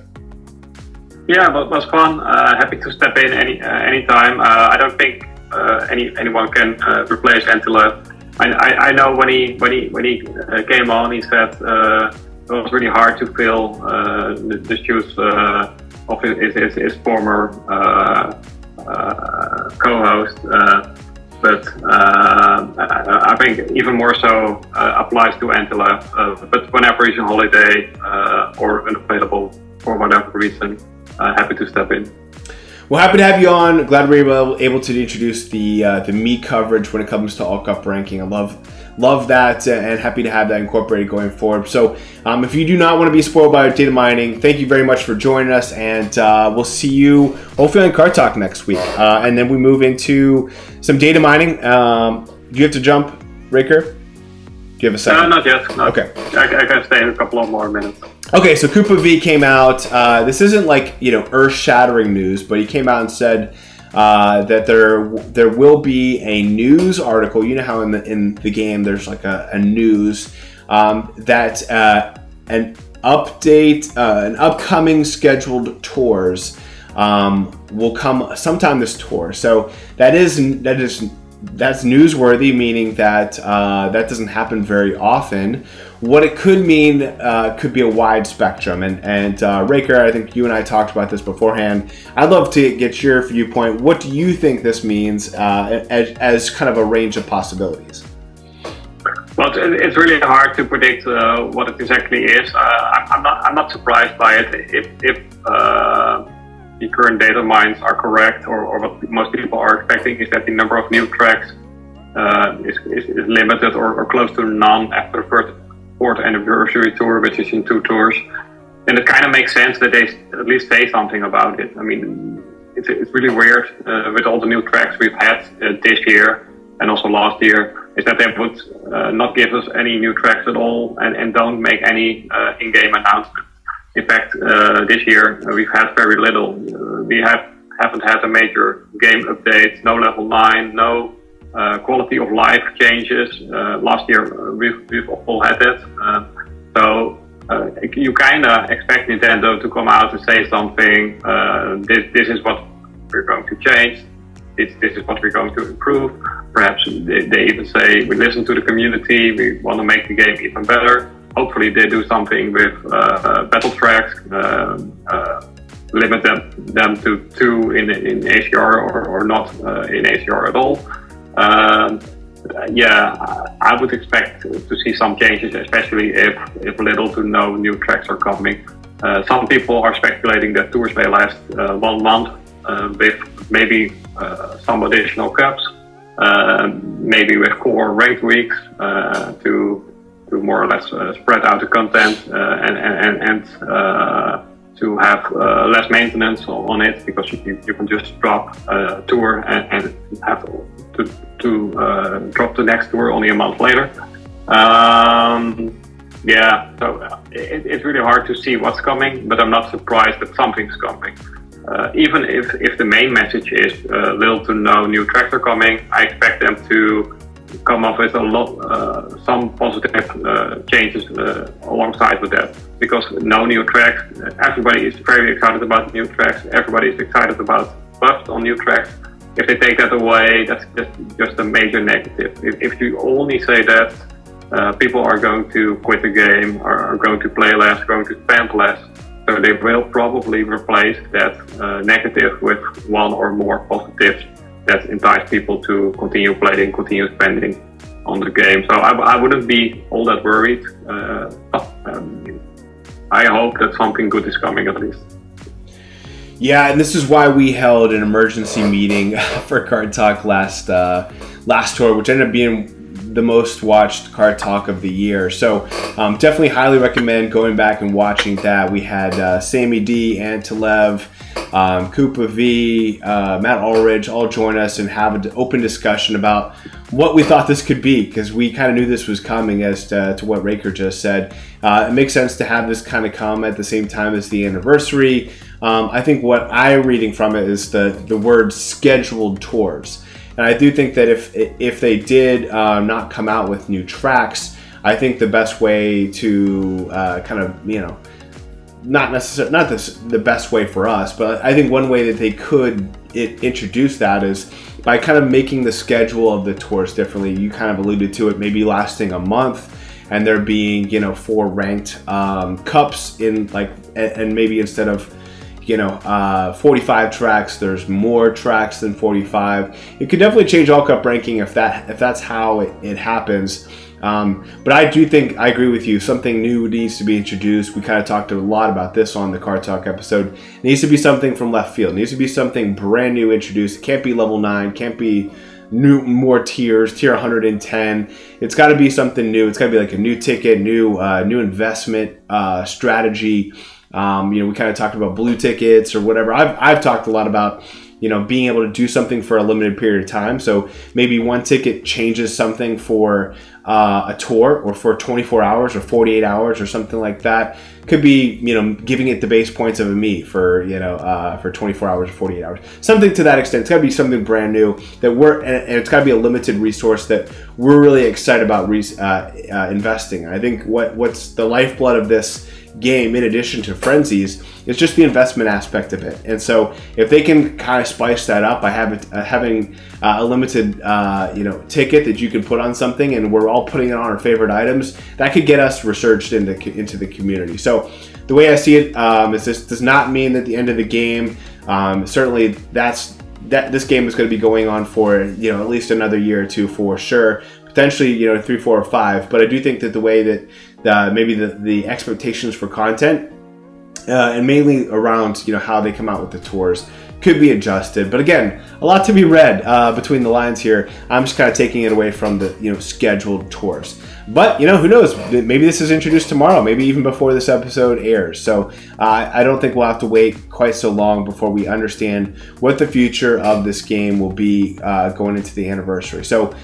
Yeah, it was fun. Happy to step in anytime. I don't think anyone can replace Antilev. I know when he came on, he said it was really hard to fill the shoes of his former co-host, but I think even more so applies to Antilev. But whenever he's on holiday or unavailable for whatever reason, happy to step in. Well, happy to have you on. Glad we were able to introduce the me coverage when it comes to All Cup ranking. I love that, and happy to have that incorporated going forward. So if you do not want to be spoiled by data mining, thank you very much for joining us, and we'll see you hopefully on Kart Talk next week. And then we move into some data mining. Do you have to jump, Raker? Do you have a second? Not yet. No. Okay. I can stay a couple of more minutes. Okay, so Koopa V came out. This isn't like, earth-shattering news, but he came out and said that there will be a news article. You know how in the game there's like a news that an update, an upcoming scheduled tours will come sometime this tour. So that's newsworthy, meaning that that doesn't happen very often. What it could mean could be a wide spectrum, and Raker, I think you and I talked about this beforehand. I'd love to get your viewpoint. What do you think this means as kind of a range of possibilities? Well, it's really hard to predict what it exactly is. I'm not surprised by it if the current data mines are correct, or what most people are expecting is that the number of new tracks is limited or close to none after the fourth anniversary tour, which is in 2 tours. And it kind of makes sense that they at least say something about it. I mean, it's really weird with all the new tracks we've had this year and also last year, is that they would not give us any new tracks at all and don't make any in-game announcements. In fact, this year we've had very little. We haven't had a major game update, no level 9, no quality of life changes. Last year we've all had it. So you kind of expect Nintendo to come out and say something. This is what we're going to change. This is what we're going to improve. Perhaps they even say, we listen to the community, we want to make the game even better. Hopefully they do something with battle tracks, limit them to 2 in ACR or not in ACR at all. Yeah, I would expect to see some changes, especially if little to no new tracks are coming. Some people are speculating that tours may last 1 month with maybe some additional cups, maybe with core ranked weeks to more or less spread out the content and to have less maintenance on it, because you can just drop a tour and have to drop the next tour only a month later. Yeah, so it's really hard to see what's coming, but I'm not surprised that something's coming. Even if the main message is little to no new tracks are coming, I expect them to come up with some positive changes alongside with that. Because no new tracks, everybody is very excited about new tracks, everybody is excited about buffs on new tracks. If they take that away, that's just a major negative. If you only say that, people are going to quit the game, are going to play less, going to spend less. So they will probably replace that negative with one or more positives that entice people to continue playing, continue spending on the game. So I wouldn't be all that worried. I hope that something good is coming at least. Yeah, and this is why we held an emergency meeting for Kart Talk last tour, which ended up being the most watched Kart Talk of the year. So definitely highly recommend going back and watching that. We had Sammy D, Antilev, Koopa V, Matt Ulrich all join us and have an open discussion about what we thought this could be, because we kind of knew this was coming as to what Raker just said. It makes sense to have this kind of come at the same time as the anniversary. I think what I'm reading from it is the word scheduled tours. And I do think that if they did not come out with new tracks, I think the best way to kind of, you know, not the best way for us, but I think one way that they could introduce that is by kind of making the schedule of the tours differently. You kind of alluded to it, maybe lasting a month, and there being, you know, 4 ranked cups in, like, and maybe instead of, you know, 45 tracks, there's more tracks than 45. It could definitely change All Cup ranking if that's how it happens. But I do think, I agree with you, something new needs to be introduced. We kind of talked a lot about this on the Kart Talk episode. It needs to be something from left field. It needs to be something brand new introduced. It can't be level 9, can't be more tiers, tier 110. It's got to be something new. It's got to be like a new ticket, new investment strategy. You know, we kind of talked about blue tickets or whatever. I've talked a lot about, you know, being able to do something for a limited period of time. So maybe one ticket changes something for a tour, or for 24 hours or 48 hours or something like that. Could be, you know, giving it the base points of a meet for, you know, for 24 hours or 48 hours. Something to that extent. It's got to be something brand new that and it's got to be a limited resource that we're really excited about investing. I think what's the lifeblood of this game, in addition to frenzies, is just the investment aspect of it. And so if they can kind of spice that up by having a limited you know, ticket that you can put on something, and we're all putting it on our favorite items, that could get us researched into the community. So the way I see it is this does not mean that the end of the game. Certainly this game is going to be going on for, you know, at least another year or two for sure, potentially, you know, 3, 4, or 5. But I do think that the way that maybe the expectations for content and mainly around, you know, how they come out with the tours could be adjusted. But again, a lot to be read between the lines here. I'm just kind of taking it away from the, you know, scheduled tours. But, you know, who knows? Maybe this is introduced tomorrow, maybe even before this episode airs. So I don't think we'll have to wait quite so long before we understand what the future of this game will be going into the anniversary. So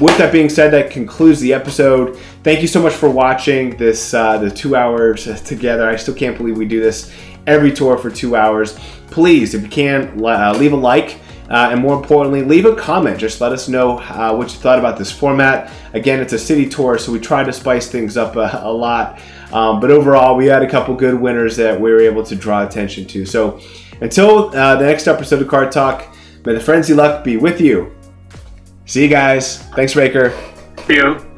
with that being said, that concludes the episode. Thank you so much for watching this, the 2 hours together. I still can't believe we do this every tour for 2 hours. Please, if you can, leave a like, and more importantly, leave a comment. Just let us know what you thought about this format. Again, it's a city tour, so we try to spice things up a lot. But overall, we had a couple good winners that we were able to draw attention to. So until the next episode of Kart Talk, may the frenzy luck be with you. See you guys. Thanks, Raker. See you.